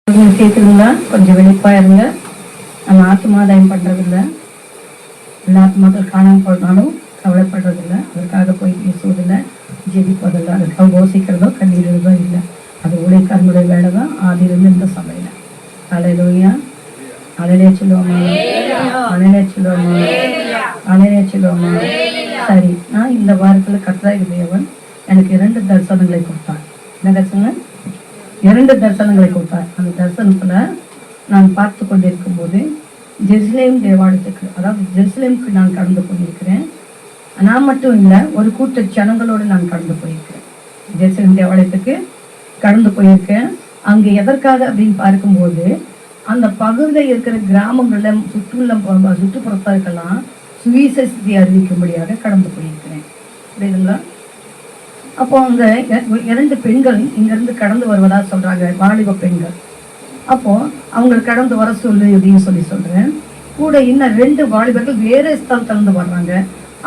கேட்குதுங்களா? கொஞ்சம் வெளிப்பா இருங்க. நம்ம ஆத்மாதாயம் பண்றதில்ல. எல்லா ஆத்மாக்கள் காணாமல் போனாலும் கவலைப்படுறதில்லை. அதற்காக போய் பேசுவதில்லை, ஜெபிப்பதில்லை, அதுக்காக யோசிக்கிறதோ கண்ணீரிடுறதோ இல்லை. அது ஊழியக்காரனுடைய வேலை தான் ஆதியிலிருந்து இந்த சபையில். அல்லேலூயா, அல்லேலூயா சொல்லுவோமா, அல்லேலூயா சொல்லுவோமா, அல்லேலூயா சொல்லுவோமா. சரி, நான் இந்த வாரத்தில் கர்த்தராகிய தேவன் எனக்கு 2 தரிசனங்களை கொடுத்தார். என்ன தரிசனம்? 2 தரிசனங்களை கொடுத்தார். அந்த தரிசனத்துல நான் பார்த்து கொண்டிருக்கும் போது ஜெருசலேம் தேவாலயத்துக்கு, அதாவது ஜெருசலேமுக்கு நான் கடந்து போயிருக்கிறேன். நான் மட்டும் இல்லை, ஒரு கூட்ட ஜனங்களோடு நான் கடந்து போயிருக்கிறேன். ஜெருசலேம் தேவாலயத்துக்கு கடந்து போயிருக்கேன். அங்கே எதற்காக அப்படின்னு பார்க்கும்போது, அந்த பகுதியில் இருக்கிற கிராமங்களில் சுற்றுப்புறத்தாருக்கெல்லாம் சுவிசேஷத்தை அறிவிக்கும்படியாக கடந்து போயிருக்கிறேன். புரியுதுங்களா? அப்போ அங்க 2 பெண்கள் இங்கிருந்து கடந்து வருவதா சொல்றாங்க, வாலிப பெண்கள். அப்போ அவங்க கடந்து வர சொல்லு அப்படின்னு சொல்றேன். கூட இன்னும் 2 வாலிபர்கள் வேற ஸ்தலத்திலிருந்து வர்றாங்க.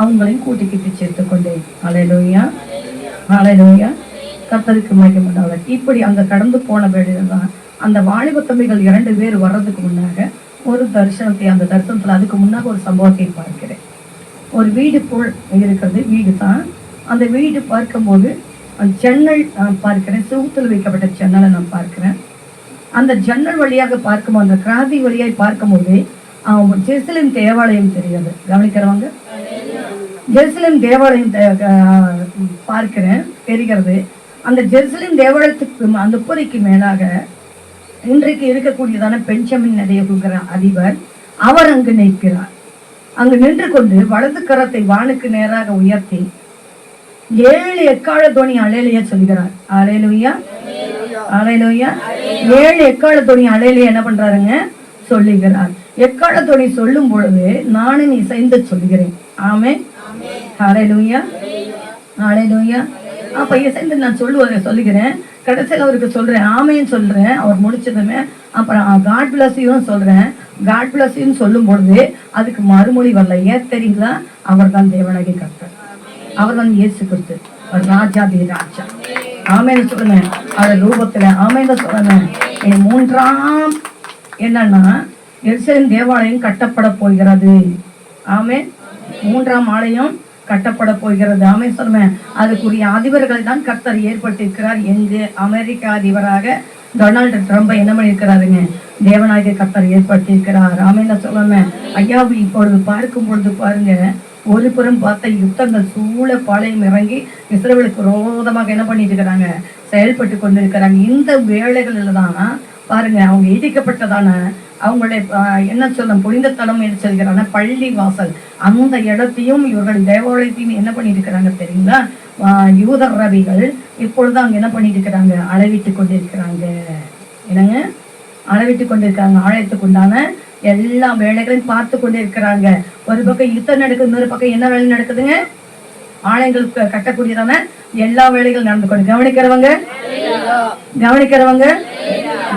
அவங்களையும் கூட்டிக்கிட்டு சேர்த்து கொண்டேன். அல்லேலூயா, அல்லேலூயா, கர்த்தருக்கு மகிமை உண்டாவதாக. இப்படி அங்க கடந்து போன வேளையில தான் அந்த வாலிப தம்பிகள் 2 பேர் வர்றதுக்கு முன்னாக ஒரு தரிசனத்தை, அந்த தரிசனத்துல அதுக்கு முன்னாக ஒரு சம்பவத்தை பார்க்கிறேன். ஒரு வீடு போல் இருக்கிறது, வீடு தான். அந்த வீடு பார்க்கும்போது ஜன்னல் பார்க்கிறேன், செவுத்தில் வைக்கப்பட்ட ஜன்னலை நான் பார்க்கிறேன். அந்த ஜன்னல் வழியாக பார்க்கும்போது, அந்த கிராதி வழியாக பார்க்கும்போது ஜெருசலேம் தேவாலயம் தெரியாது. கவனிக்கிறவங்க, ஜெருசலேம் தேவாலயம் பார்க்கிறேன், தெரிகிறது. அந்த ஜெருசலேம் தேவாலயத்துக்கு அந்த புறைக்கு மேலாக இன்றைக்கு இருக்கக்கூடியதான பெஞ்சமின் நடையகுங்கிற அதிபர், அவர் அங்கு நிற்கிறார். அங்கு நின்று கொண்டு வலது கரத்தை வானுக்கு நேராக உயர்த்தி 7 எக்கால துணி அலேலியா சொல்கிறார். அலேலுயா, அலேலுயா, 7 எக்கால துணி அலேலியா என்ன பண்றாருங்க? சொல்லுகிறார். எக்கால துணி சொல்லும் பொழுது நானும் இசைந்து சொல்கிறேன். ஆமென், அலேலுயா, அலேலுயா. அப்ப இசைந்து நான் சொல்லுகிறேன். கடைசியில் அவருக்கு சொல்றேன், ஆமேன்னு சொல்றேன். அவர் முடிச்சதுமே அப்புறம் காட் பிளஸ் யூன்னு சொல்றேன். காட் பிளஸ் யூன்னு சொல்லும் பொழுது அதுக்கு மறுமொழி வரல. ஏன் தெரியுங்களா? அவர் தான் தேவனாகிய கர்த்தர், அவர் தான் இயேசு கிறிஸ்து, ராஜாதி ராஜா. ஆமேன்னு சொல்லுங்க. அவர் ரூபத்துல ஆமேன்னு சொல்லுங்க. 3ஆம் என்னன்னா, எருசலேம் தேவாலயம் கட்டப்பட போகிறது. ஆமென். 3ஆம் ஆலயம் கட்டப்பட போகிறது. ஆமென் சொல்லுங்க. அதுக்குரிய அதிபர்களை தான் கர்த்தர் ஏற்படுத்தியிருக்கிறார். எங்கு? அமெரிக்கா அதிபராக டொனால்டு ட்ரம்பை என்ன பண்ணியிருக்கிறாருங்க? தேவனாகிய கர்த்தர் ஏற்படுத்தியிருக்கிறார். ஆமென் சொல்லுங்க. ஐயா, இப்பொழுது பார்க்கும் பொழுது பாருங்க, ஒரு புறம் பார்த்த யுத்தங்கள் சூழ பாளையம் இறங்கி இஸ்ரவேலுக்கு விரோதமாக என்ன பண்ணிட்டு இருக்கிறாங்க? செயல்பட்டு கொண்டிருக்கிறாங்க. இந்த வேளைகளில் தான் பாருங்க, அவங்க இடிக்கப்பட்டதான அவங்களுடைய என்ன சொல்ல புனித தலம் என்று சொல்கிறாங்க, பள்ளி வாசல், அந்த இடத்தையும் இவர்கள் தேவாலயத்தையும் என்ன பண்ணிட்டு இருக்கிறாங்க தெரியுங்களா? யூதர் ரவிகள் இப்பொழுது அவங்க என்ன பண்ணிட்டு இருக்கிறாங்க? அளவிட்டு கொண்டிருக்கிறாங்க. என்னங்க? அளவிட்டு கொண்டிருக்காங்க. ஆலயத்துக்கு உண்டான எல்லா வேலைகளையும் பார்த்து கொண்டே இருக்கிறாங்க. ஒரு பக்கம் யுத்தம் நடக்குது, இன்னொரு பக்கம் என்ன வேலை நடக்குதுங்க? ஆலயங்கள் கட்டக்கூடியதான எல்லா வேலைகள் நடந்து கொண்டு. கவனிக்கிறவங்க, கவனிக்கிறவங்க,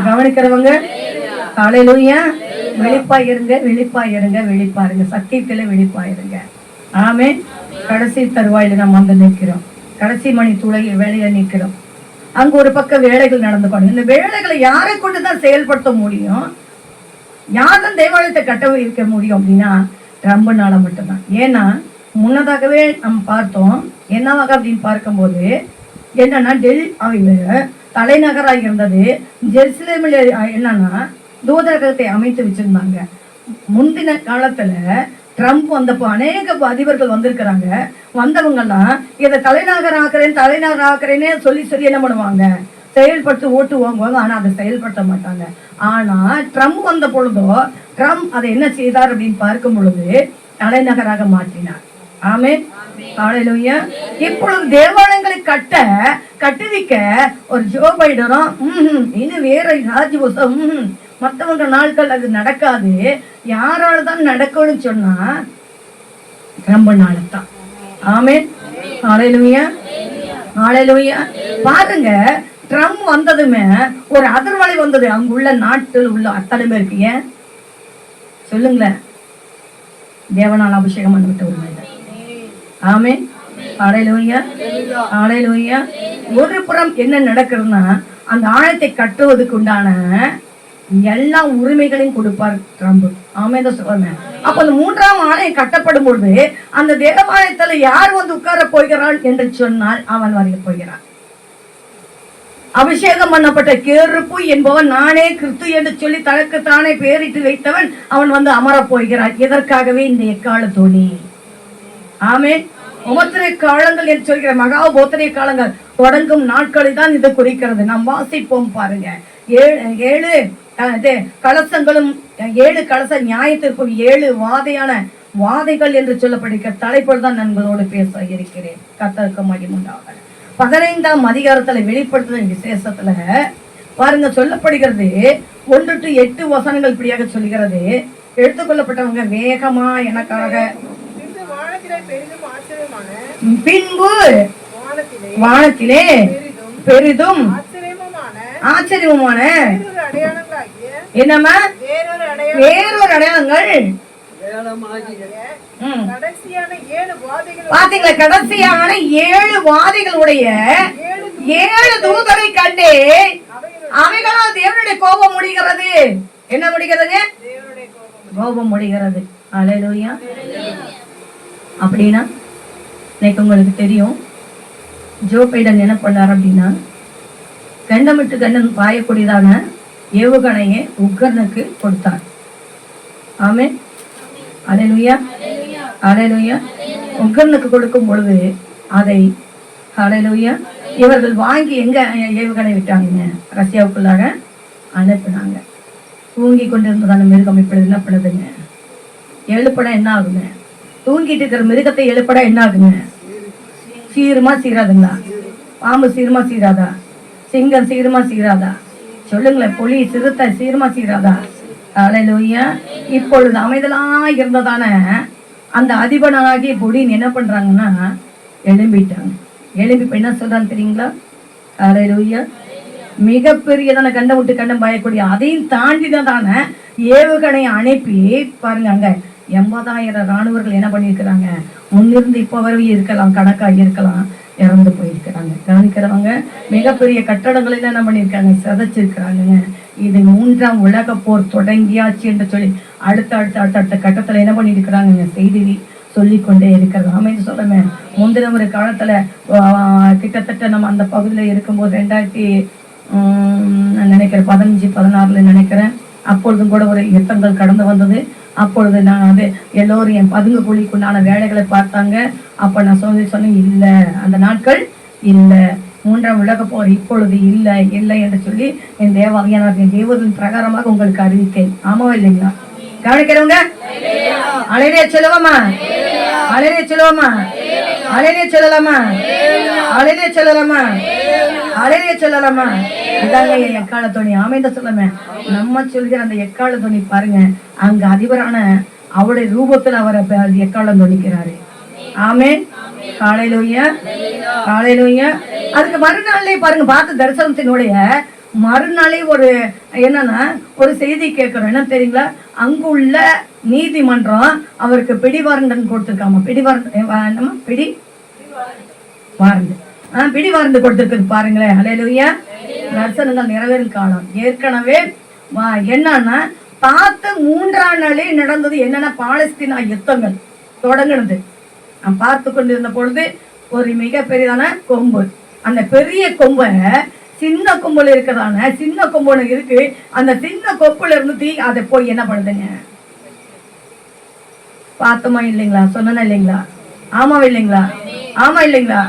கவனிக்கிறவங்க. அல்லேலூயா, வெளிப்பா இருங்க, வெளிப்பா இருங்க, வெளிப்பா இருங்க, சத்தியத்துல வெளிப்பா இருங்க. ஆமென். கடைசி தருவாயில நம்ம வந்து நிற்கிறோம். கடைசி மணி துளை வேலையில நிற்கிறோம். அங்க ஒரு பக்கம் வேலைகள் நடந்து கொண்டு. இந்த வேலைகளை யாரை கொண்டுதான் செயல்படுத்த முடியும்? யாரும் தேவாலயத்தை கட்ட வைக்க முடியும் அப்படின்னா ட்ரம்புனால மட்டும்தான். ஏன்னா முன்னதாகவே நம்ம பார்த்தோம், என்னவாக அப்படின்னு பார்க்கும்போது என்னன்னா, தலைநகராக இருந்தது ஜெருசலேமில் என்னன்னா தூதரகத்தை அமைத்து வச்சிருந்தாங்க. முந்தின காலத்துல ட்ரம்ப் வந்தப்போ அநேக அதிபர்கள் வந்திருக்கிறாங்க. வந்தவங்கெல்லாம் இதை தலைநகர் ஆக்குறேன்னே சொல்லி என்ன பண்ணுவாங்க? செயல்படுத்தி ஓட்டு வாங்குவாங்க. ஆனா அதை செயல்படுத்த மாட்டாங்க. ஆனா ட்ரம்ப் வந்த பொழுதோ ட்ரம்ப் அதை என்ன செய்தார் அப்படின்னு பார்க்கும் பொழுது தலைநகராக மாற்றினார். ஆமென், அல்லேலூயா. இப்பொழுது தேவாலயங்களை கட்டுவிக்க ஒரு ஜோ பைடனும் இன்னும் வேற ராஜ்புஷம் மற்றவங்க நாட்கள் அது நடக்காது. யாரால தான் நடக்கும்னு சொன்னா ட்ரம்புனால தான். ஆமென், அல்லேலூயா, அல்லேலூயா. பாருங்க, ட்ரம்ப் வந்ததுமே ஒரு அதிர்வலை வந்தது. அங்குள்ள நாட்டில் உள்ள அத்தனை பேருக்கு. ஏன் சொல்லுங்களேன்? தேவனால் அபிஷேகம் பண்ணிவிட்ட ஒரு மனிதன். ஆமென், அல்லேலூயா, அல்லேலூயா. ஒரு புறம் என்ன நடக்குதுன்னா, அந்த ஆலயத்தை கட்டுவதற்கு உண்டான எல்லா உரிமைகளையும் கொடுப்பார் ட்ரம்ப். ஆமென் சொல்றேன். அப்ப அந்த 3ஆம் ஆலயம் கட்டப்படும் பொழுது அந்த தேவாலயத்துல யார் வந்து உட்கார போகிறான் என்று சொன்னால் அவன் வரைய போகிறான். அபிஷேகம் பண்ணப்பட்ட கேருப்பு என்பவன் நானே கிறிஸ்து என்று சொல்லி தனக்கு தானே பேரிட்டு வைத்தவன் அவன் வந்து அமர போகிறான். இதற்காகவே இந்த எக்கால துணி. ஆமென். உபத்திரை காலங்கள் என்று சொல்கிற மகா உபத்திரை காலங்கள் தொடங்கும் நாட்களை தான் இது குறிக்கிறது. நாம் வாசிப்போம் பாருங்க. 7 கலசங்களும் 7 கலச நியாயத்திற்கும் 7 வாதையான வாதைகள் என்று சொல்லப்படுகிற தலைப்பில் தான் நண்பர்களோடு பேச இருக்கிறேன். கர்த்தருக்கு மகிமை உண்டாக. 15ஆம் அதிகாரத்துல வெளிப்படுத்தும் விசேஷத்துல பாருங்க சொல்லப்படுகிறது 1 to 8 வசனங்கள் இப்படியாக சொல்கிறது. எடுத்துக்கொள்ளப்பட்டவங்க வேகமா எனக்காக பின்பு வானத்திலே பெரிதும் ஆச்சரியமான என்னமா வேறொரு அடையாளங்கள் பாத்தீங்களா? கடைசியான 7 வாதிகளுடைய 7 தூதரை கண்டே அவைகளால் தேவனுடைய கோபம் முடிகிறது. என்ன முடிகிறதுங்க? கோபம் முடிகிறது. அல்லேலூயா. அப்படின்னா இன்னைக்கு உங்களுக்கு தெரியும் ஜோ பைடன் என்ன பண்ணார் அப்படின்னா கண்டமிட்டு கண்டன் பாயக்கூடியதான ஏவுகணையை உக்ரைனுக்கு கொடுத்தார். ஆமென். அல்லேலூயா. அல்லேலூயா. உக்ரைனுக்கு கொடுக்கும் பொழுது அதை அல்லேலூயா இவர்கள் வாங்கி எங்க ஏவுகணை விட்டாங்க? ரஷ்யாவுக்குள்ளாக அனுப்பினாங்க. தூங்கி கொண்டிருந்ததான மிருகம் இப்படி என்ன பண்ணுதுங்க? எழுப்பட என்ன ஆகுங்க? தூங்கிட்டு இருக்கிற மிருகத்தை எழுப்பட என்ன ஆகுங்க? சீருமா சீராதுங்களா? பாம்பு சீருமா சீராதா? சிங்கம் சீருமா சீராதா? சொல்லுங்களேன். புலி சிறுத்தை சீருமா சீராதா? அல்லேலூயா. இப்பொழுது அமைதலா இருந்ததான அந்த அதிபனாகி புடின் என்ன பண்றாங்கன்னா எழும்பிட்டாங்க. எழும்பி இப்ப என்ன சொல்றான்னு தெரியுங்களா? அல்லேலூயா. மிகப்பெரியதான கண்டம் விட்டு கண்டம் பாயக்கூடிய அதையும் தாண்டினதான ஏவுகணையை அனுப்பி பாருங்க அங்க 80,000 ராணுவர்கள் என்ன பண்ணியிருக்கிறாங்க? முன்னிருந்து இப்ப வரை இருக்கலாம், கணக்காகி இருக்கலாம், இறந்து போயிருக்கிறாங்க. கவனிக்கிறவங்க மிகப்பெரிய கட்டடங்களை என்ன பண்ணியிருக்காங்க? சிதைச்சிருக்கிறாங்க. இது 3ஆம் உலக போர் தொடங்கியாச்சு என்று சொல்லி அடுத்த கட்டத்துல என்ன பண்ணிருக்கிறாங்க? செய்தி சொல்லிக்கொண்டே இருக்கிறது. அமைந்து சொல்றமே முந்தின ஒரு காலத்துல கிட்டத்தட்ட நம்ம அந்த பகுதியில இருக்கும்போது 2000 நினைக்கிறேன் 15-16 நினைக்கிறேன். அப்பொழுதும் கூட ஒரு யுத்தங்கள் கடந்து வந்தது. அப்பொழுது நான் அது எல்லோரும் என் பதுங்கு குழிக்குண்டான வேலைகளை பார்த்தாங்க. அப்ப நான் சொன்னேன் இல்ல, அந்த நாட்கள் இல்ல, 3ஆம் உலக போர் இப்பொழுது இல்லை இல்லை என்று சொல்லி என் தேவரின் பிரகாரமாக உங்களுக்கு அறிவித்தேன். ஆமாவா இல்லைங்களா? கவனிக்கிறவங்க அலையிலே சொல்லுவோமா? அலையிலே சொல்லுவோமா? அலையிலே சொல்லலாமா? அலையிலே சொல்லலாமா? அலையிலே சொல்லலாமா? இதாங்க எக்கால துணி. அமைந்த சொல்லுமே நம்ம சொல்கிற அந்த எக்கால துணி பாருங்க. அங்க அதிபரான அவருடைய ரூபத்துல அவரை எக்காலம் துணிக்கிறாரு. ஆமென். ஹல்லேலூயா. ஹல்லேலூயா. அதுக்கு மறுநாளே பாருங்க பார்த்த தரிசனத்தினுடைய மறுநாளே ஒரு என்னன்னா ஒரு செய்தி கேட்கிறோம். என்ன தெரியுங்களா? அங்கு உள்ள நீதிமன்றம் அவருக்கு பிடிவாரண்டன் கொடுத்திருக்காம. பிடிவாரண்டு கொடுத்திருக்கு பாருங்களேன். ஹல்லேலூயா. தரிசனங்கள் நிறைவேறும் காலம். ஏற்கனவே என்னன்னா பார்த்து 3ஆம் நாளே நடந்தது. என்னன்னா பாலஸ்தீனா யுத்தங்கள் தொடங்கினது. நான் பார்த்து கொண்டிருந்த பொழுது ஒரு மிக பெரியதான கொம்பு, அந்த பெரிய கொம்பை சின்ன கொம்புல இருக்கிறதான சின்ன கொம்புல இருக்கு. அந்த சின்ன கொப்புல இருந்து தீ அதை போய் என்ன பண்ணுதுங்க? பார்த்தோமா இல்லைங்களா? சொன்னா இல்லைங்களா? ஆமா இல்லைங்களா? ஆமா இல்லைங்களா?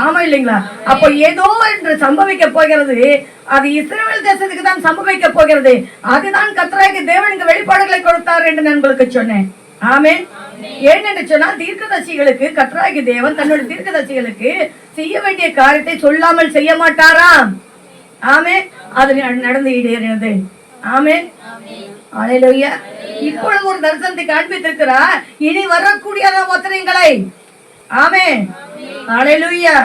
ஆமா இல்லைங்களா? அப்போ ஏதோ என்று சம்பவிக்க போகிறது. அது இஸ்ரவேல் தேசத்துக்கு தான் சம்பவிக்க போகிறது. அதுதான் கர்த்தராகிய தேவனுக்கு வெளிப்பாடுகளை கொடுத்தார் என்று நான் உங்களுக்கு சொன்னேன். ஆமென். ஏனென்று சொன்னால் தீர்க்கதரிசிகளுக்கு கர்த்தராகிய தேவன் தன்னுடைய தீர்க்கதரிசிகளுக்கு செய்ய வேண்டிய காரியத்தை சொல்லாமல் செய்ய மாட்டாராம். ஆமென். அது நடந்து ஈடேறினது. ஆமென். அல்லேலூயா. இப்பொழுது ஒரு தரிசனத்தை காண்பித்திருக்கிறார். இனி வரக்கூடிய ஒத்தனைகளை. ஆமென். அல்லேலூயா.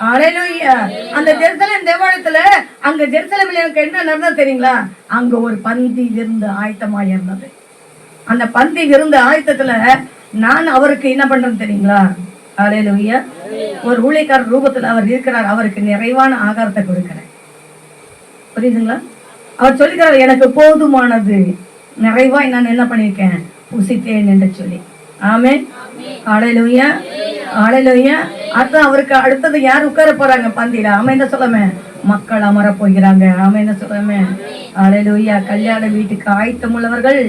அல்லேலூயா. அந்த ஜெருசலேம் தேவாலயத்துல அங்க ஜெருசலேமில் எனக்கு என்ன நடந்தது தெரியுங்களா? அங்க ஒரு பந்தி விருந்து ஆயத்தமாக இருந்தது. அந்த பந்தி விருந்து ஆயத்தத்துல நான் அவருக்கு என்ன பண்றேன்னு தெரியுங்களா? அல்லேலூயா. ஒரு ஊழியக்காரர் ரூபத்துல அவர் இருக்கிறார். அவருக்கு நிறைவான ஆகாரத்தை கொடுக்கிறேன். புரியுதுங்களா? அவர் சொல்லுகிறார், எனக்கு போதுமானது, நிறைவாய் நான் என்ன பண்ணியிருக்கேன், புசித்தேன் என்று சொல்லி. ஆமென். ஹல்லேலூயா, ஹல்லேலூயா. அதான் அவருக்கு அடுத்தது யார் உட்கார போறாங்க பந்தியில? ஆமென் சொல்லாமே, மக்கள் அமர போகிறாங்க. ஆமென் சொல்லாமே, ஹல்லேலூயா. கல்யாண வீட்டுக்கு ஆயத்தம் உள்ளவர்கள்,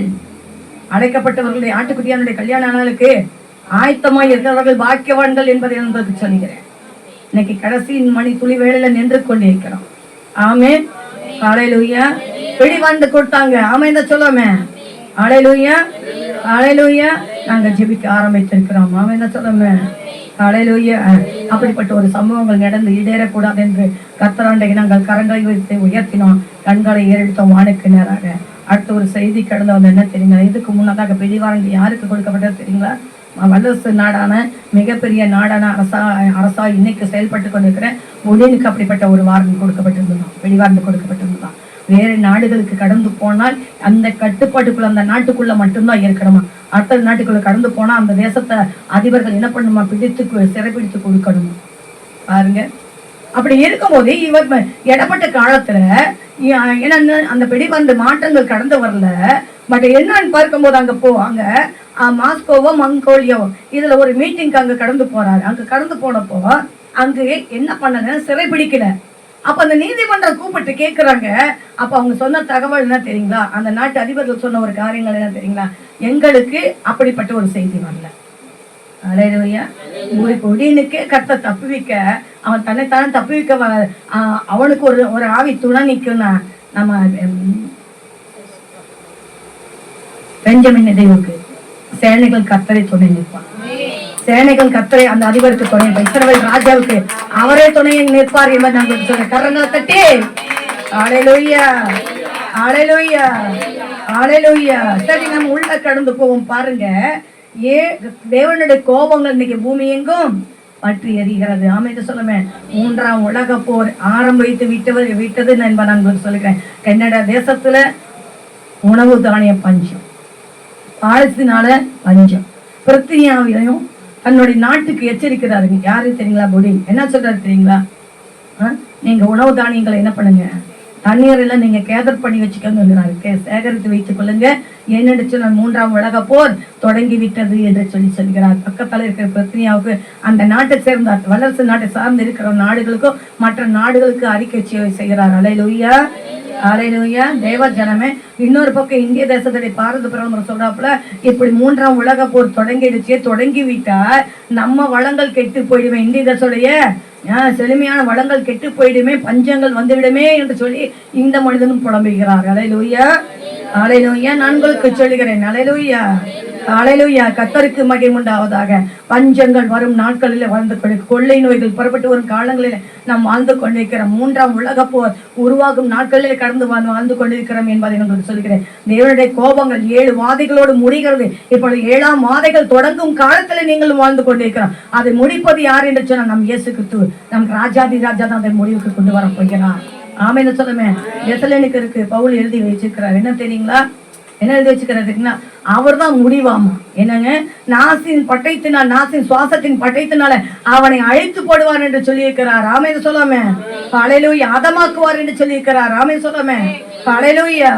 அழைக்கப்பட்டவர்களுடைய ஆட்டுக்குட்டியானுடைய கல்யாண நாளுக்கு ஆயத்தமாய் இருக்கிறவர்கள் பாக்கியவான்கள் என்பதை என்பது சொல்லுகிறேன். இன்னைக்கு கடைசி மணி துளி வேளையில நின்று கொண்டிருக்கிறோம். ஆமென், ஹல்லேலூயா. பிடிவாண்டு கொடுத்தாங்க. ஆமென் சொல்லாமே, ஹல்லேலூயா, ஹல்லேலூயா. நாங்க ஜெபிக்க ஆரம்பித்திருக்கிறோம். ஆமென் சொல்லாமே, ஹல்லேலூயா. அப்படிப்பட்ட ஒரு சம்பவங்கள் நடந்து இடேறக்கூடாது என்று கர்த்தராண்டைக்கு நாங்கள் கரங்களை வைத்து உயர்த்தினோம், கண்களை ஏறெடுத்தோம் வானுக்கு நேராக. அடுத்த ஒரு செய்தி கடந்து வந்து என்ன தெரியுங்களா? இதுக்கு முன்னதாக பிடிவாரண்டி யாருக்கு கொடுக்கப்பட்டது தெரியுங்களா? வல்லரசு நாடான மிகப்பெரிய நாடான அரசா இன்னைக்கு செயல்பட்டு கொண்டிருக்கிற உடனுக்கு அப்படிப்பட்ட ஒரு வாரண்ட் கொடுக்கப்பட்டிருந்தோம், பிடிவாரண்ட் கொடுக்கப்பட்டிருந்தோம். வேறு நாடுகளுக்கு கடந்து போனால் அந்த கட்டுப்பாட்டுக்குள்ள, அந்த நாட்டுக்குள்ள மட்டும்தான் இருக்கணுமா. அடுத்த நாட்டுக்குள்ள கடந்து போனா அந்த தேசத்தை அதிபர்கள் என்ன பண்ணுமா, பிடித்து சிறைப்பிடித்து கொடுக்கணுமா. பாருங்க, அப்படி இருக்கும்போது இவர் இடப்பட்ட காலத்துல என்னன்னு அந்த பிடிவாரண்ட் மாற்றங்கள் கடந்து வரல. பட் என்னன்னு பார்க்கும்போது அங்க மாஸ்கோவோ மங்கோலியாவோ இதுல ஒரு மீட்டிங்க்கு அங்க கடந்து போறாரு. அங்க கடந்து போனப்போ அங்க என்ன பண்ணல, சிறைப்பிடிக்கல. அப்ப அந்த நீதிமன்றம் கூப்பிட்டு கேட்கிறாங்க. அப்ப அவங்க சொன்ன தகவல் என்ன தெரியுங்களா? அந்த நாட்டு அதிபர்கள் சொன்ன ஒரு காரியங்கள் என்ன தெரியுங்களா? எங்களுக்கு அப்படிப்பட்ட ஒரு செய்தி வரல. ஹல்லேலூயா. உடனுக்கே கர்த்தர் தப்புவிக்க, அவன் தன்னைத்தானே தப்புவிக்க அவனுக்கு ஒரு ஆவி துணை நிற்கும்னா நம்ம பெஞ்சமின் இதைவுக்கு சேனைகள் கர்த்தரை துணை நிற்பான். சேனைகள் கர்த்தரை அந்த அதிபருக்கு துணை நிற்பார். இஸ்ரவேல் ராஜாவுக்கு அவரே துணையை நிற்பார் என்பதை நாங்கள் சொல்ற கரங்களை தட்டி ஹல்லேலூயா, ஹல்லேலூயா, ஹல்லேலூயா. சரி, நம்ம உள்ள கடந்து போவோம். பாருங்க, தேவனுடைய கோபங்கள் இன்னைக்கு பூமி எங்கும் பற்றி எறிகிறது. ஆமென் சொல்லுமே. 3ஆம் உலக போர் ஆரம்பித்து விட்டது என்பதை நான் சொல்லுகிறேன். கனடா தேசத்துல உணவு தானிய பஞ்சம், பாலஸ்தீனால பஞ்சம், பிரித்தானியாவிலையும் தன்னுடைய நாட்டுக்கு எச்சரிக்கிறாருங்க. யாரு தெரியுங்களா? புடின் என்ன சொல்றாரு தெரியுங்களா? நீங்க உணவு தானியங்களை என்ன பண்ணுங்க, தண்ணீர் எல்லாம் நீங்க கேதர் பண்ணி வச்சுக்கோங்க, சேகரித்து வைத்துக் கொள்ளுங்க. என்னென்னு சொன்ன 3ஆம் உலக போர் தொடங்கி விட்டது என்று சொல்கிறார். பக்கத்தில் இருக்கிற பிரித்தானியாவுக்கு, அந்த நாட்டை சேர்ந்த வல்லரசு நாட்டை சார்ந்து இருக்கிற நாடுகளுக்கும் மற்ற நாடுகளுக்கு அறிக்கை செய்கிறார். ஹல்லேலூயா, ஹல்லேலூயா. தேவ ஜனமே, இன்னொரு பக்கம் இந்திய தேசத்துடைய பாரத பிரதமர் சொல்றாப்புல, இப்படி 3ஆம் உலக போர் தொடங்கி விட்டா நம்ம வளங்கள் கெட்டு போயிடுமே, இந்திய தேசத்துடைய செழுமையான வளங்கள் கெட்டு போயிடுமே, பஞ்சங்கள் வந்துவிடுமே என்று சொல்லி இந்த மனிதனும் புலம்புகிறார். ஹல்லேலூயா, ஹல்லேலூயா. நான் உங்களுக்கு சொல்லுகிறேன், ஹல்லேலூயா, ஹல்லேலூயா. கர்த்தருக்கு மகிமை உண்டாவதாக. பஞ்சங்கள் வரும் நாட்களில் வாழ்ந்து கொண்டு, கொள்ளை நோய்கள் புறப்பட்டு வரும் காலங்களில் நாம் வாழ்ந்து கொண்டிருக்கிறோம். 3ஆம் உலக போர் உருவாகும் நாட்களில் கடந்து வாழ்ந்து கொண்டிருக்கிறோம் என்பதை உங்களுக்கு சொல்கிறேன். தேவனுடைய கோபங்கள் 7 வாதைகளோடு முடிகிறது. இப்பொழுது 7ஆம் வாதைகள் தொடங்கும் காலத்தில் நீங்கள் வாழ்ந்து கொண்டிருக்கிறோம். அதை முடிப்பது யார் என்று சொன்னால் நம் இயேசு கிறிஸ்து, நம் ராஜாதி ராஜா தான் அதை முடிவுக்கு கொண்டு வர போகிறார். ஆமென் சொல்லுமே. தெசலோனிக்கருக்கு பவுல் எழுதி வச்சிருக்கிறார். என்ன தெரியுங்களா? என்ன எழுதி வச்சுக்கிறதுக்குன்னா, அவர் தான் முடிவாமா. என்னங்க, நாசின் சுவாசத்தின் பட்டயத்தினால அவனை அழைத்து போடுவார் என்று சொல்லியிருக்கிறார். ஆமென் சொல்லாமே. ஹல்லேலூயா. அதமாக்குவார் என்று சொல்லியிருக்கிறார். ஆமென் சொல்லாமே. ஹல்லேலூயா,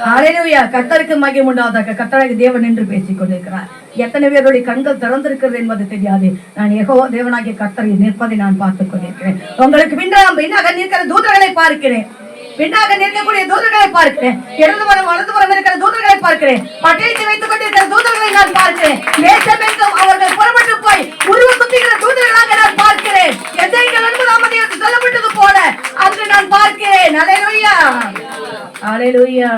ஹல்லேலூயா. கர்த்தருக்கு மகிமை உண்டாவதாக. கர்த்தராகிய தேவன் என்று பேசிக் கொண்டிருக்கிறார். எத்தனை பேருடைய கண்கள் திறந்திருக்கிறது என்பது தெரியாது. நான் யெகோவா தேவனாகிய கர்த்தரை நிற்பதை நான் பார்த்துக் கொண்டிருக்கிறேன். உங்களுக்கு பின்னாக நிற்கிற தூதர்களை பார்க்கிறேன், பின்னாக நிற்கக்கூடிய தூதர்களை பார்க்கிறேன், இடதுபுறம் வலதுபுறம் இருக்கிற தூதர்களை பார்க்கிறேன், பட்டயத்தை வைத்துக் கொண்டிருக்கிற தூதர்களை நான் பார்க்கிறேன். தேசமெங்கும் அவர்கள் புறப்பட்டு போய் உருவ குத்துகிற தூதர்களாக நான் பார்க்கிறேன். எசேக்கியேல் 9 சொல்லப்பட்டது போல அங்கு நான் பார்க்கிறேன். ஹல்லேலூயா, ஹல்லேலூயா,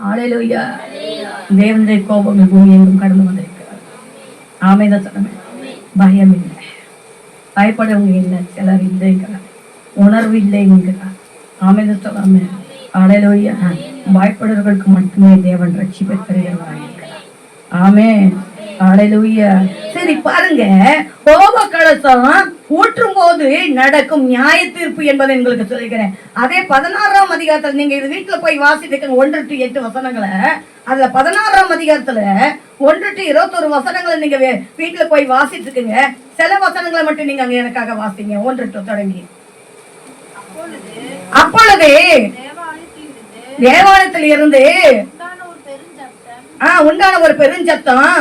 ஹல்லேலூயா. தேவனுடைய கோபங்கள் பூமி எங்கும் கடந்து வந்திருக்கிறார். ஆமென் சொன்னேன். பயம் இல்லை, பயப்படவங்க இல்லை, சிலர் இல்லைங்கிறார், உணர்வு இல்லைங்கிறார். ஆமென் சொல்லாமே. ஹல்லேலூயா. பயப்படுறவர்களுக்கு மட்டுமே தேவன் ரட்சிப்பை தருகிறார். ஆமென், ஹல்லேலூயா. சரி பாருங்க, கோப கலசம் ஊற்றும் போது நடக்கும் நியாய தீர்ப்பு என்பதை உங்களுக்கு சொல்லிக்கிறேன். அதே 16ஆம் அதிகாரத்துல நீங்க இது வீட்டுல போய் வாசிட்டு 1 to 8 வசனங்களை, அதுல 16ஆம் அதிகாரத்துல 1 to 21 வசனங்களை நீங்க வீட்டுல போய் வாசிட்டு இருக்குங்க. சில வசனங்களை மட்டும் நீங்க அங்க எனக்காக வாசிங்க. 1 to தொடங்கி. அப்பொழுது தேவாலயத்தில் இருந்து உண்டான ஒரு பெருஞ்சத்தம்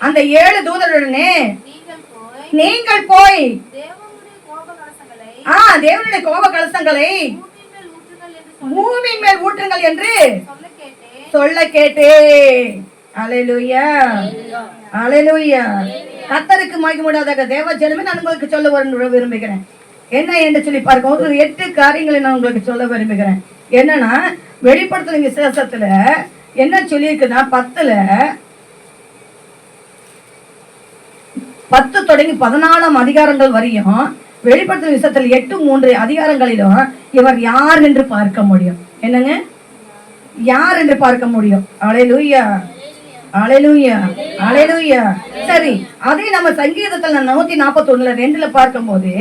அந்த 7 தூதருடனே நீங்கள் போய் தேவனுடைய கோப கலசங்களை பூமியின் மேல் ஊற்றுங்கள் என்று சொல்ல கேட்டே. அல்லேலூயா, அல்லேலூயா. கர்த்தருக்கு மகிமையுண்டாக. தேவ ஜனமே, நான் உங்களுக்கு சொல்ல விரும்புகிறேன் என்ன என்று சொல்லி பார்க்கும் ஒரு 8 காரியங்களை நான் உங்களுக்கு சொல்ல விரும்புகிறேன். என்னன்னா, வெளிப்படுத்துற விசேஷத்துல என்ன சொல்லியிருக்குன்னா 10 தொடங்கி 14 அதிகாரங்கள் வரையும் வெளிப்படுத்துற விஷயத்தில் 8-3 அதிகாரங்களிலும் இவர் யார் என்று பார்க்க முடியும். என்னங்க, யார் என்று பார்க்க முடியும். அல்லேலூயா, அல்லேலூயா, அல்லேலூயா. சரி, அதே நம்ம சங்கீதத்தில் 141:2 பார்க்கும்போது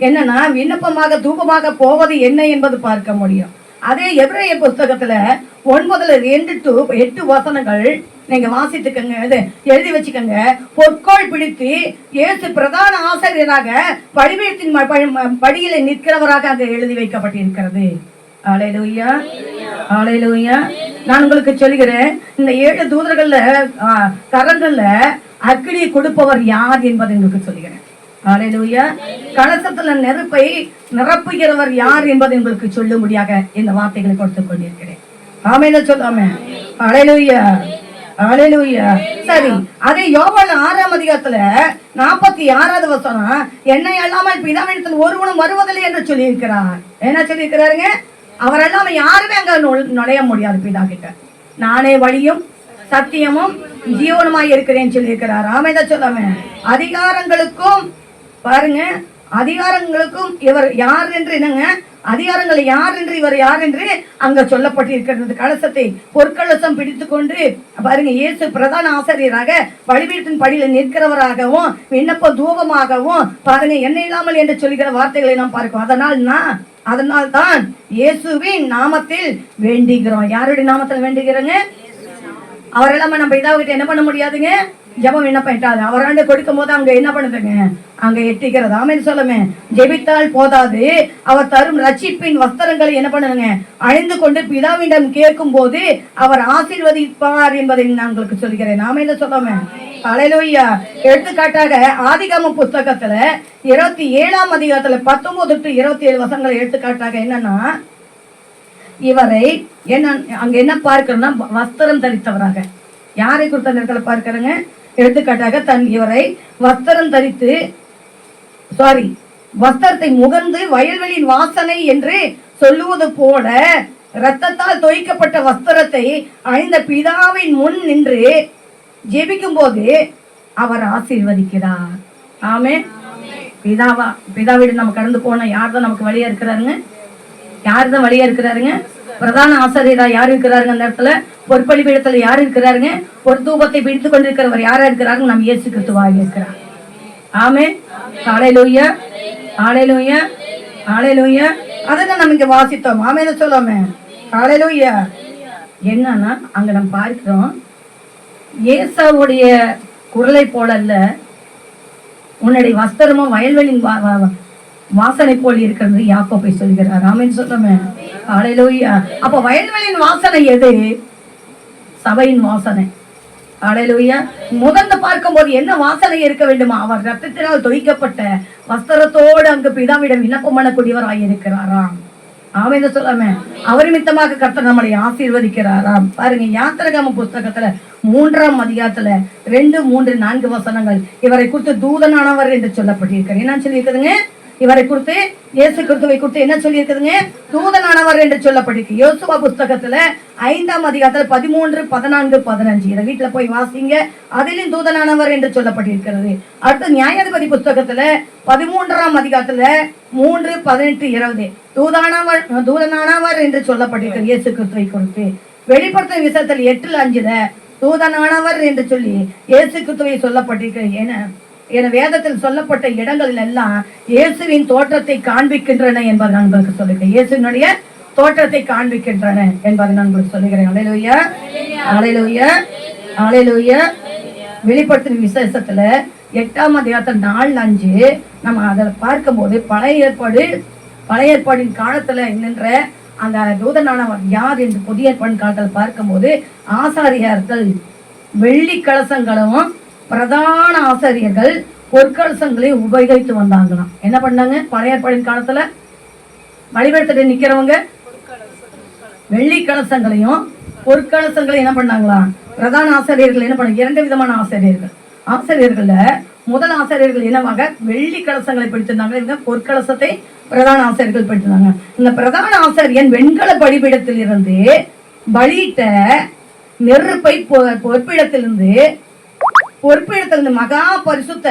என்னன்னா, விண்ணப்பமாக தூபமாக போவது என்ன என்பது பார்க்க முடியும். அதே எபிரேய புஸ்தகத்துல 9-2-8 வசனங்கள் நீங்க வாசித்துக்கங்க, எழுதி வச்சுக்கோங்க. பொற்கோள் பிடித்து இயேசு பிரதான ஆசிரியராக படிவீட்டின் படியில நிற்கிறவராக அங்க எழுதி வைக்கப்பட்டிருக்கிறது. அல்லேலூயா, அல்லேலூயா. நான் உங்களுக்கு சொல்லுகிறேன், இந்த 7 தூதர்கள்ல கரங்கள்ல அக்கினியை கொடுப்பவர் யார் என்பதை உங்களுக்கு சொல்லுகிறேன். அல்லேலூயா. கலசத்துல நெருப்பை நிரப்புகிறவர் யார் என்பதை உங்களுக்கு சொல்லும்படியாக இந்த வார்த்தைகளை கொடுத்துக் கொண்டிருக்கிறேன். ஆமென் சொல்லாமே. அல்லேலூயா, அல்லேலூயா. சரி, அதே யோவான் 6ஆம் அதிகாரத்துல 46வது வசனம், என்னை அல்லாமல் பிதாவினிடத்தில் ஒருவனும் வருவதில்லை என்று சொல்லி இருக்கிறார். என்ன சொல்லி இருக்கிறாருங்க? அவர் எல்லாமே யாருமே அங்க நுழைய முடியாது பிதா கிட்ட. நானே வழியும் சத்தியமும் ஜீவனுமாய் இருக்கிறேன்னு சொல்லி இருக்கிறார். ஆமென் சொல்லாமே. அதிகாரங்களுக்கும் பாருங்க, அதிகாரங்களுக்கும் இவர் யார் என்று என்னங்க, அதிகாரங்கள் யார் என்று இவர் யார் என்று அங்க சொல்லப்பட்டிருக்கிறது. கலசத்தை பொற்கலசம் பிடித்து கொண்டு பாருங்க, இயேசு பிரதான ஆசிரியராக பலிபீடத்தின் படியில நிற்கிறவராகவும் விண்ணப்ப தூபமாகவும் பாருங்க, என்ன இல்லாமல் என்று சொல்லுகிற வார்த்தைகளை நாம் பார்க்கிறோம். அதனால் தான் இயேசுவின் நாமத்தில் வேண்டுகிறோம். யாருடைய நாமத்தில் வேண்டுகிறோங்க? அவர் எல்லாமே நம்ம இதாகிட்ட என்ன பண்ண முடியாதுங்க, ஜபம் என்ன பண்ணிட்டாரு. அவராண்டு கொடுக்கும் போது அங்க என்ன பண்ணுதுங்க, அங்க எட்டிக்கிறது. ஆமென் சொல்லுமே. ஜெபித்தால் போதாது, அவர் தரும் ரட்சிப்பின் வஸ்திரங்களை என்ன பண்ணுங்க, அணிந்து கொண்டு பிதாவிடம் கேட்கும் போது அவர் ஆசீர்வதிப்பார் என்பதை நான் உங்களுக்கு சொல்கிறேன். ஆமென் சொல்லுமே. அல்லேலூயா. எடுத்துக்காட்டாக ஆதிகாம புத்தகத்துல 27ஆம் அதிகாரத்துல 19-27 வசனங்களை எடுத்துக்காட்டாக என்னன்னா, இவரை என்ன அங்க என்ன பார்க்கிறோம்னா, வஸ்திரம் தரித்தவராக யாரை குறித்த நேரத்தில் பார்க்கிறேங்க. எடுத்துக்காட்டாக இவரை வஸ்திரம் தரித்து வஸ்திரத்தை முகர்ந்து வயல்வெளியின் வாசனை என்று சொல்லுவது போல இரத்தத்தால் தோய்க்கப்பட்ட வஸ்திரத்தை அணிந்த பிதாவின் முன் நின்று ஜெபிக்கும் போது அவர் ஆசீர்வதிக்கிறார். ஆமென். பிதாவிடம் நம்ம கடந்து போன யார் தான் நமக்கு வழியா இருக்கிறாருங்க? யார் தான் வழியா இருக்கிறாருங்க? பிரதான ஆசிரியரா யார் இருக்கிறாருங்க? அந்த இடத்துல பொற்பலி பீடத்துல யார் இருக்கிறாருங்க? ஒரு தூபத்தை பிடித்து கொண்டிருக்கிறவர் யாரா இருக்கிறாருங்க? நம்ம இயேசு கிறிஸ்துவாக இருக்கிறார். ஆமென். ஹல்லேலூயா, ஹல்லேலூயா, ஹல்லேலூயா. அதான் நம்ம இங்க வாசித்தோம். ஆமென் சொல்லாமே. ஹல்லேலூயா. என்னன்னா, அங்க நம்ம பார்க்கிறோம், ஏசாவுடைய குரலை போல அல்ல, உன்னுடைய வஸ்திரமும் வயல்வெளியின் வாசனை போல் இருக்கிறது யாக்கோபை சொல்கிறார். ஆமென் சொல்லுமே. ஹல்லேலூயா. அப்ப வயல்வெளியின் வாசனை எது? சபையின் வாசனை. ஹல்லேலூயா. முதல்ல பார்க்கும்போது என்ன வாசனை இருக்க வேண்டுமா? அவர் ரத்தத்தினால் தொய்க்கப்பட்ட வஸ்திரத்தோடு அங்கு பிதாவிடம் விண்ணப்பம் பண்ணக்கூடியவராய் இருக்கிறாராம். ஆமென் சொல்லாமே. அவர் நிமித்தமாக கர்த்தர் நம்மளை ஆசீர்வதிக்கிறாராம். பாருங்க, யாத்திராகம புஸ்தகத்துல 3ஆம் அதிகாரத்துல 2, 3, 4 வசனங்கள் இவரை குறித்து தூதனானவர் என்று சொல்லப்பட்டிருக்கிறார். என்ன சொல்லியிருக்குதுங்க? இவரை குறித்து, இயேசு கிறிஸ்துவை குறித்து என்ன சொல்லி இருக்குதுங்க? தூதனானவர் என்று சொல்லப்பட்டிருக்கு. யோசுவா புஸ்தகத்துல 5ஆம் அதிகாரத்துல 13, 14, 15 இதை வீட்டுல போய் வாசிங்க. அதிலும் தூதனானவர் என்று சொல்லப்பட்டிருக்கிறது. அடுத்து நியாயாதிபதி புஸ்தகத்துல 13ஆம் அதிகாரத்துல 3, 18, 20 தூதனானவர் என்று சொல்லப்பட்டிருக்கிறது இயேசு கிறிஸ்துவை குறித்து. வெளிப்படுத்தும் விஷயத்தில் 8:5 தூதனானவர் என்று சொல்லி இயேசு கிறிஸ்துவை சொல்லப்பட்டிருக்கிறது. என வேதத்தில் சொல்லப்பட்ட இடங்களில் எல்லாம் இயேசுவின் தோற்றத்தை காண்பிக்கின்றன என்பதை நான் உங்களுக்கு சொல்லுகிறேன். இயேசுவினுடைய தோற்றத்தை காண்பிக்கின்றன என்பதை நான் உங்களுக்கு சொல்லுகிறேன். அல்லேலூயா, அல்லேலூயா, அல்லேலூயா. வெளிப்படுத்தும் விசேஷத்துல 8ஆம் அதிகாரத்தில் 4:5 நம்ம அதில் பார்க்கும்போது பழைய ஏற்பாடின் காலத்துல நின்ற அந்த தூதனானவர் யார் என்று புதிய ஏற்பாடு காலத்தில் பார்க்கும்போது ஆசாரியர்கள் வெள்ளி கலசங்களும் பிரதான ஆசாரியர்கள் பொற்கலசங்களை உபயோகித்து வந்தாங்களாம். என்ன பண்ணாங்க? பழைய ஏற்பாடின் காலத்துல வழிபடுத்திட்டு நிக்கிறவங்க வெள்ளி கலசங்களையும் பொற்கலசங்களையும் என்ன பண்ணாங்களா? பிரதான ஆசிரியர்கள் என்ன பண்ணாங்க? 2 விதமான ஆசிரியர்கள்ல முதல் ஆசிரியர்கள் என்னவாக வெள்ளி கலசங்களை பிடிச்சிருந்தாங்க. இந்த பொற்கலசத்தை பிரதான ஆசிரியர்கள் பிடிச்சிருந்தாங்க. இந்த பிரதான ஆசிரியன் வெண்கல பலிபீடத்தில் இருந்து பலியிட்ட நெருப்பை பொறுப்பிடத்திலிருந்து மகா பரிசுத்த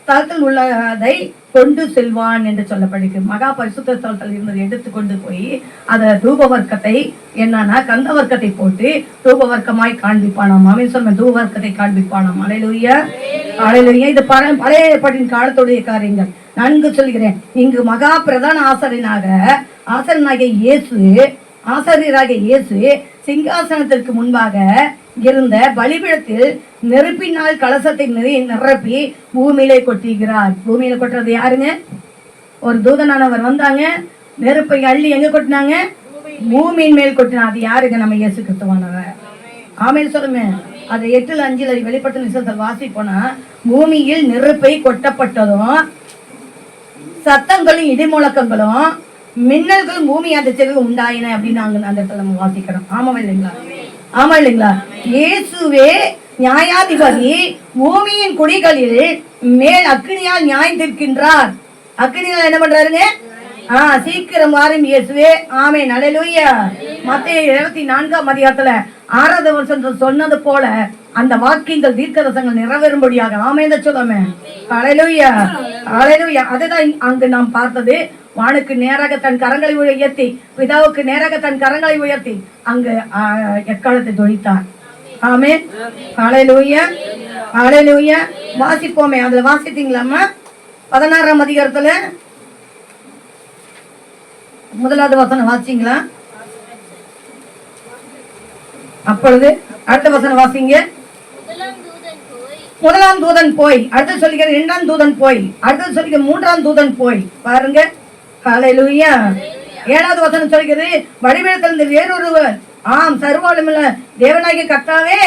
ஸ்தலத்தில் உள்ளதை கொண்டு செல்வான் என்று சொல்லப்படுகிறது. மகா பரிசுத்த ஸ்தலத்தில் இருந்ததை எடுத்து கொண்டு போய் அதை தூபவர்க்கத்தை என்னன்னா கந்தவர்க்கத்தை போட்டு தூபவர்க்கமாய் காண்பிப்பானாம். அவன் சொன்ன தூபவர்க்கத்தை காண்பிப்பானாம். அல்லேலூயா, அல்லேலூயா. இது பழைய ஏற்பாட்டின் காலத்துடைய காரியங்கள். நன்கு சொல்கிறேன். இங்கு மகா பிரதான ஆசாரியராகிய இயேசு சிங்காசனத்திற்கு முன்பாக இருந்த பலிபீடத்தில் நெருப்பினால் கலசத்தை நிரப்பி பூமியிலே கொட்டுகிறார். பூமியில கொட்டுறது யாருங்க? ஒரு தூதனானவர் வந்தாங்க, நெருப்பை அள்ளி எங்க கொட்டினாங்க? பூமியின் மேல் கொட்டினா. அது யாருங்க? நம்ம இயேசு கிறிஸ்துவானவர். ஆமென் சொல்லுங்க. அது 8:5 வெளிப்படுத்தின விசேஷத்தில் வாசிப்போனா, பூமியில் நெருப்பை கொட்டப்பட்டதும் சத்தங்களும் இடிமுழக்கங்களும் மின்னல்களும் பூமி அதிர்ச்சிகள் உண்டாயின அப்படின்னு நாங்க அந்த இடத்துல நம்ம வாசிக்கிறோம். ஆமாவா இல்லைங்களா? ஆமா இல்லைங்களா? இயேசுவே நியாயாதிபதி பூமியின் குடிகளில் மேல் அக்கினியால் நியாயம் தீர்க்கின்றார். அக்கினியால் என்ன பண்றாருங்க? சீக்கிரம் வாரும் இயேசுவே. ஆமென், அல்லேலூயா. மத்தேயு 24ஆம் அதிகாரத்துல 6வது வசனத்துல சொன்னது போல அந்த வாக்கியங்கள் தீர்க்கதரிசனங்கள் நிறைவேறும்படியாக ஆமென் சொல்லுமே. அல்லேலூயா, அல்லேலூயா. அதுதான் அங்கு நாம் பார்த்தது. வானுக்கு நேராக தன் கரங்களை உயர்த்தி, பிதாவுக்கு நேராக தன் கரங்களை உயர்த்தி அங்கு எக்காலத்தை தொழித்தார். ஆமென், அல்லேலூயா, அல்லேலூயா. வாசிப்போமே. அதுல வாசித்தீங்களாமா? 16ஆம் அதிகாரத்துல 1வது வசனம் வாசிங்களா? அப்பொழுது அடுத்த வசனம் வாசிங்க. முதலாம் தூதன் போய், அடுத்து சொல்லிக்கிற 2ஆம் தூதன் போய், அடுத்து சொல்லிக்கிற 3ஆம் தூதன் போய். பாருங்க. ஹல்லேலூயா. 7வது வசனம் சொல்கிறது, பலிபீடத்திலிருந்து வேறொருவர், சர்வவல்லமையுள்ள தேவனாகிய கர்த்தாவே,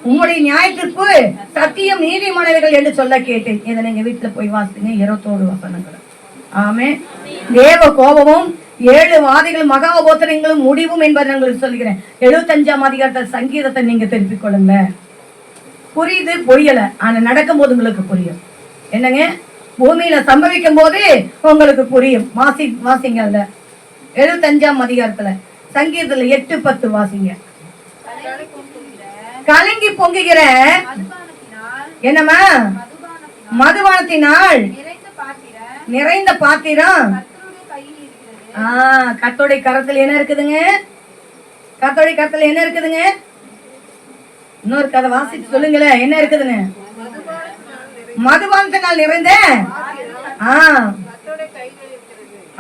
உம்முடைய நியாயத்தீர்ப்பு சத்தியம் நீதிமானவைகள் என்று சொல்ல கேட்டேன். இதை நீங்க வீட்டுல போய் வாசிங்க. 21 வசனங்கள். ஆமென். தேவ கோபமும் 7 வாதிகளும் மகா உபத்திரங்களும் முடிவும் என்பதை உங்களுக்கு சொல்கிறேன். 75ஆம் அதிகாரத்தில் சங்கீதத்தை நீங்க திருப்பிக் கொள்ளுங்க. புரியுது? புரியல, ஆனா நடக்கும் போது உங்களுக்கு புரியும். என்னங்க? பூமியில சம்பவிக்கும் போது உங்களுக்கு புரியும். வாசிங்க. அதுல 75ஆம் அதிகாரத்துல சங்கீதத்துல 8:10 வாசிங்க. கலங்கி பொங்குகிற என்னமா? மதுபானத்தினால் நிறைந்த பாத்திரம் கர்த்தருடைய கரத்துல என்ன இருக்குதுங்க? கர்த்தருடைய கரத்துல என்ன இருக்குதுங்க? இன்னொரு கதை வாசிச்சு சொல்லுங்களேன். என்ன இருக்குதுன்னு? மதுபானத்தினால் நிறைந்த.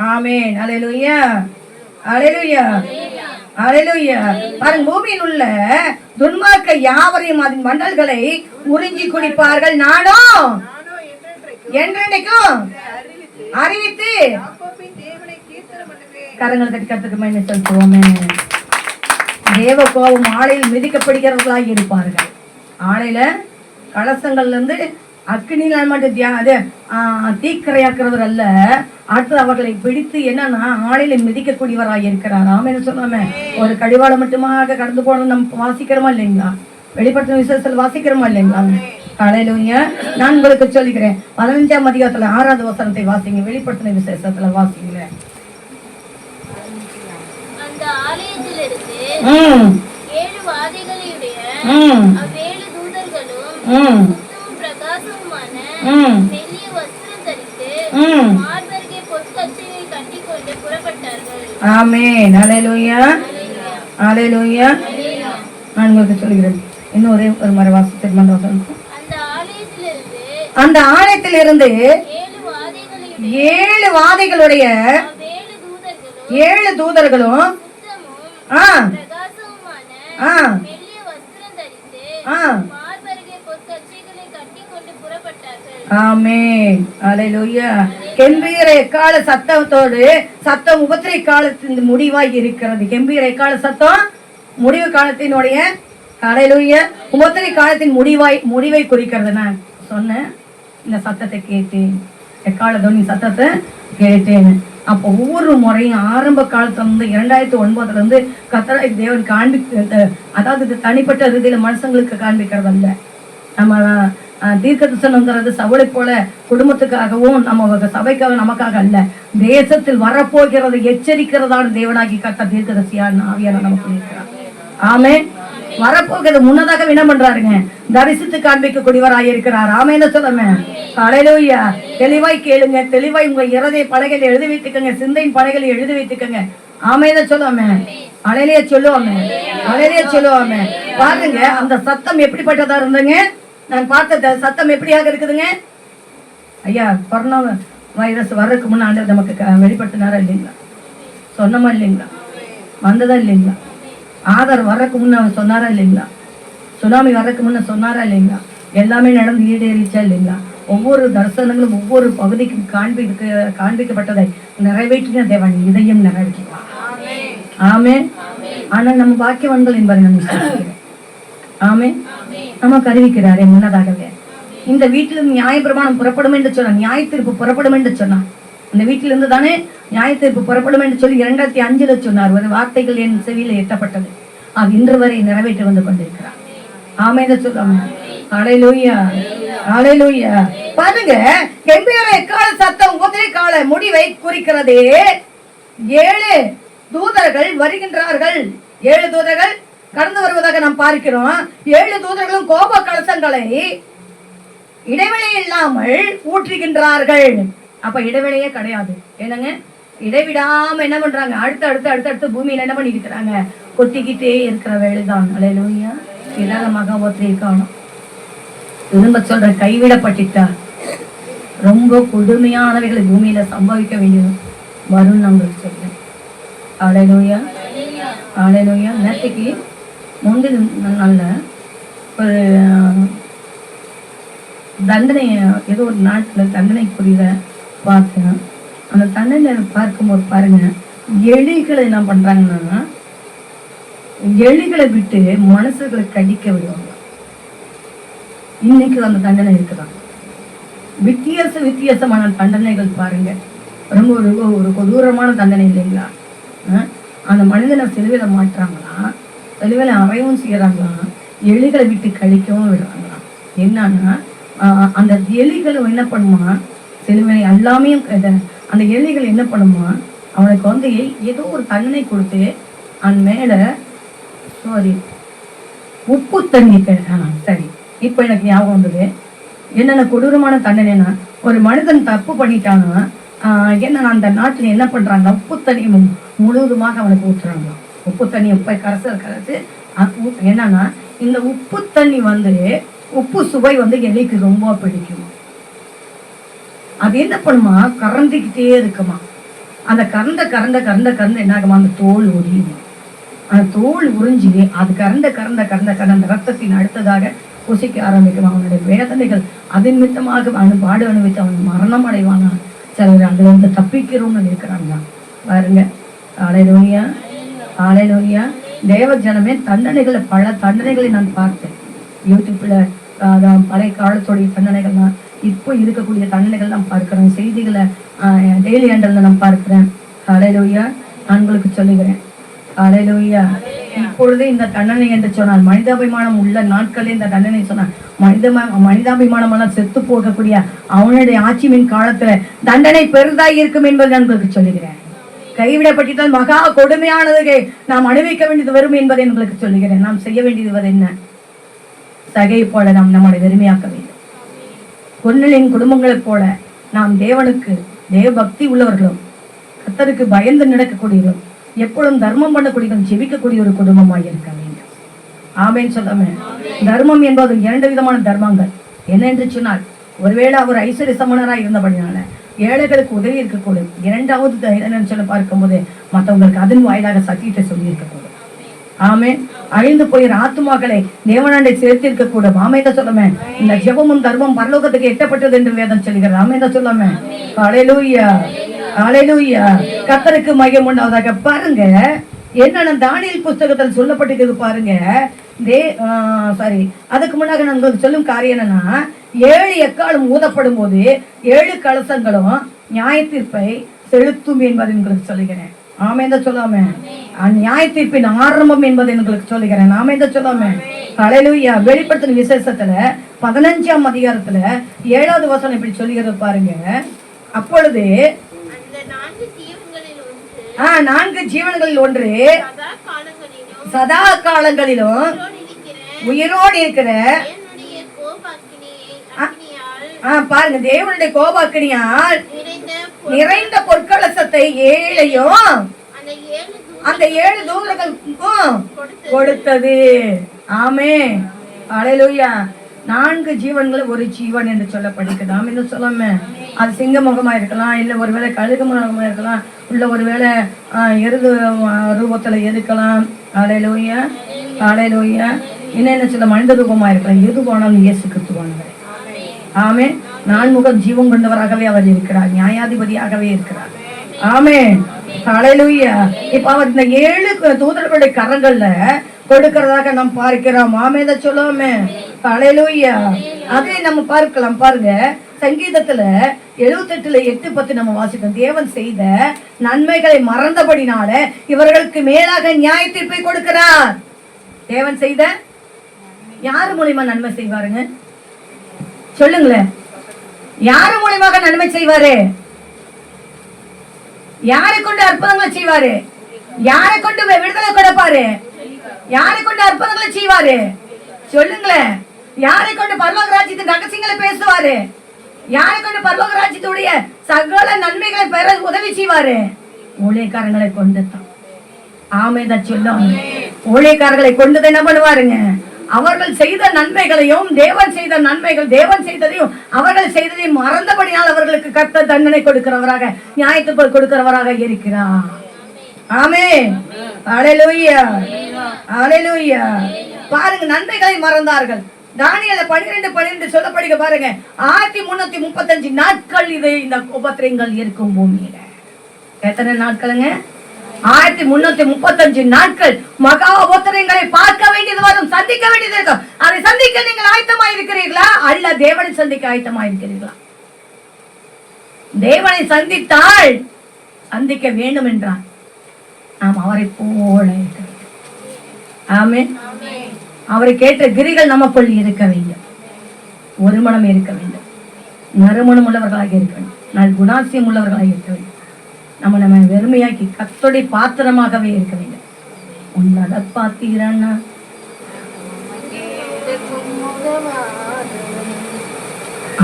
ஆமென், அல்லேலூயா, அல்லேலூயா, அல்லேலூயா. பாருங்க, பூமியில் உள்ள துன்மார்க்க யாவரையும் அதன் மண்டல்களை உறிஞ்சி குடிப்பார்கள். நானும் என்றென்றைக்கும் அறிவித்து கரங்கள் தட்டி கர்த்தருக்கு மகிமை செலுத்துவோமே. தேவ கோபம் ஆலையில் மிதிக்கப்படுகிறவர்களாக இருப்பார்கள். ஆலையில கலசங்கள்ல இருந்து அக்னியால் மட்டும் தீக்கரையாக்குறவர் அல்ல, அடுத்து அவர்களை பிடித்து என்னன்னா ஆலையில மிதிக்கக்கூடியவராக இருக்கிறார். ஆமென் சொல்லாம. ஒரு கடிவாளம் மட்டுமாக கடந்து போனோம் நம்ம வாசிக்கிறோமா இல்லைங்களா? வெளிப்படுத்தின விசேஷத்தில் வாசிக்கிறோமா இல்லைங்களா? அல்லேலூயா. நான் உங்களுக்கு சொல்லிக்கிறேன். 15ஆம் அதிகாரத்துல 6வது வசனத்தை வாசிங்க. வெளிப்படுத்தின விசேஷத்துல வாசிங்க. ஆமென், அல்லேலூயா, அல்லேலூயா. நான் உங்களுக்கு சொல்கிறேன். இன்னும் ஒரே ஒரு முறை வாசித்து அந்த ஆலயத்திலிருந்து 7 வாதைகளுடைய 7 தூதர்களும் ஆமென், அல்லேலூயா. கெம்பீர எக்கால சத்தத்தோடு சத்தம் உபத்திரை காலத்தின் முடிவாய் இருக்கிறது. கெம்பீர எக்கால சத்தம் முடிவு காலத்தினுடைய ஹல்லேலூயா உபத்திரை காலத்தின் முடிவை குறிக்கிறது. நான் சொன்னேன், இந்த சத்தத்தை கேட்டேன், எக்கால துணி சத்தத்தை கேட்டேன். அப்போ ஒவ்வொரு முறையும் ஆரம்ப காலத்துல இருந்து 2009 கர்த்தராகிய தேவன் அதாவது இது தனிப்பட்ட ரீதியில மனுஷங்களுக்கு காண்பிக்கிறது அல்ல. நம்ம தீர்க்கதரிசனம்ங்கிறது சவுளை போல குடும்பத்துக்காகவும் நம்ம சபைக்காக நமக்காக அல்ல, தேசத்தில் வரப்போகிறது எச்சரிக்கிறதான தேவனாகி கர்த்தர் தீர்க்கதரிசியான ஆவியான நமக்கு இருக்கிறார். ஆமென். வரப்போகிறது முன்னதாக என்ன பண்றாருங்க, தரிசித்து காண்பிக்கக்கூடியவராக இருக்கிறார். ஆமென்னு சொல்லுங்க. ஹல்லேலூயா. தெளிவாய் கேளுங்க, தெளிவாய் உங்க இருதய பலகையில் எழுதி வைத்துக்கங்க, சிந்தையின் பலகையில் எழுதி வைத்துக்கங்க. ஆமென்னு சொல்லுவாமே, அலையிலேயே சொல்லுவாமே, அலையிலேயே சொல்லுவாமே. பாருங்க அந்த சத்தம் எப்படிப்பட்டதா இருந்தங்க, நான் பார்த்த சத்தம் எப்படியாக இருக்குதுங்க. ஐயா கொரோனா வைரஸ் வர்றதுக்கு முன்னாடி நமக்கு வெளிப்படுத்தினாரா இல்லைங்களா, சொன்னமா இல்லைங்களா, வந்ததா இல்லைங்களா, ஆதார் வர்றதுக்கு முன்ன சொன்னாரா இல்லைங்களா, சுனாமி வர்றதுக்கு முன்ன சொன்னாரா இல்லைங்களா, எல்லாமே நடந்து ஈடேறிச்சா இல்லைங்களா. ஒவ்வொரு தரிசனங்களும் ஒவ்வொரு பகுதிக்கும் காண்பிக்கப்பட்டதை நிறைவேற்றின தேவன் இதையும் நிறைவேற்றுவார். ஆமென். ஆனா நம்ம பாக்கியவான்கள் என்பதை நான் விசுவாசிக்கிறேன். ஆமென். நமக்கு அறிவிக்கிறாரே முன்னதாகவே இந்த வீட்டிலிருந்து நியாயப்பிரமாணம் புறப்படும் என்று சொன்னார், நியாய தீர்ப்பு புறப்படும் என்று சொன்னார். இந்த வீட்டிலிருந்து தானே நியாய தீர்ப்பு புறப்படும் என்று சொல்லி 2005 சொன்னார். ஒரு வார்த்தைகள் என் செவியில எட்டப்பட்டது, அது இன்று வரை நிறைவேற்றி வந்து கொண்டிருக்கிறார். ஆமென் சொல்லுவாங்க. ஹல்லேலூயா, ஹல்லேலூயா. பாருங்க, கெம்பீர எக்கால சத்தம் உபத்திரை கால முடிவை குறிக்கிறதே. 7 தூதர்கள் வருகின்றார்கள். 7 தூதர்கள் கடந்து வருவதாக நாம் பார்க்கிறோம். 7 தூதர்களும் கோப கலசங்களை இடைவெளி இல்லாமல் ஊற்றுகின்றார்கள். அப்ப இடைவெளியே கிடையாது. என்னங்க, இடைவிடாம என்ன பண்றாங்க, அடுத்து பூமியில என்ன பண்ணி இருக்கிறாங்க, கொட்டிக்கிட்டே இருக்கிற வேலைதான். ஹல்லேலூயா. இதால மகாபத்திரை காணும். திரும்ப சொல்ற, கைவிடப்பட்டுட்டா ரொம்ப கொடுமையானவைகளை பூமியில சம்பவிக்க வேண்டியது வரும் நம்மளுக்கு சொல்றேன். ஹல்லேலூயா, ஹல்லேலூயா. நேற்றுக்கு முந்தின நாள்ல ஒரு தண்டனை, ஏதோ ஒரு நாட்டில் தண்டனைக்குரிய பார்த்தேன். அந்த தண்டனை பார்க்கும்போது பாருங்க, எலிகளை என்ன பண்றாங்கன்னா எலிகளை விட்டு மனுஷர்களை கடிக்க விடுவாங்க. இன்னைக்கு அந்த தண்டனை இருக்குதான். வித்தியாசமான தண்டனைகள் பாருங்க. ரொம்ப ஒரு கொடூரமான தண்டனை இல்லைங்களா. அந்த மனிதனை சிலுவையில மாட்டுறாங்களா, சிலுவையில அறையவும் செய்யறாங்களா, எலிகளை விட்டு கழிக்கவும் விடுறாங்களா. என்னன்னா அந்த எலிகளும் என்ன பண்ணுமா, சிலுவை எல்லாமே அந்த எலிகள் என்ன பண்ணுமா, அவனுக்கு வந்து ஏதோ ஒரு தண்டனை கொடுத்து அவன் மேல உப்பு தண்ணி. சரி, இப்ப எனக்கு ஞாபகம் வந்தது. என்னென்ன கொடூரமான தண்டனைனா, ஒரு மனிதன் தப்பு பண்ணிட்டானா என்னன்னா அந்த நாட்டுல என்ன பண்றாங்க, உப்பு தண்ணி முழுவதுமாக அவனுக்கு ஊற்றுறாங்க. உப்பு தண்ணி உப்பை கரைச்சு என்னன்னா இந்த உப்பு தண்ணி வந்து உப்பு சுவை வந்து எலிக்கு ரொம்ப பிடிக்கும். அது என்ன பண்ணுமா, கறந்துக்கிட்டே இருக்குமா. அந்த கறந்த என்ன ஆகுமா, அந்த தோல் உரியுமா. அந்த தோல் உறிஞ்சி அது கறந்த அந்த ரத்தத்தின் அடுத்ததாக புசிக்க ஆரம்பிக்குமா. அவனுடைய வேதனைகள் அதன் மித்தமாக பாடு அனுபவித்து அவன் மரணம் அடைவானா. சிலர் அதுல இருந்து தப்பிக்கிறோம்னு இருக்கிறாங்க பாருங்க. ஹல்லேலூயா, ஹல்லேலூயா. தேவ ஜனமே, தண்டனைகளை பல தண்டனைகளை நான் பார்த்தேன் யூடியூப்ல. பழைய காலத்துடைய தண்டனைகள்லாம், இப்போ இருக்கக்கூடிய தண்டனைகள் நான் பார்க்கிறேன். செய்திகளை டெய்லி ஹேண்டல்ல நான் பார்க்கிறேன். ஹல்லேலூயா. நான் உங்களுக்கு சொல்லுகிறேன், ஹல்லேலூயா. இப்பொழுது இந்த தண்டனை என்று சொன்னால், மனிதாபிமானம் உள்ள நாட்களே இந்த தண்டனை சொன்னார். மனிதாபிமானம் எல்லாம் செத்து போகக்கூடிய அவனுடைய ஆட்சியின் காலத்துல தண்டனை பெரிதாய் இருக்கும் என்பதை நான் உங்களுக்கு சொல்லுகிறேன். கைவிடப்பட்டால் மகா கொடுமையானது நாம் அனுபவிக்க வேண்டியது வரும் என்பதை உங்களுக்கு சொல்லுகிறேன். நாம் செய்ய வேண்டியது என்ன, சகை போல நாம் நம்மளை வெறுமையாக்க வேண்டும். பொன்னிலின் குடும்பங்களைப் போல நாம் தேவனுக்கு தேவ பக்தி உள்ளவர்களும் கர்த்தருக்கு பயந்து நடக்கக்கூடியவர்களும் எப்பொழுதும் தர்மம் பண்ணக்கூடியவர்களும் ஜெபிக்கக்கூடிய ஒரு குடும்பமாக இருக்க வேண்டும். ஆமென் சொல்லுமே. தர்மம் என்பது 2 விதமான தர்மங்கள். என்ன என்று சொன்னால், ஒருவேளை அவர் ஐஸ்வர்ய சமணராக இருந்தபடினால ஏழைகளுக்கு உதவி இருக்கக்கூடும். 2வது என்னன்னு சொல்ல பார்க்கும்போது மற்றவங்களுக்கு அதன் வாயிலாக சத்தியத்தை சொல்லி இருக்கக்கூடும். ஆமென். அழிந்து போயிற ஆத்துமாக்களை தேவனாண்டை சேர்த்திருக்க கூட ஆமென் சொல்லுமே. இந்த ஜெபமும் தர்மம் பரலோகத்துக்கு எட்டப்பட்டது என்று வேதம் சொல்கிறது. ஆமென் சொல்லுமே. ஹல்லேலூயா, ஹல்லேலூயா. கர்த்தருக்கு மகிமை உண்டாவதாக. பாருங்க என்னன்னா தானியேல் புஸ்தகத்தில் சொல்லப்பட்டிருக்கிறது பாருங்க. அதுக்கு முன்னாக நான் உங்களுக்கு சொல்லும் காரியம் என்னன்னா, 7 எக்காலம் ஊதப்படும் போது 7 கலசங்களும் நியாய தீர்ப்பை செலுத்தும் என்பதை உங்களுக்கு சொல்லுகிறேன். ஆமென் சொல்லாம. நியாய தீர்ப்பின் ஆரம்பம் என்பதை உங்களுக்கு சொல்லுகிறேன். ஆமென் சொல்லாம. ஹல்லேலூயா. வெளிப்படுத்தின விசேஷத்துல 15ஆம் அதிகாரத்துல 7வது வசனம் இப்படி சொல்லுகிறது பாருங்க. அப்பொழுது 4 ஜீவன்களில் ஒன்று சதா காலங்களிலும் உயிரோடு இருக்கிற பாருங்க தேவனுடைய கோபாக்கினியால் நிறைந்த பொற்கலசத்தை 7ஐயும் அந்த 7 தூதர்களுக்கும் கொடுத்தது. ஆமென். ஹல்லேலூயா. 4 ஜீவன்கள் ஒரு ஜீவன் என்று சொல்லப்படுகிறது. ஆமென் சொல்லாம. அது சிங்க முகமா இருக்கலாம், இல்ல ஒருவேளை கழுகு முகமா இருக்கலாம், இல்ல ஒருவேளை எருது ரூபத்துல இருக்கலாம். ஹல்லேலூயா, ஹல்லேலூயா. என்ன சொல்ல மனித ரூபமா இருக்கலாம். எதுவானாலும் இயேசு கிறிஸ்துவானவர். ஆமென். 4 முகம் ஜீவன் கொண்டவராகவே அவர் இருக்கிறார். நியாயாதிபதியாகவே இருக்கிறார். ஆமென். ஹல்லேலூயா. இப்ப அவர் இந்த 7 தூதர்களுடைய கரங்கள்ல கொடுக்கிறதாக நாம் பார்க்கிறோம். ஆமென் சொல்லாமே. ஹல்லேலூயா. அதை நம்ம பார்க்கலாம். பாருங்க சங்கீதத்துல 78ல 8-10 நம்ம வாசிக்கிறோம். தேவன் செய்த நன்மைகளை மறந்தபடினால இவர்களுக்கு மேலாக நியாய தீர்ப்பை கொடுக்கிறார். தேவன் செய்த யாரு மூலியமா நன்மை செய்வாருங்க சொல்லுங்களேன். யாரு மூலியமாக நன்மை செய்வாரு? யாரை கொண்டு அற்புதங்களை செய்வாரு? யாரை கொண்டு விடுதலை கொடுப்பாரு? யாரை கொண்டு அற்புதங்களை செய்வாரு சொல்லுங்களேன். யாரை கொண்டு பரலோக ராஜ்யத்தின் ரகசியங்களை பேசுவாரு? யாரை கொண்டு பரலோக ராஜ்யத்துடைய சகல நன்மைகளை பெற உதவி செய்வாரு? ஊழியக்காரங்களை கொண்டு தான். ஆமென் சொல்லும். ஊழியக்காரர்களை கொண்டு என்ன பண்ணுவாருங்க? அவர்கள் செய்த நன்மைகளையும் தேவன் செய்த நன்மைகள் தேவன் செய்ததையும் அவர்கள் செய்ததையும் மறந்தபடியால் அவர்களுக்கு கர்த்தர் தண்டனை கொடுக்கிறவராக நியாயத்துக்குள் கொடுக்கிறவராக இருக்கிறார். ஆமென். ஹல்லேலூயா, ஹல்லேலூயா. பாருங்க நன்மைகளை மறந்தார்கள். தானியேல் 12:12 சொல்லப்படுக பாருங்க. 1335 நாட்கள் இது இந்த உபத்திரங்கள் இருக்கும் பூமியில. எத்தனை நாட்களுங்க? 1335 நாட்கள் மகா உபத்திரங்களை பார்க்க வேண்டியது வரும், சந்திக்க வேண்டியது இருக்கும். அதை சந்திக்க நீங்கள் ஆயத்தமா இருக்கிறீர்களா? அல்ல தேவனை சந்திக்க ஆயத்தமா இருக்கிறீர்களா? தேவனை சந்தித்தால் சந்திக்க வேண்டும் என்றார் நாம் அவரை போல இருக்க வேண்டும். ஆமென். அவரை கேட்ட கிரிகள் நமக்குள் இருக்க வேண்டும். ஒரு மனம் இருக்க வேண்டும், நறுமணம் உள்ளவர்களாக இருக்க வேண்டும், குணாசியம் உள்ளவர்களாக இருக்க வேண்டும். நம்ம வெறுமையாக்கி கர்த்தருடைய பாத்திரமாகவே இருக்க வேண்டும். உன்னத பாத்திரன்னா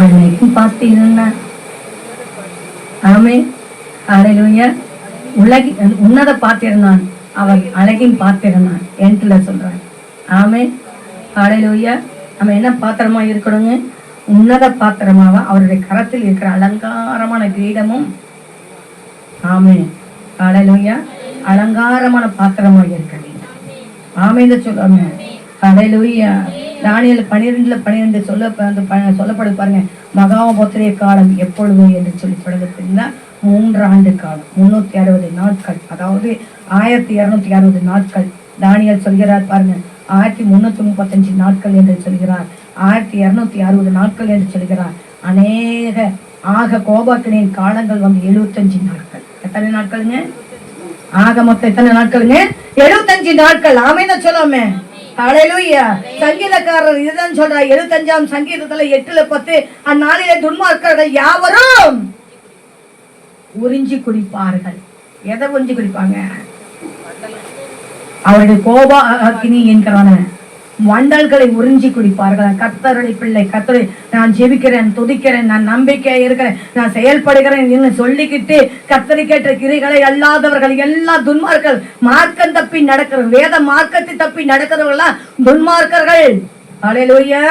அழகும் பாத்திரன்னா. ஆமென். ஹல்லேலூயா. உன்னத பாத்திரம் தான், அவர் அழகின் பாத்திரம் தான் என்று சொல்றாங்க. ஆமென். ஹல்லேலூயா. நம்ம என்ன பாத்திரமா இருக்கணுங்க? உன்னத பாத்திரமாக அவருடைய கரத்தில் இருக்கிற அலங்காரமான கிரீடமும். ஆமென். ஹல்லேலூயா. அலங்காரமான பாத்திரமாக இருக்க வேண்டும். ஆமென் சொல்லாம. ஹல்லேலூயா. தானியேல் 12:12 சொல்லப்படுது பாருங்க. மகாபத்திரிய காலம் எப்பொழுது என்று சொல்லி தொடங்குறீங்களா? 3 ஆண்டு காலம், 360 நாட்கள், அதாவது 1260 நாட்கள். தானியேல் சொல்கிறார் பாருங்க. 1335 நாட்கள் என்று சொல்கிறார், 1260 நாட்கள் என்று சொல்கிறார். அநேக ஆக கோபாக்கினின் காலங்கள் வந்து 75 நாட்கள். எத்தனை நாட்களுங்க? ஆக மொத்தம் எத்தனை நாட்களுங்க? 75 நாட்கள். ஆமென் சொல்லாமே. ஹல்லேலூயா. சங்கீதக்காரர் இதுதான் சொல்றார். 75ஆம் சங்கீதத்துல 8:10 அந்நாளிலே துன்மார்க்கர்கள் யாவரும் உறிஞ்சி குடிப்பார்கள். எதை உறிஞ்சி குடிப்பாங்க? அவருடைய கோப அக்கினி என்கிறான வண்டல்களை உறிஞ்சி குடிப்பார்கள். கர்த்தருடைய பிள்ளை, கர்த்தரை நான் ஜெபிக்கிறேன், துதிக்கிறேன், நான் நம்பிக்கையா இருக்கிறேன், நான் செயல்படுகிறேன் என்று சொல்லிக்கிட்டு கர்த்தரை கேட்ட கிரிகளை அல்லாதவர்கள் எல்லா துன்மார்கள், மார்க்கம் தப்பி நடக்கிற வேத மார்க்கத்தை தப்பி நடக்கிறவர்களா துன்மார்க்கர்கள். ஹல்லேலூயா,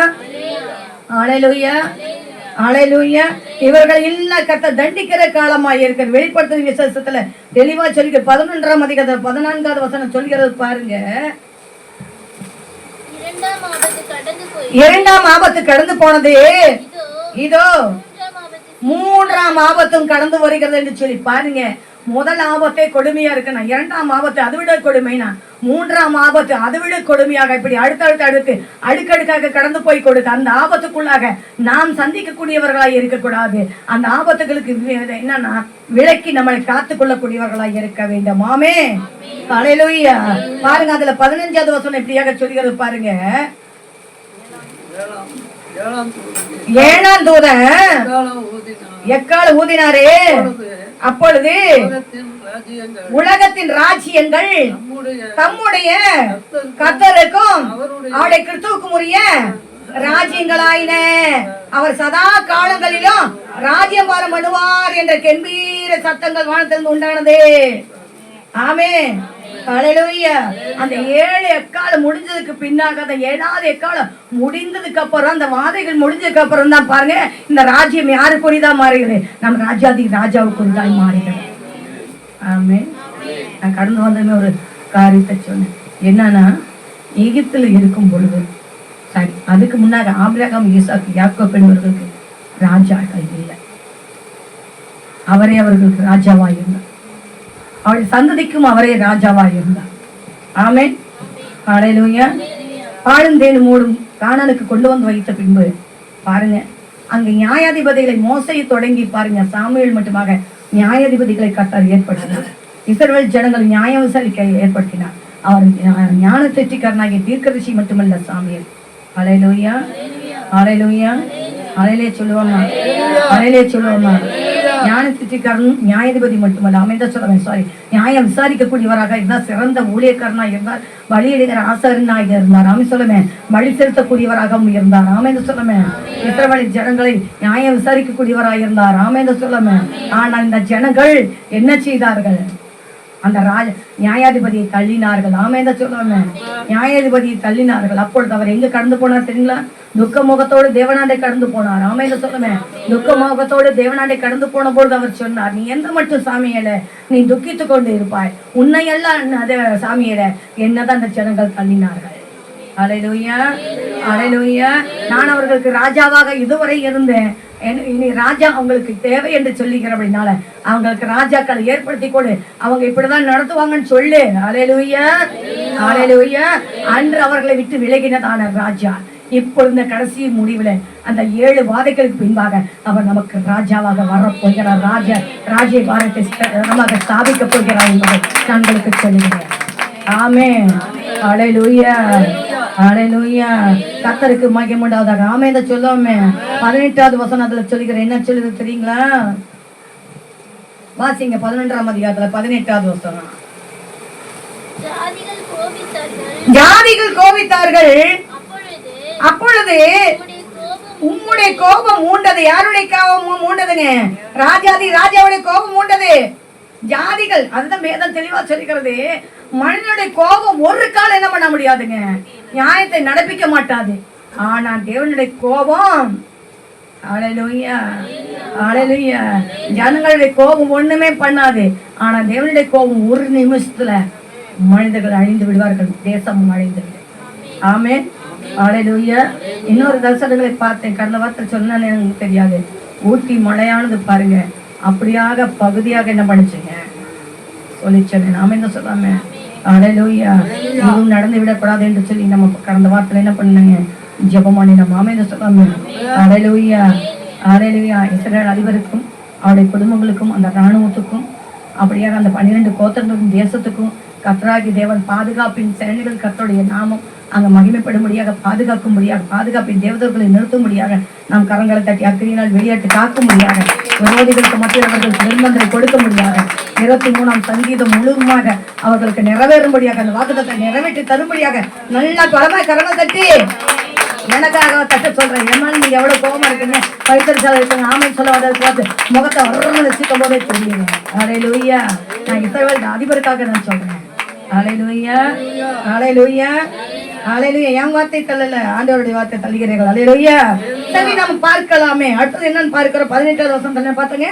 ஹல்லேலூயா, ஹல்லேலூயா. இவர்கள் எல்லாம் கர்த்தர் தண்டிக்கிற காலமாக இருக்கிற வெளிப்படுத்தும் விசேஷத்துல தெளிவா சொல்லி 11ஆம் அதிகாரம் 14வது வசனம் சொல்கிறது பாருங்க. இரண்டாம் ஆபத்து கடந்து போனது, இதோ மூன்றாம் ஆபத்தும் கடந்து வருகிறது என்று சொல்லி பாருங்க. முதல் ஆபத்தே கொடுமையா இருக்குன்னா, இரண்டாம் ஆபத்து அதை விட கொடுமைனா, மூன்றாம் ஆபத்து அதை விட கொடுமையாக, இப்படி அடுத்தடுத்து அடுக்கடுக்காக கடந்து போய் கொடுக்க, அந்த ஆபத்துக்குள்ளாக நாம் சந்திக்கக்கூடியவர்களாய் இருக்கக்கூடாது. அந்த ஆபத்துகளுக்கு என்னன்னா விலக்கி நம்மளை காத்துக் கொள்ளக்கூடியவர்களாய் இருக்க வேண்டும். ஆமே, ஹல்லேலூயா. பாருங்க, அதுல 15வது வசனம் எப்படியாக சொல்கிறது பாருங்க. 7ஆம் தூதன் எக்கால ஊதினாரே, அப்பொழுது உலகத்தின் ராஜ்யங்கள் தம்முடைய கர்த்தருக்கும் அவருடைய கிறிஸ்துவுக்கும் உரிய ராஜ்யங்களாயின. அவர் சதா காலங்களிலும் ராஜ்யபாரம் பண்ணுவார் என்ற கெம்பீர சத்தங்கள் வானத்திலிருந்து உண்டானது. ஆமென், ஹல்லேலூயா. அந்த 7 எக்காலம் முடிஞ்சதுக்கு பின்னாக, அந்த 7வது எக்காலம் முடிந்ததுக்கு அப்புறம், அந்த வாதைகள் முடிஞ்சதுக்கு அப்புறம் தான் பாருங்க இந்த ராஜ்யம் யாருக்குரியதா மாறுகிறது? நம்ம ராஜாதி ராஜாவுக்குரியதாய் மாறுகிறது. ஆமென். நான் கடந்து வந்தமே ஒரு காரியத்தை சொன்னேன். என்னன்னா, எகிப்தில் இருக்கும் பொழுது, சரி, அதுக்கு முன்னாக ஆபிரகாம், ஈசாக்கு, யாக்கோபு என்பவர்களுக்கு ராஜாக்கள் இல்லை. அவரே அவர்களுக்கு ராஜாவாய் இருந்தார். அவருடைய சந்ததிக்கும் அவரே ராஜாவாய் இருந்தார். ஆமென், ஹல்லேலூயா. பாலும் தேனும் மூடும் கானானுக்கு கொண்டு வந்து வைத்த பின்பு பாருங்க, அங்க நியாயாதிபதிகளை மோசையை தொடங்கி பாருங்க, சாமுவேல் மட்டுமாக நியாயாதிபதிகளை கர்த்தர் ஏற்படுத்தினார். இஸ்ரவேல் ஜனங்கள் நியாயம் விசாரிக்க ஏற்படுத்தினார். அவர் ஞான தெற்றிக்காரனாகிய தீர்க்கதரிசி மட்டுமல்ல சாமுவேல். ஹல்லேலூயா, ஹல்லேலூயா, ஹல்லேலூயா சொல்லுவாமா, ஹல்லேலூயா சொல்லுவாமா. ஞான தெற்றிக்காரன் நியாயாதிபதி மட்டுமல்ல, அமைந்த சொல்லுவேன், சாரி, நியாயம் விசாரிக்கக்கூடியவராக இருந்தார். சிறந்த ஊழியக்காரனா இருந்தார். வழியிடுகிற ஆசாரியனாக இருந்தார். ஆமென் சொல்லுவேன். வழி செலுத்தக்கூடியவராகவும் இருந்தார். ஆமென் சொல்லுவேன். இஸ்ரவேல் ஜனங்களை நியாயம் விசாரிக்கக்கூடியவராக இருந்தார். ஆமென் சொல்லுவேன். ஆனால் இந்த ஜனங்கள் என்ன செய்தார்கள்? அந்த நியாயாதிபதியை தள்ளினார்கள். ஆமென் சொல்லுவேன். நியாயாதிபதியை தள்ளினார்கள். அப்பொழுது அவர் எங்க கடந்து போனார் தெரியுங்களா? துக்க முகத்தோடு தேவனாண்டை கடந்து போனார். ஆமென் சொல்லுவேன். துக்க முகத்தோடு தேவனாண்டை கடந்து போன பொழுது அவர் சொன்னார், நீ எந்த மட்டும் சாமியல நீ துக்கித்து கொண்டு இருப்பாய், உன்னையெல்லாம் அதே சாமியல என்னதான் அந்த ஜனங்கள் தள்ளினார்கள். ஹல்லேலூயா, ஹல்லேலூயா. நான் அவர்களுக்கு ராஜாவாக இதுவரை இருந்தேன், இனி ராஜா அவங்களுக்கு தேவை என்று சொல்லிக்கிற அப்படின்னால அவங்களுக்கு ராஜாக்களை ஏற்படுத்தி கொடு, அவங்க இப்படிதான் நடத்துவாங்கன்னு சொல்லு. ஹல்லேலூயா, ஹல்லேலூயா. அன்று அவர்களை விட்டு விலகினதான ராஜா இப்போ இந்த கடைசி முடிவுல அந்த 7 வாதைகளுக்கு பின்பாக அவர் நமக்கு ராஜாவாக வரப்போகிறார். ராஜ்ய பாரத்தை நமக்கு ஸ்தாபிக்க போகிறார் என்பதை நான் உங்களுக்கு சொல்லுகிறேன். ஆமென், ஹல்லேலூயா, ஹல்லேலூயா. கர்த்தருக்கு மகிமை உண்டாவதாக. ஆமென் தான் சொல்லுவோமே. 18வது வசனத்துல சொல்லுகிறேன். என்ன சொல்லுது தெரியுங்களா? வாசிங்க 11ஆம் அதிகாரத்துல 18வது வசனம். ஜாதிகள் கோபித்தார்கள், அப்பொழுது உம்முடைய கோபம் மூண்டது. யாருடைய கோபம் மூண்டதுங்க? ராஜாவுடைய கோபம் மூண்டது. ஜாதிகள், அதுதான் வேதம் தெளிவா சொல்லிக்கிறது. மனிதனுடைய கோபம் ஒரு காலம் என்ன பண்ண முடியாதுங்க, நியாயத்தை நடப்பிக்க மாட்டாது. ஆனா தேவனுடைய கோபம், ஹல்லேலூயா, ஹல்லேலூயா, ஜனங்களுடைய கோபம் ஒண்ணுமே பண்ணாது. ஆனா தேவனுடைய கோபம் ஒரு நிமிஷத்துல மனிதர்கள் அழிந்து விடுவார்கள், தேசம் அழிந்து விடும். ஆமென், ஹல்லேலூயா. இன்னொரு தரிசனங்களை பார்த்தேன், கடந்த வாரத்தில் சொன்னேன்னு எனக்கு தெரியாது. ஊட்டி மழையானது பாருங்க, அப்படியாக பகுதியாக என்ன பண்ணிச்சுங்க சொல்லிச்சேன். நாம என்ன சொல்லாம, ஹல்லேலூயா, இதுவும் நடந்து விடக்கூடாது என்று சொல்லி நம்ம கடந்த வாரத்தில் என்ன பண்ணுங்க, ஜெபம் பண்ணினோம். நாம என்ன சொல்லாம, ஹல்லேலூயா, ஹல்லேலூயா. இஸ்ரவேல் அதிபருக்கும் அவருடைய குடும்பங்களுக்கும் அந்த இராணுவத்துக்கும் அப்படியாக அந்த 12 கோத்திரங்களுக்கும் தேசத்துக்கும் கர்த்தராகி தேவன் பாதுகாப்பின் சேனைகள் கர்த்தருடைய நாமம் அங்க மகிமைப்படும்படியாக பாதுகாப்பின் தேவதர்களை நிறுத்தும்படியாக நாம் கரங்களை தட்டி அக்கினியினால் வெளியாட்டு காக்கும்படியாக விரோதிகளுக்கு மத்தியில் அவர்களுக்கு நிர்பந்தரை கொடுக்க முடியாக 23ஆம் சங்கீதம் முழுவதுமாக அவர்களுக்கு நிறைவேறும்படியாக அந்த வாக்குத்தத்தை நிறைவேற்றி தரும்படியாக நல்லா பலமாய் கரங்களை தட்டி எனக்காக தட்ட சொல்றேன். எம்மால் நீங்க எவ்வளவு கோபமா இருக்குங்க, பைத்தறிச்சால இருக்குங்க, ஆமைன்னு சொல்ல வந்தது பார்த்து முகத்தை வரணும்னு வச்சுக்கும் போதே தெரியுங்க. ஹல்லேலூயா. நான் இஸ்ரவேல் அதிபருக்காக நான் சொல்றேன். ஹல்லேலூயா, ஹல்லேலூயா, ஹல்லேலூயா. என் வார்த்தை தள்ளல, ஆண்டவருடைய வார்த்தை தள்ளுகிறீர்கள். ஹல்லேலூயா. சரி, நம்ம பார்க்கலாமே. அடுத்தது என்னன்னு பார்க்கிறோம். 18வது வசனம் தானே பார்த்தங்க.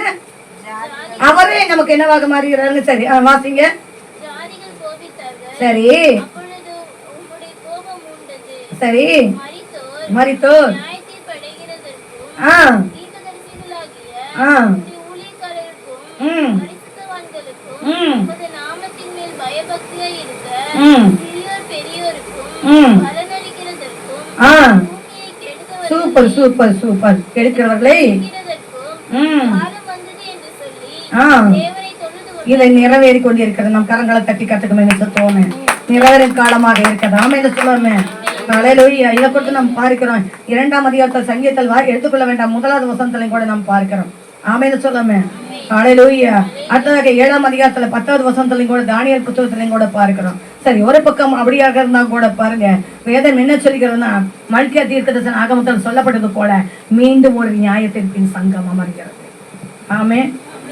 அவரே நமக்கு என்னவாக மாறுகிறாருன்னு. சரி, வாசிங்க. சரி சரி, மரித்தோர் சூப்பர் சூப்பர் சூப்பர். கெடுக்கிறவர்களை இதை நிறைவேறி கொண்டிருக்கிறது. நம் கரங்களை தட்டி கத்துக்கணும். தோணு நிறைவேறும் காலமாக இருக்கிறது. ஆமா என்ன சொல்லுவோமே. ஹல்லேலூயா. இதை கொடுத்து நம்ம பார்க்கிறோம். 2ஆம் அதிகாரத்தில் சங்கீதத்தில் எடுத்துக்கொள்ள வேண்டாம் 1வது வசனத்திலையும் கூட நம்ம பார்க்கிறோம். ஆமைன்னு சொல்லாமே. ஹல்லேலூயா. அடுத்ததாக 7ஆம் அதிகாரத்துல 10வது வசனத்திலையும் கூட தானியேல் புத்தகத்திலையும் கூட பார்க்கிறோம். சரி, ஒரு பக்கம் அப்படியாக இருந்தா கூட பாருங்க, வேதம் என்ன சொல்லிக்கிறதுனா, மல்கியா தீர்க்கதரிசன ஆகமத்தில் சொல்லப்பட்டது போல மீண்டும் ஒரு நியாயத்திற்பின் சங்கம் அமர்கிறது. ஆமே.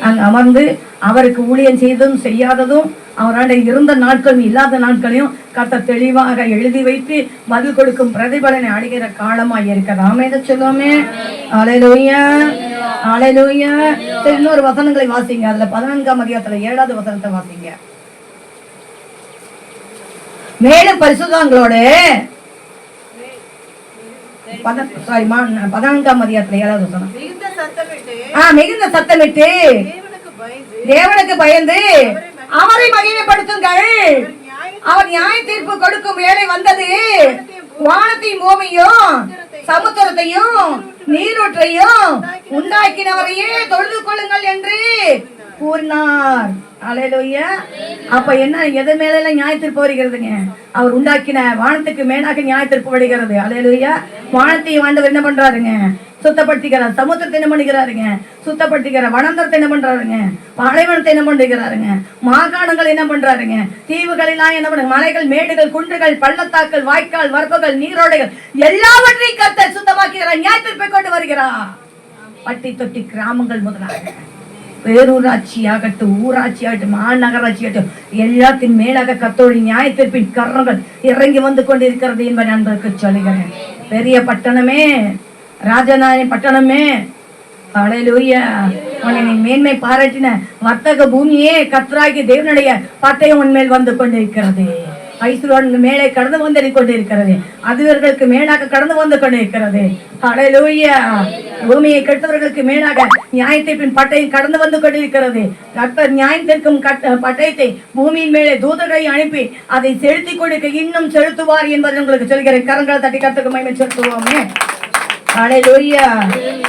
அங்க அமர்ந்து அவருக்கு ஊழியம் செய்ததும் செய்யாததும் அவரால் இருந்த நாட்களும் இல்லாத நாட்களையும் கர்த்தர் தெளிவாக எழுதி வைத்து பதில் கொடுக்கும் பிரதிபலனை அடைகிற காலமாக இருக்கிறது. ஆமே சொல்லுவோமே. ஹல்லேலூயா ஹல்லேலூயா. இன்னொரு வசனங்களை வாசிங்க. அதுல 14ஆம் அதிகாரத்துல 7வது வசனத்தை வாசிங்க. மேலும் பரிசுத்தங்களோட 14ஆம் அதிகாரத்துல 7வது வசனம். மிகுந்த சத்தமிட்டு தேவனுக்கு பயந்து அவரை மகிமைப்படுத்துங்கள். அவர் நியாய தீர்ப்பு கொடுக்கும் வேலை வந்தது. வானத்தையும் பூமியையும் சமுத்திரத்தையும் நீரூற்றையும் உண்டாக்கினவரையே தொழுது கொள்ளுங்கள் என்று கூறினார். ஹல்லேலூயா. அப்ப என்ன, எது மேல நியாய தீர்ப்பு வருகிறதுங்க? அவர் உண்டாக்கின வானத்துக்கு மேலாக நியாய தீர்ப்பு வருகிறது. ஹல்லேலூயா. வானத்தையும் ஆண்டவர் என்ன பண்றாருங்க? சுத்தப்படுத்திக்கிறார். சமுத்திரத்தை என்ன பண்ணிக்கிறாருங்க? சுத்தப்படுத்திக்கிறார். வனந்தரத்தை என்ன பண்றாருங்க? பாலைவனத்தை என்ன பண்ணிக்கிறாருங்க? மாகாணங்கள் என்ன பண்றாருங்க? தீவுகள் எல்லாம் என்ன பண்றாங்க? மலைகள், மேடுகள், குன்றுகள், பள்ளத்தாக்கள், வாய்க்கால், வரப்புகள், நீரோடைகள் எல்லாவற்றையும் கர்த்தர் சுத்தமாக்குகிறார். நியாய தீர்ப்பை கொண்டு வருகிறார். பட்டி தொட்டி கிராமங்கள் முதலாக பேரூராட்சி ஆகட்டும், ஊராட்சி ஆகட்டும், மாநகராட்சி ஆகட்டும், எல்லாத்தின் மேலாக கர்த்தருடைய நியாய தீர்ப்பின் கரங்கள் இறங்கி வந்து கொண்டிருக்கிறது என்பதை நண்பருக்கு சொல்லுகிறேன். பெரிய பட்டணமே, ராஜநாயக பட்டணமே, ஹல்லேலூயா, உன்னை நீ மேன்மை பாராட்டின வர்த்தக பூமியே, கர்த்தராகிய தேவனுடைய பட்டயம் உன்மேல் வந்து கொண்டிருக்கிறது. ஐஸ்வர்யன் மேலே கடந்து வந்து கொண்டிருக்கிறது. அதுவர்களுக்கு மேலாக கடந்து வந்து கொண்டிருக்கிறது. ஹல்லேலூயா. பூமியை கெட்டவர்களுக்கு மேலாக நியாயத்தீர்ப்பின் பட்டயம் கடந்து வந்து கொண்டிருக்கிறது. கர்த்தர் நியாயம் தீர்க்கும் பட்டயத்தை பூமியின் மேலே தூதர்களை அனுப்பி அதை செலுத்தி கொடுக்க இன்னும் செலுத்துவார் என்பதை உங்களுக்கு சொல்கிறேன். கரங்களை தட்டி கர்த்தருக்கு மகிமை செலுத்துவோமே. ஹல்லேலூயா.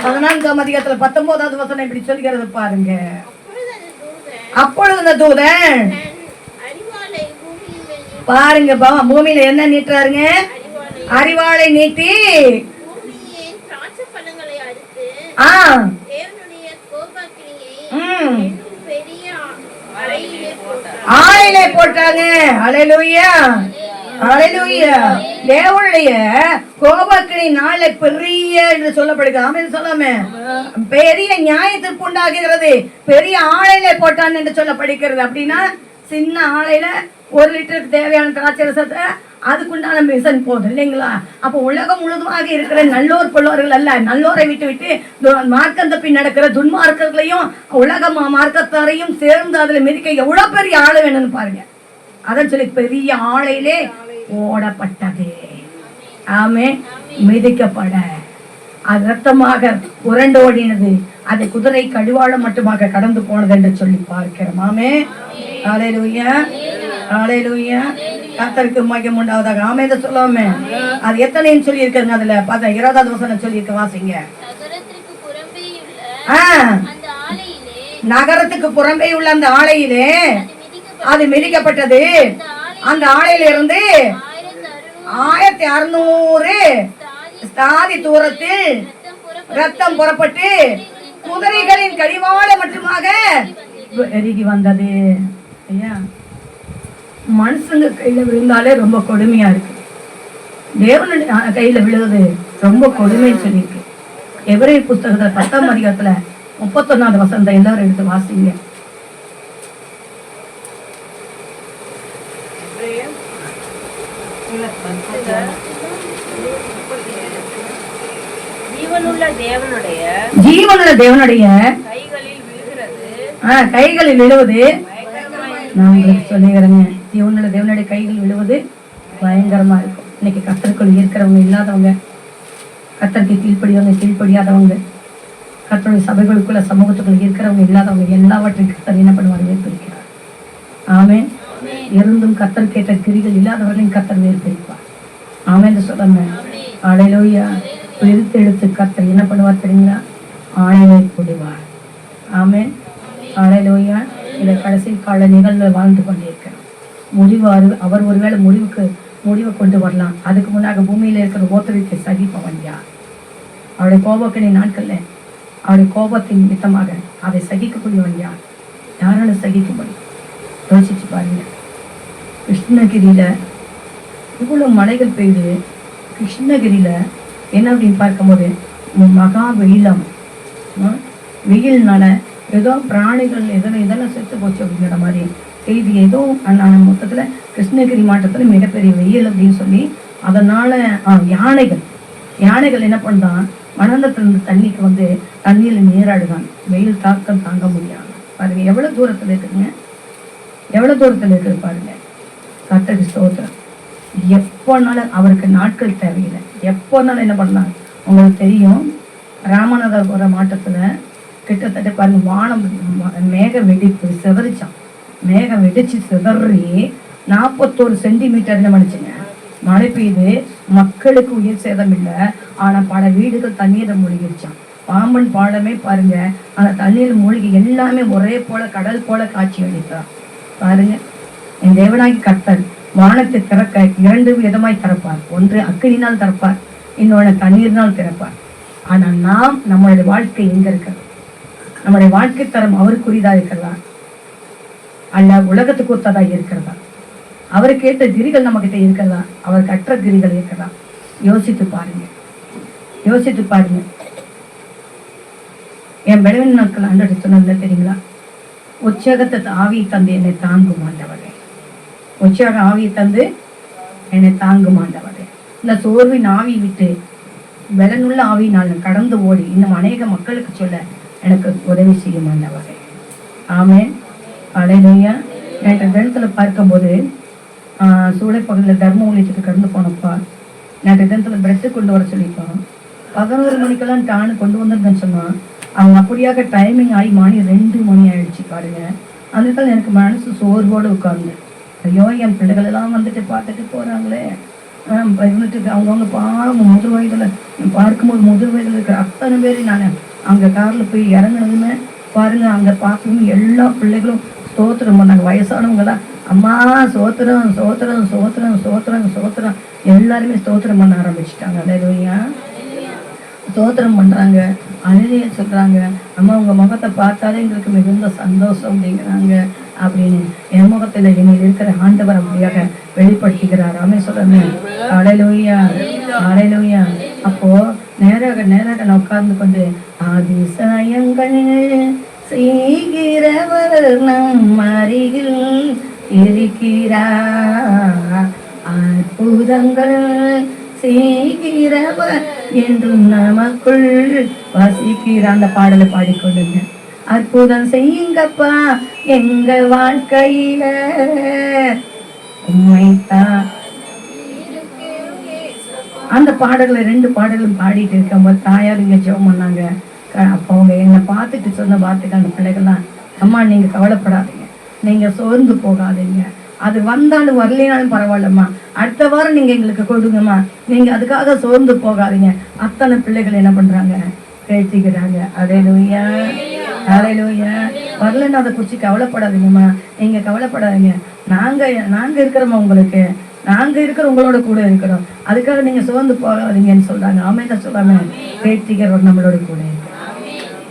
14ஆம் அதிகாரத்துல 19வது வசனம் இப்படி சொல்கிறது பாருங்க. அப்பொழுது அந்த தூதன் பாருங்க, பூமியில என்ன நீட்டுறாருங்க? அரிவாளை நீட்டி ஆளையிலே போட்டாங்க. ஹல்லேலூயா ஹல்லேலூயா. தேவனுடைய கோபக்கினி நாளை பெரிய என்று சொல்லப்படுகிறது. ஆமென் சொல்லாமே. பெரிய நியாய தீர்ப்பு உண்டாகிறது. பெரிய ஆளையிலே போட்டான் என்று சொல்லப்படுகிறது. அப்படின்னா சின்ன ஆளையில 1 லிட்டருக்கு தேவையான திராட்சை ரசத்தை அதுக்குண்டான மிஷன் போதும் இல்லைங்களா? அப்போ உலகம் முழுதுமாக இருக்கிற நல்லோர் பொல்லோர்கள் அல்ல, நல்லோரை விட்டு விட்டு மார்க்கம் தப்பி நடக்கிற துன்மார்க்கர்களையும் உலக மார்க்கத்தாரையும் சேர்ந்து அதுல மிதிக்க எவ்வளவு பெரிய ஆளு வேணும்னு பாருங்க. அதான் சொல்லி பெரிய ஆளையிலே ஓடப்பட்டது. ஆமே. மிதிக்கப்பட அது ரத்தமாக புரண்டோடினது. அதை குதிரை கடிவாளம் மட்டுமாக கடந்து போனது என்று சொல்லி பார்க்கிறோம். ஆமே. ஹல்லேலூயா ஹல்லேலூயா. கர்த்தருக்கு மகிமை உண்டாவதாக. ஆமே சொல்லாமே. அது எத்தனைன்னு சொல்லி இருக்குங்க? அதுல 20வது வசனம் சொல்லி இருக்கு, வாசிங்க. நகரத்துக்கு புறம்பே உள்ள அந்த ஆலையிலே அது மிதிக்கப்பட்டது. அந்த ஆலையில இருந்து 1600 ஸ்தாதி தூரத்தில் ரத்தம் புறப்பட்டு குதிரைகளின் கடிவாள மட்டுமாக பெருகி வந்தது. ஐயா, மனுஷங்க கையில விழுந்தாலே ரொம்ப கொடுமையா இருக்கு. தேவனுடைய கையில விழுவது ரொம்ப கொடுமைன்னு சொல்லியிருக்கு. எபிரேயர் புத்தகத்துல 10ஆம் அதிகாரத்துல 31வது வசனத்தை எல்லாரும் எடுத்து வாசிங்க. ஜீவனுள்ள தேவனுடைய கைகளில் விழுவது, நான் உங்களுக்கு சொல்லுகிறேங்க, ஜீவனுள்ள தேவனுடைய கைகளில் விழுவது பயங்கரமா இருக்கும். இன்னைக்கு கர்த்தருக்குள் இருக்கிறவங்க இல்லாதவங்க, கர்த்தருக்கு கீழ்ப்படியாதவங்க, கர்த்தருடைய சபைகளுக்குள்ள சமூகத்துக்குள்ள இருக்கிறவங்க இல்லாதவங்க எல்லாவற்றையும் கர்த்தர் என்ன பண்ணுவார்? வேர்பிரிக்கிறார். ஆமென். இருந்தும் கர்த்தர் கேட்ட கிரிகள் இல்லாதவர்களையும் கர்த்தர் வேர்பிரிப்பார். ஆமென் சொல்லுங்க. அல்லேலூயா. எடுத்து கர்த்தர் என்ன பண்ணுவார் தெரியுங்களா? ஆணையை போடுவார். ஆமென். அல்லேலூயா. இதை கடைசி கால நிகழ்வுல வாழ்ந்து கொண்டிருக்கிறோம். அவர் ஒருவேளை முடிவை கொண்டு வரலாம். அதுக்கு முன்னாக பூமியில இருக்கிற ஓத்தரித்தை சகிப்பவன் யார்? அவருடைய கோபத்தின் நாட்கள்ல அவருடைய கோபத்தின் நிமித்தமாக அதை சகிக்கக்கூடியவன் யார்? யாரால சகிக்க முடியும்? யோசிச்சு பாருங்க. கிருஷ்ணகிரியில இவ்வளவு மலைகள் பெய்யுது. கிருஷ்ணகிரியில என்ன அப்படின்னு பார்க்கும்போது மகா வெயில்னால ஏதோ பிராணிகள் இதெல்லாம் செத்து போச்சு அப்படிங்கிற மாதிரி செய்தி ஏதோ மொத்தத்துல கிருஷ்ணகிரி மாவட்டத்துல மிகப்பெரிய வெயில் அப்படின்னு சொல்லி, அதனால யானைகள் என்ன பண்ணான்? மணலத்திலிருந்து தண்ணிக்கு வந்து தண்ணியில நீராடுதான். வெயில் தாக்கம் தாங்க முடியாது. பாருங்க எவ்வளவு தூரத்துல இருக்குங்க, எவ்வளவு தூரத்துல இருக்குது பாருங்க. கர்த்தருக்கு ஸ்தோத்திரம். எப்போனாலும் அவருக்கு நாட்கள் தேவையில்லை. எப்போனாலும் என்ன பண்ணலாம்? உங்களுக்கு தெரியும், ராமநாதபுரம் மாவட்டத்துல கிட்டத்தட்ட பாருங்க வானம் மேக வெடிப்பு சிதறிச்சான். மேகம் வெடிச்சு சிதறி 41 சென்டிமீட்டர் என்ன பண்ணிச்சுங்க மழை பெய்து. மக்களுக்கு உயிர் சேதம் இல்லை, ஆனா பல வீடுகள் தண்ணீரை மூழ்கிடுச்சான். பாம்பன் பாலமே பாருங்க அந்த தண்ணீர் மூழ்கி எல்லாமே ஒரே போல கடல் போல காட்சி அளித்தார். பாருங்க, என் தேவனாகி கர்த்தர் வானத்தை திறக்க 2 விதமாய் திறப்பார். ஒன்று அக்கினினால் திறப்பார், இன்னொன்று தண்ணீர்னால் திறப்பார். ஆனா நம்மளுடைய வாழ்க்கை எங்க இருக்கிறது? நம்முடைய வாழ்க்கை தரம் அவருக்குரியதா இருக்கிறதா அல்ல உலகத்துக்கு ஒத்ததா இருக்கிறதா? அவருக்கு ஏற்ற கிரிகள் நம்ம கிட்ட இருக்கிறதா? அவருக்கு அற்ற கிரிகள் இருக்கிறதா? யோசித்து பாருங்க. என் பலவீன நாட்கள் ஆண்டவர் சொன்னது தெரியுங்களா? உற்சாகத்தை ஆவியை தந்து என்னை தாங்கும் ஆண்டவரே. உற்சாக ஆவியை தந்து என்னை தாங்கும் ஆண்டவரே. இந்த சோர்வின் ஆவி விட்டு பலனுள்ள ஆவியினால் கடந்து ஓடி இன்னும் அநேக மக்களுக்கு சொல்ல எனக்கு உதவி செய்யும் ஆண்டவரே. ஆமென். அல்லேலூயா. நேற்று தினத்துல பார்க்கும்போது சூளைப்பகுதியில் தர்ம ஊழியத்துக்கு கடந்து போனப்பா, நேற்று தினத்துல பிரெட்டு கொண்டு வர சொல்லிப்போம். 11 மணிக்கெல்லாம் டானு கொண்டு வந்துருந்தேன்னு சொன்னான். அவங்க அப்படியாக டைமிங் ஆகி மணி 2 மணி ஆயிடுச்சு பாருங்க. அதுக்காக எனக்கு மனசு சோர்வோடு உட்கார்ந்து, ஐயோ என் பிள்ளைகள் எல்லாம் வந்துட்டு பார்த்துட்டு போறாங்களே, இருந்துட்டு அவங்கவுங்க பாவம் முதல் வயதுல பார்க்கும்போது முதல் வயதுல இருக்கிற அத்தனை பேர் நான் அங்க கார்ல போய் இறங்குனதுமே பாருங்க, அங்க பார்க்கணும் எல்லா பிள்ளைகளும் ஸ்தோத்திரம் பண்ணாங்க. வயசானவங்களா அம்மா சோத்திரம் சோத்திரம் சோத்திரம் சோத்திரம் சோத்திரம் எல்லாருமே ஸ்தோத்திரம் பண்ண ஆரம்பிச்சுட்டாங்க. அல்லேலூயா. ஸ்தோத்திரம் பண்றாங்க, அழுதைய சொல்றாங்க. அம்மா உங்க முகத்தை பார்த்தாலே எங்களுக்கு மிகுந்த சந்தோஷம் அப்படிங்கிறாங்க. அப்படின்னு என் முகத்துல என்னில் இருக்கிற ஆண்டவர் அப்படியாக வெளிப்படுத்துகிறார். ஆமென் சொல்லுங்க. அல்லேலூயா, அல்லேலூயா. அப்போ நேராக நான் உட்கார்ந்து கொண்டு அதிசயங்கள் செய்கிறவர் நம் அருகில் இருக்கிறார், அற்புதங்கள் செய்கிறவர் என்றும் நமக்குள் வசிக்கிறார். அந்த பாடலை பாடிக்கொள்ளுங்க. அற்புதம் செய்யுங்கப்பா எங்க வாழ்க்கையில உண்மைத்தான். அந்த பாடல்களை 2 பாடலும் பாடிட்டு இருக்கும்போது தாயார் இங்க ஜெபம் பண்ணாங்க. அப்போ அவங்க என்னை பார்த்துட்டு சொன்ன வார்த்தைக்கு அந்த பிள்ளைகள்லாம், அம்மா நீங்க கவலைப்படாதீங்க, நீங்க சோர்ந்து போகாதீங்க, அது வந்தாலும் வரலைனாலும் பரவாயில்லம்மா, அடுத்த வாரம் நீங்க எங்களுக்கு கொடுங்கம்மா, நீங்க அதுக்காக சோர்ந்து போகாதீங்க. அத்தனை பிள்ளைகள் என்ன பண்றாங்க? பேசிக்கிறாங்க. அல்லேலூயா, அல்லேலூயா. வரலன்னு அதை குறிச்சு கவலைப்படாதீங்கம்மா, நீங்க கவலைப்படாதீங்க, நாங்க இருக்கிறோமா உங்களுக்கு, நாங்க இருக்கிற உங்களோட கூட இருக்கிறோம், அதுக்காக நீங்க சோர்ந்து போகாதீங்கன்னு சொல்றாங்க. ஆமென் சொல்லாம பேசிக்கிறவர் நம்மளோட கூட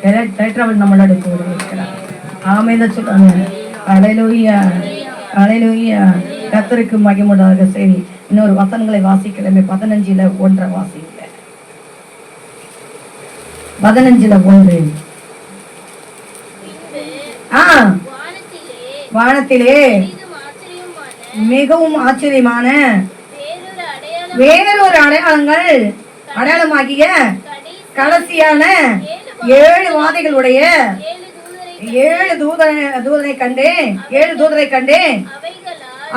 இருக்கிறார், நம்மளோட கூட இருக்கிறார். ஆமென் சொல்றாங்க. அல்லேலூயா, அல்லேலூயா. கர்த்தருக்கு மகிமையாக. சரி, இன்னொரு வசனங்களை வாசிக்கிறமே. 15:1 வாசிக்கல. 15:1. வானத்திலே மிகவும் ஆச்சரியமான வேறொரு அடையாளமாகிய கடைசியான 7 வாதைகளுடைய 7 தூதரை கண்டேன்.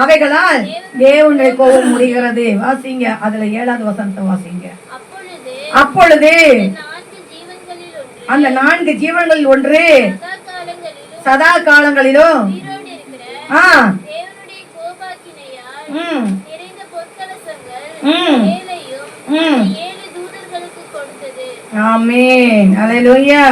அவைகளால் தேவனுடைய கோபம் முடிகிறது. வாசிங்க, அதுல 7வது வசனத்தை வாசிங்க. அப்பொழுது அந்த 4 ஜீவன்களில் ஒன்று சதா காலங்களிலும் ஆமென், அல்லேலூயா.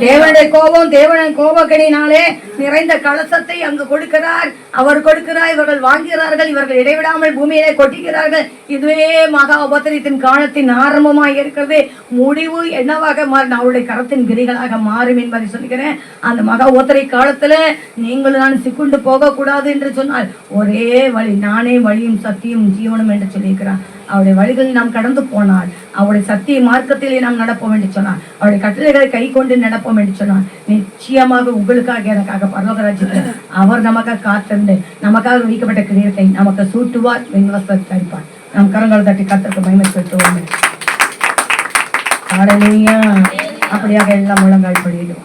தேவனுடைய கோபம், தேவனுடைய கோபக்கனினாலே நிறைந்த கலசத்தை அங்கு கொடுக்கிறார், அவர் கொடுக்கிறார். இவர்கள் வாங்குகிறார்கள், இவர்கள் இடைவிடாமல் பூமியிலே கொட்டுகிறார்கள். இதுவே மகா உபத்திரத்தின் காலத்தின் ஆரம்பமாக இருக்கிறது. முடிவு என்னவாக மாறும்? அவருடைய கரத்தின் கிரிகளாக மாறும் என்பதை சொல்கிறேன். அந்த மகா உபத்திரை காலத்துல நீங்களும் நான் சிக்குண்டு போக கூடாது என்று சொன்னால் ஒரே வழி, நானே வழியும் சத்தியும் ஜீவனும் என்று சொல்லியிருக்கிறார். அவருடைய வழிகளில் நாம் கடந்து போனால், அவருடைய சத்திய மார்க்கத்திலே நாம் நடப்போம் என்று சொன்னார், அவருடைய கட்டளைகளை கை கொண்டு நடப்போம் என்று சொன்னார், நிச்சயமாக உங்களுக்காக எனக்காக பரலோக ராஜ்யத்தில் அவர் நமக்காக காத்திருந்து நமக்காக வைக்கப்பட்ட கிரீடத்தை நமக்கு சூட்டுவார், வெண்வஸ்திரத்தை அடிப்பார். நம் கரங்களை தட்டி கர்த்தருக்கு மகிமை செலுத்துவோம். ஹல்லேலூயா. அப்படியாக எல்லாம் முழங்கால் படியிடுவோம்.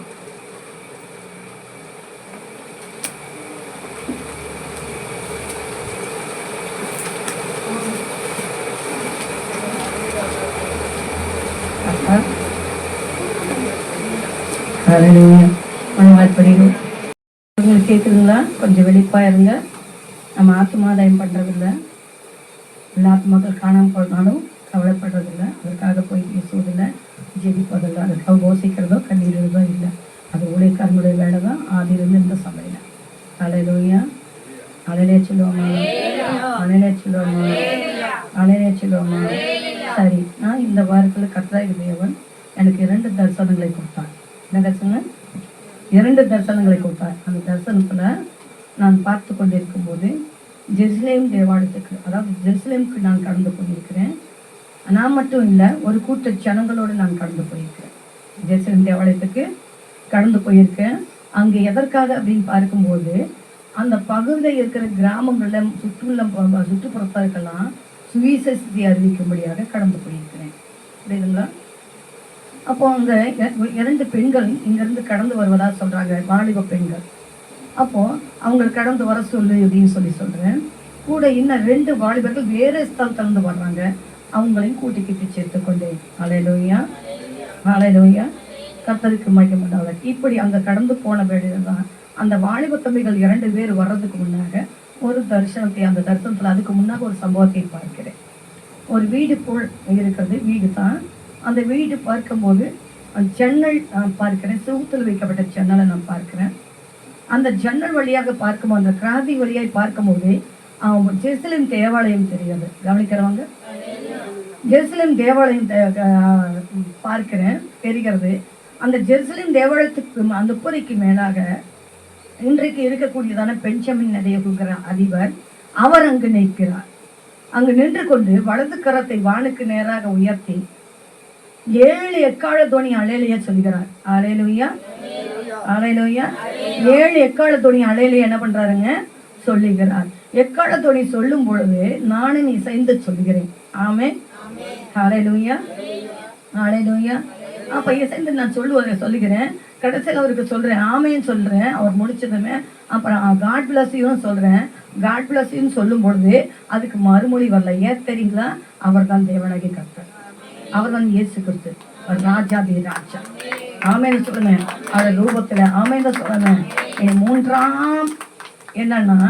உங்களுக்கு கேட்குதுங்களா? கொஞ்சம் வெளிப்பா இருங்க. நம்ம ஆத்மாதாயம் பண்றதில்லை. எல்லா ஆத்மாக்கள் காணாமல் போனாலும் கவலைப்படுறதில்லை. அதற்காக போய் பேசுவதில்லை, ஜெபிப்பதில்லை, அதுக்காக யோசிக்கிறதோ கண்ணீரிடுறதோ இல்லை. அது ஊழியக்காரனுடைய வேலை தான் ஆதியிலிருந்து இந்த சபையில். அல்லேலூயா. அலையிலே சொல்லுவோமா, அலையிலே சொல்லுவோமா, அலையிலே சொல்லுவோமா. சரி, நான் இந்த வாரத்தில் கர்த்தராகிய தேவன் எனக்கு 2 தரிசனங்களை கொடுத்தார். என்ன தரிசனம்? 2 தரிசனங்களை கொடுத்தார். அந்த தரிசனத்துல நான் பார்த்து கொண்டிருக்கும் போது ஜெருசலேம் தேவாலயத்துக்கு, அதாவது ஜெருசலேமுக்கு நான் கடந்து போயிருக்கிறேன். நான் மட்டும் இல்லை, ஒரு கூட்ட ஜனங்களோடு நான் கடந்து போயிருக்கிறேன். ஜெருசலேம் தேவாலயத்துக்கு கடந்து போயிருக்கேன். அங்கே எதற்காக அப்படின்னு பார்க்கும்போது, அந்த பகுதியில் இருக்கிற கிராமங்களில் சுற்றுப்புறத்தாருக்கெல்லாம் சுவிசேஷத்தை அறிவிக்கும்படியாக கடந்து போயிருக்கிறேன். புரியுதுங்களா? அப்போ அங்கே 2 பெண்கள் இங்கேருந்து கடந்து வருவதா சொல்கிறாங்க, வாலிப பெண்கள். அப்போது அவங்க கடந்து வர சொல்லு அப்படின்னு சொல்கிறேன். கூட இன்னும் 2 வாலிபர்கள் வேறு ஸ்தலத்திலிருந்து வர்றாங்க. அவங்களையும் கூட்டிக்கிட்டு சேர்த்துக்கொண்டேன். அல்லேலூயா, அல்லேலூயா. கர்த்தருக்கு மகிமை. இப்படி அங்கே கடந்து போன வேளையில் தான் அந்த வாலிப தம்பிகள் 2 பேர் வர்றதுக்கு முன்னாக ஒரு தரிசனத்தை, அந்த தரிசனத்தில் அதுக்கு முன்னாக ஒரு சம்பவத்தை பார்க்கிறேன். ஒரு வீடு போல் இருக்கிறது, வீடு தான். அந்த வீடு பார்க்கும்போது ஜன்னல் பார்க்கிறேன், செவுத்தில் வைக்கப்பட்ட ஜன்னலை நான் பார்க்கிறேன். அந்த ஜன்னல் வழியாக பார்க்கும்போது, அந்த கிராதி வழியாக பார்க்கும்போது ஜெருசலேம் தேவாலயம் தெரியாது. கவனிக்கிறவங்க, ஜெருசலேம் தேவாலயம் பார்க்கிறேன், தெரிகிறது. அந்த ஜெருசலேம் தேவாலயத்துக்கு அந்த புறைக்கு மேலாக இன்றைக்கு இருக்கக்கூடியதான பெஞ்சமின் நெதேகுங்கிற அதிபர், அவர் அங்கு நிற்கிறார். அங்கு நின்று கொண்டு வலது கரத்தை வானுக்கு நேராக உயர்த்தி 7 எக்கால துணி அலையிலேயே சொல்கிறார். அலையிலுயா, அலையிலுயா. 7 எக்கால துணி அலையிலேயே என்ன பண்றாருங்க? சொல்லுகிறார். எக்கால துணி சொல்லும் பொழுது நானும் இசைந்து சொல்கிறேன். ஆமென், அலையிலுயா, அலையிலுயா. அப்ப இசைந்து நான் சொல்லுகிறேன். கடைசியில் அவருக்கு சொல்றேன், ஆமேன்னு சொல்றேன். அவர் முடிச்சதுமே அப்புறம் காட் பிளஸ் யூன்னு சொல்றேன். காட் பிளஸ் யூன்னு சொல்லும் பொழுது அதுக்கு மறுமொழி வரல. ஏன் தெரியுங்களா? அவர் தான் தேவனாகி கர்த்தர், அவர் தான் இயேசு கிறிஸ்து, ராஜாதி ராஜா. ஆமேன்னு சொல்லுங்க. அவர் ரூபத்துல ஆமேன்னு சொல்லுங்க. 3ஆம் என்னன்னா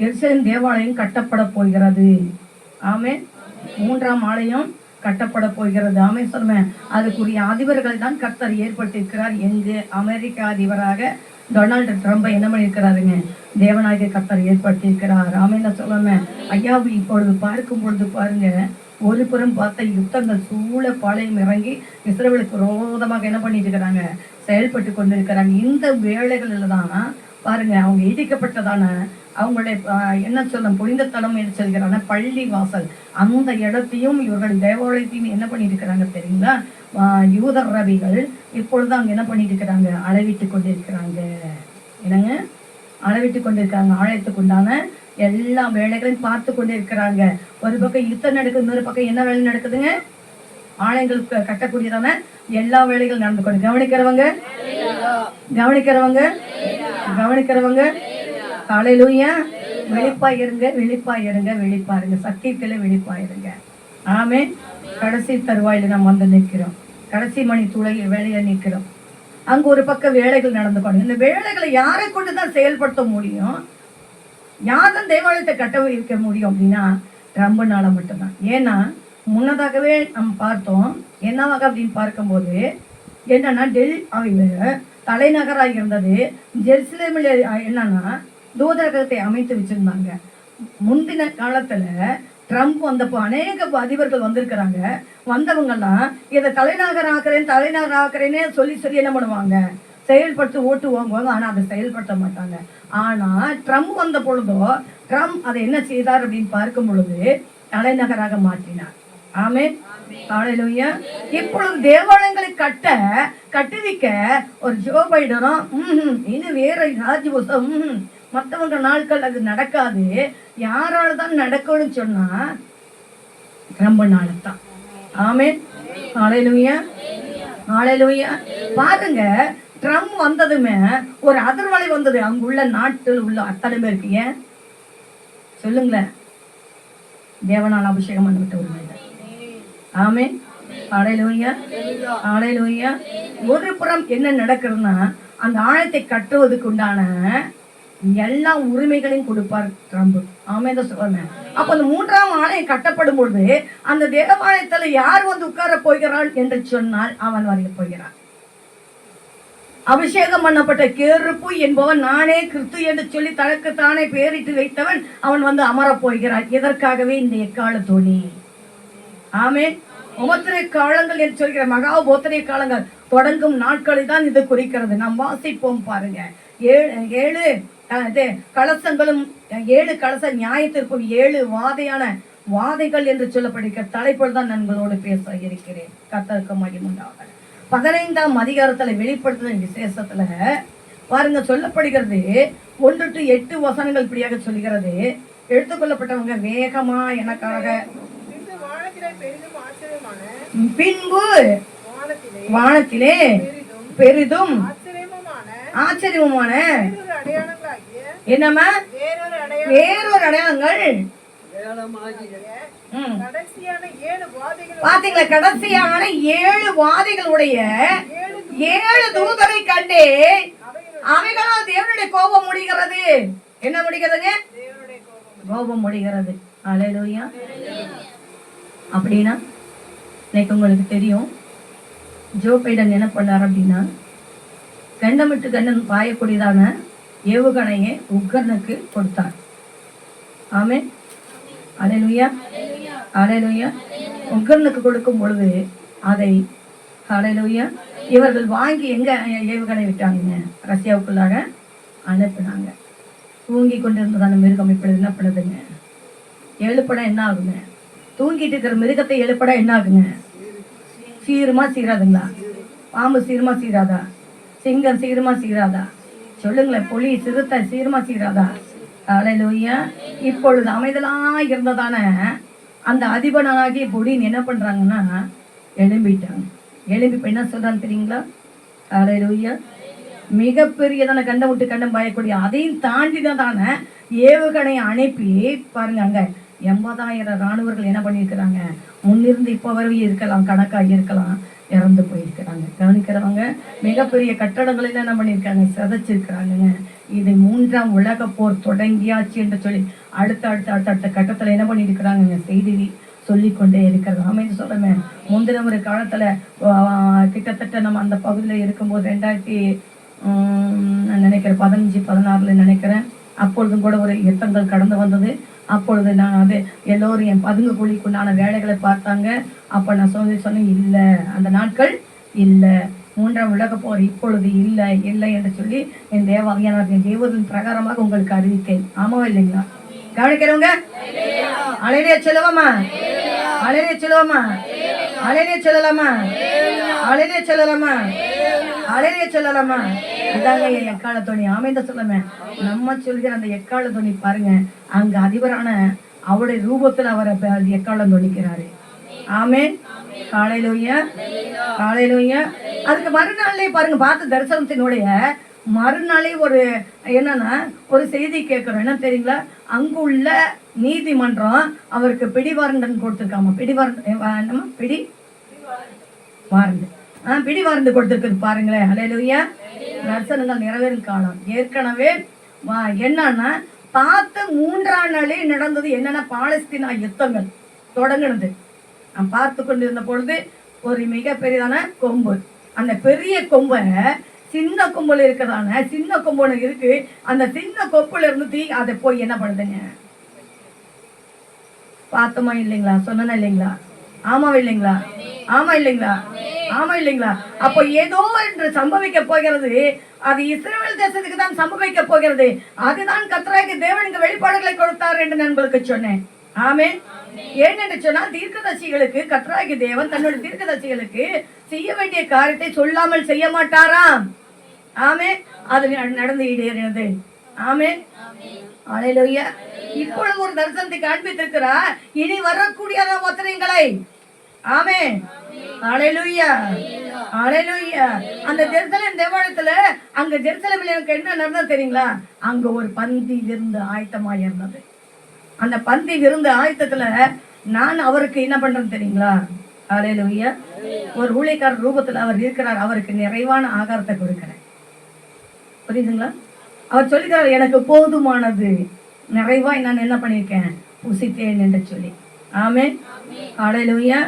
எருசலேம் தேவாலயம் கட்டப்பட போகிறது. ஆமே, 3ஆம் ஆலயம் கட்டப்பட போகிறது. ஆமே சொல்லுவேன். அதுக்குரிய அதிபர்களை தான் கர்த்தர் ஏற்படுத்தியிருக்கிறார். எங்கு? அமெரிக்கா அதிபராக டொனால்டு ட்ரம்பை என்ன பண்ணியிருக்கிறாருங்க? தேவனாகிய கர்த்தர் ஏற்படுத்தியிருக்கிறார். ஆமேன்னு சொல்லுவேன். ஐயா, இப்பொழுது பார்க்கும் பொழுது பாருங்க, ஒரு புறம் பார்த்த யுத்தங்கள் சூழ பாளையம் இறங்கி இஸ்ரவேலுக்கு விரோதமாக என்ன பண்ணிட்டு இருக்கிறாங்க? செயல்பட்டு கொண்டிருக்கிறாங்க. இந்த வேளைகளில் தான் பாருங்க, அவங்க இடிக்கப்பட்டதான அவங்களுடைய என்ன சொல்ல புனித தலம் என்று சொல்கிறாங்க, பள்ளி வாசல், அந்த இடத்தையும் இவர்கள் தேவாலயத்தையும் என்ன பண்ணிட்டு இருக்கிறாங்க தெரியுங்களா? யூதர் ரபிகள் இப்பொழுது அங்கே என்ன பண்ணிட்டு இருக்கிறாங்க? அளவிட்டு கொண்டிருக்கிறாங்க. என்னங்க? அளவிட்டு கொண்டிருக்காங்க. ஆலயத்துக்கு உண்டான எல்லா வேலைகளையும் பார்த்து கொண்டே இருக்கிறாங்க. ஒரு பக்கம் யுத்தம் நடக்குது, இன்னொரு பக்கம் என்ன வேலை நடக்குதுங்க? ஆலயங்கள் கட்டக்கூடியதான எல்லா வேலைகளும் நடந்து கொண்டு. கவனிக்கிறவங்க, கவனிக்கிறவங்க, கவனிக்கிறவங்க. ஹல்லேலூயா, வெளிப்பாயிருங்க, வெளிப்பாயிருங்க, வெளிப்பாருங்க, சத்தியத்துல வெளிப்பாயிருங்க. ஆமே. கடைசி தருவாயில நாம் வந்து நிற்கிறோம். கடைசி மணி துளை வேலையில நிற்கிறோம். அங்க ஒரு பக்கம் வேலைகள் நடந்து கொண்டு, இந்த வேலைகளை யாரை கொண்டுதான் செயல்படுத்த முடியும்? யார்தான் தேவாலயத்தை கட்ட வைக்க முடியும் அப்படின்னா ட்ரம்புனால மட்டும்தான். ஏன்னா முன்னதாகவே நம்ம பார்த்தோம் என்னவாக அப்படின்னு பார்க்கும்போது என்னன்னா தலைநகராக இருந்தது. ஜெருசலேமில் என்னன்னா தூதரகத்தை அமைத்து வச்சிருந்தாங்க. முந்தின காலத்துல ட்ரம்ப் வந்தப்போ அநேக அதிபர்கள் வந்திருக்கிறாங்க. வந்தவங்கெல்லாம் இதை தலைநகர் ஆக்குறேன்னே சொல்லி என்ன பண்ணுவாங்க, செயல்படுத்தி ஓட்டு வாங்குவாங்க. ஆனா அதை செயல்படுத்த மாட்டாங்க. ஆனா ட்ரம்ப் வந்த பொழுதோ ட்ரம்ப் அதை என்ன செய்தார் அப்படின்னு பார்க்கும் பொழுது தலைநகராக மாற்றினார். ஆமே. ஹல்லேலூயா. இப்பொழுது தேவாலயங்களை கட்டுவிக்க ஒரு ஜோ பைடனும் இன்னும் வேற ராஜ்யபுசம் மற்றவங்க நாட்கள் அது நடக்காது. யாரால தான் நடக்கும்னு சொன்னா ட்ரம்புனால தான். ஆமே. ஹல்லேலூயா. ஹல்லேலூயா. பாருங்க, ட்ரம்ப் வந்ததுமே ஒரு அதிர்வலை வந்தது அங்குள்ள நாட்டில் உள்ள அத்தனை பேருக்கு. ஏன் சொல்லுங்களேன்? தேவனால் அபிஷேகம் பண்ணிவிட்ட ஒரு மனிதன். ஆமே. ஹல்லேலூயா. ஹல்லேலூயா. ஒரு புறம் என்ன நடக்குதுன்னா அந்த ஆலயத்தை கட்டுவதற்கு உண்டான எல்லா உரிமைகளையும் கொடுப்பார் ட்ரம்ப். ஆமேதான் சொல்றேன். அப்ப அந்த 3ஆம் ஆலயம் கட்டப்படும் பொழுது அந்த தேவாலயத்துல யார் வந்து உட்கார போகிறாள் என்று சொன்னால் அவன் வரைய போகிறான். அபிஷேகம் பண்ணப்பட்ட கேருப்பு என்பவன் நானே கிறிஸ்து என்று சொல்லி தனக்கு தானே பேரிட்டு வைத்தவன் அவன் வந்து அமரப் போகிறான். இதற்காகவே இந்த எக்கால துணி. ஆமே. உபத்திரை காலங்கள் என்று சொல்கிற மகா உபத்திரை காலங்கள் தொடங்கும் நாட்களை தான் இது குறிக்கிறது. நாம் வாசிப்போம் பாருங்க. 7 கலசங்களும் 7 கலச நியாயத்திற்கும் 7 வாதைகள் என்று சொல்லப்படுகிற தலைப்பில் தான் நண்பர்களோடு பேச இருக்கிறேன். கர்த்தருக்கு மகிமை உண்டாவதாக. 15ஆம் அதிகாரத்துல வெளிப்படுத்தின விசேஷத்துல பாருங்க சொல்லப்படுகிறது 1 to 8 வசனங்கள் இப்படியாக சொல்கிறது. எடுத்துக்கொள்ளப்பட்டவங்க வேகமா எனக்காக பின்பு வானத்திலே பெரிதும் ஆச்சரியமான என்னமா வேறொரு அடையாளங்கள் பாத்தீங்களா? கடைசியான 7 வாதைகளுடைய 7 தூதரை கண்டே அவைகளால் தேவனுடைய கோபம் முடிகிறது. என்ன முடிகிறதுங்க? கோபம் முடிகிறது. ஹல்லேலூயா. அப்படின்னா இன்னைக்கு உங்களுக்கு தெரியும் ஜோ பைடன் என்ன பண்ணார் அப்படின்னா கண்டமிட்டு கண்டன் பாயக்கூடியதான ஏவுகணையை உக்ரைனுக்கு கொடுத்தார். ஆமே. ஹல்லேலூயா. ஹல்லேலூயா. உக்ரைனுக்கு கொடுக்கும் பொழுது அதை ஹல்லேலூயா இவர்கள் வாங்கி எங்க ஏவுகணை விட்டாங்க? ரஷ்யாவுக்குள்ளாக அனுப்பினாங்க. தூங்கி கொண்டிருந்ததான மிருகம் இப்படி என்ன பண்ணுதுங்க? எழுப்பட என்ன ஆகுங்க? தூங்கிட்டு இருக்கிற மிருகத்தை எழுப்பட என்ன ஆகுங்க? சீருமா சீராதுங்களா? பாம்பு சீருமா சீராதா? சிங்கம் சீருமா சீராதா? சொல்லுங்களேன். புலி சிறுத்தை சீருமா சீராதா? ஹல்லேலூயா. இப்பொழுது அமைதலா இருந்ததான அந்த அதிபனாகிய புலின் என்ன பண்றாங்கன்னா எழும்பிட்டாங்க. எழும்பி இப்ப என்ன சொல்றான்னு தெரியுங்களா? ஹல்லேலூயா. மிகப்பெரியதான கண்டம் விட்டு கண்டம் பாயக்கூடிய அதையும் தாண்டினதான ஏவுகணை அனுப்பி பாருங்க அங்க 80,000 ராணுவர்கள் என்ன பண்ணியிருக்கிறாங்க? முன்னிருந்து இப்போ வரை இருக்கலாம், கணக்காக இருக்கலாம், இறந்து போயிருக்கிறாங்க. கவனிக்கிறவங்க மிகப்பெரிய கட்டடங்களை என்ன பண்ணியிருக்காங்க? சிதைச்சிருக்கிறாங்க. இது 3ஆம் உலக போர் தொடங்கியாச்சு என்று சொல்லி அடுத்த கட்டத்தில் என்ன பண்ணியிருக்கிறாங்க? செய்தி சொல்லிக்கொண்டே இருக்கிறது. அமைந்து சொல்லுமே. முந்தின ஒரு காலத்துல கிட்டத்தட்ட நம்ம அந்த பகுதியில் இருக்கும்போது 2000 நினைக்கிறேன் 15-16 நினைக்கிறேன். அப்பொழுதும் கூட ஒரு யுத்தங்கள் கடந்து வந்தது. அப்பொழுது நான் அது எல்லோரும் என் பதுங்கு குழிக்குண்டான வேலைகளை பார்த்தாங்க. அப்ப நான் சொன்னேன் இல்லை, அந்த நாட்கள் இல்லை, 3ஆம் உலக போர் இப்பொழுது இல்லை என்று சொல்லி என் தேவாவியானவரின் தேவதின் பிரகாரமாக உங்களுக்கு அறிவித்தேன். ஆமாவா இல்லைங்களா? கவனிக்கிறவங்க அலையிலே சொல்லுவோமா? அலையிலே சொல்லுவோமா? அலையிலே சொல்லலாமா? அலையிலே சொல்லலாமா? அலையிலே சொல்லலாமா? இதாங்க எக்கால துணி. ஆமைந்த சொல்லுமே. நம்ம சொல்கிற அந்த எக்கால துணி பாருங்க, அங்க அதிபரான அவருடைய ரூபத்துல அவரை எக்காலம் துணிக்கிறாரு. ஆமென். ஹல்லேலூயா. ஹல்லேலூயா. அதுக்கு மறுநாள்லயே பாருங்க பார்த்த தரிசனத்தினுடைய மறுநாளே ஒரு என்னன்னா ஒரு செய்தி கேட்குறோம். என்ன தெரியுங்களா? அங்கு உள்ள நீதிமன்றம் அவருக்கு பிடிவாரண்டன் கொடுத்துருக்காம. பிடிவாரண்டு கொடுத்துருக்கு பாருங்களேன். அல்லேலூயா. தரிசனங்கள் நிறைவேறும் காலம். ஏற்கனவே என்னன்னா பார்த்து 3ஆம் நாளே நடந்தது. என்னன்னா பாலஸ்தீனா யுத்தங்கள் தொடங்கினது. நான் பார்த்து கொண்டிருந்த பொழுது ஒரு மிகப்பெரியதான கொம்பு, அந்த பெரிய கொம்பை சின்ன கொம்புல இருக்கிறதான சின்ன கொம்புல இருக்கு. அந்த சின்ன கொப்புல இருந்து தீ அதை போய் என்ன பண்ணுதுங்க? பார்த்தோமா இல்லைங்களா? சொன்னா இல்லைங்களா? ஆமாவா இல்லைங்களா? ஆமா இல்லைங்களா? ஆமா இல்லைங்களா? அப்போ ஏதோ என்று சம்பவிக்க போகிறது. அது இஸ்ரவேல் தேசத்துக்கு தான் சம்பவிக்க போகிறது. அதுதான் கர்த்தராகிய தேவனுக்கு வெளிப்பாடுகளை கொடுத்தார் என்று நான் உங்களுக்கு சொன்னேன். ஆமென். ஏனென்று சொன்னால் தீர்க்கதரிசிகளுக்கு கர்த்தராகிய தேவன் தன்னுடைய தீர்க்கதரிசிகளுக்கு செய்ய வேண்டிய காரியத்தை சொல்லாமல் செய்ய மாட்டாராம். ஆமென். அது நடந்து ஈடேறினது. ஆமென். அல்லேலூயா. இப்பொழுது ஒரு தரிசனத்தை காண்பித்திருக்கிறார். இனி வரக்கூடிய வசனங்களை. ஆமென். அல்லேலூயா. அல்லேலூயா. அந்த ஜெருசலேம் தேவாலயத்துல அங்க ஜெருசலேமில் எனக்கு என்ன நடந்தது தெரியுங்களா? அங்க ஒரு பந்தி விருந்து ஆயத்தமாய் இருந்தது. அந்த பந்தி விருந்து ஆயத்தத்துல நான் அவருக்கு என்ன பண்றேன்னு தெரியுங்களா? அல்லேலூயா. ஒரு ஊழியக்காரர் ரூபத்துல அவர் இருக்கிறார். அவருக்கு நிறைவான ஆகாரத்தை கொடுக்கிறேன். புரியுதுங்களா? அவர் சொல்லிக்கிறார், எனக்கு போதுமானது நிறைவாய் நான் என்ன பண்ணியிருக்கேன், புசித்தேன் என்று சொல்லி. ஆமென். அல்லேலூயா.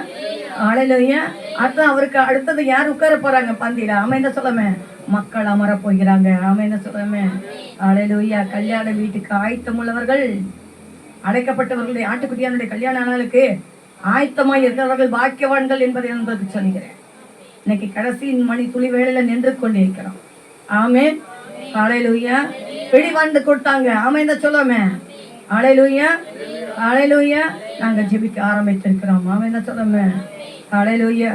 அல்லேலூயா. அதான் அவருக்கு அடுத்தது யார் உட்கார போறாங்க பந்தியில? ஆமென் சொல்லமே. மக்கள் அமர போகிறாங்க. ஆமென் சொல்லமே. அல்லேலூயா. கல்யாண வீட்டுக்கு ஆயத்தம் உள்ளவர்கள், அடைக்கப்பட்டவர்களுடைய ஆட்டுக்குட்டியானுடைய கல்யாண நாளுக்கு ஆயத்தமாய் இருக்கிறவர்கள் பாக்கியவான்கள் என்பதை உங்களுக்கு சொல்லுகிறேன். இன்னைக்கு கடைசி மணி துளி வேளையில நின்று கொண்டிருக்கிறோம். ஆமென். அல்லேலூயா. பிடிவாண்டு கொடுத்தாங்க. ஆமென் சொல்லமே. அல்லேலூயா. அல்லேலூயா. நாங்க ஜெபிக்க ஆரம்பித்திருக்கிறோம். ஆமென் சொல்லமே. அல்லேலூயா.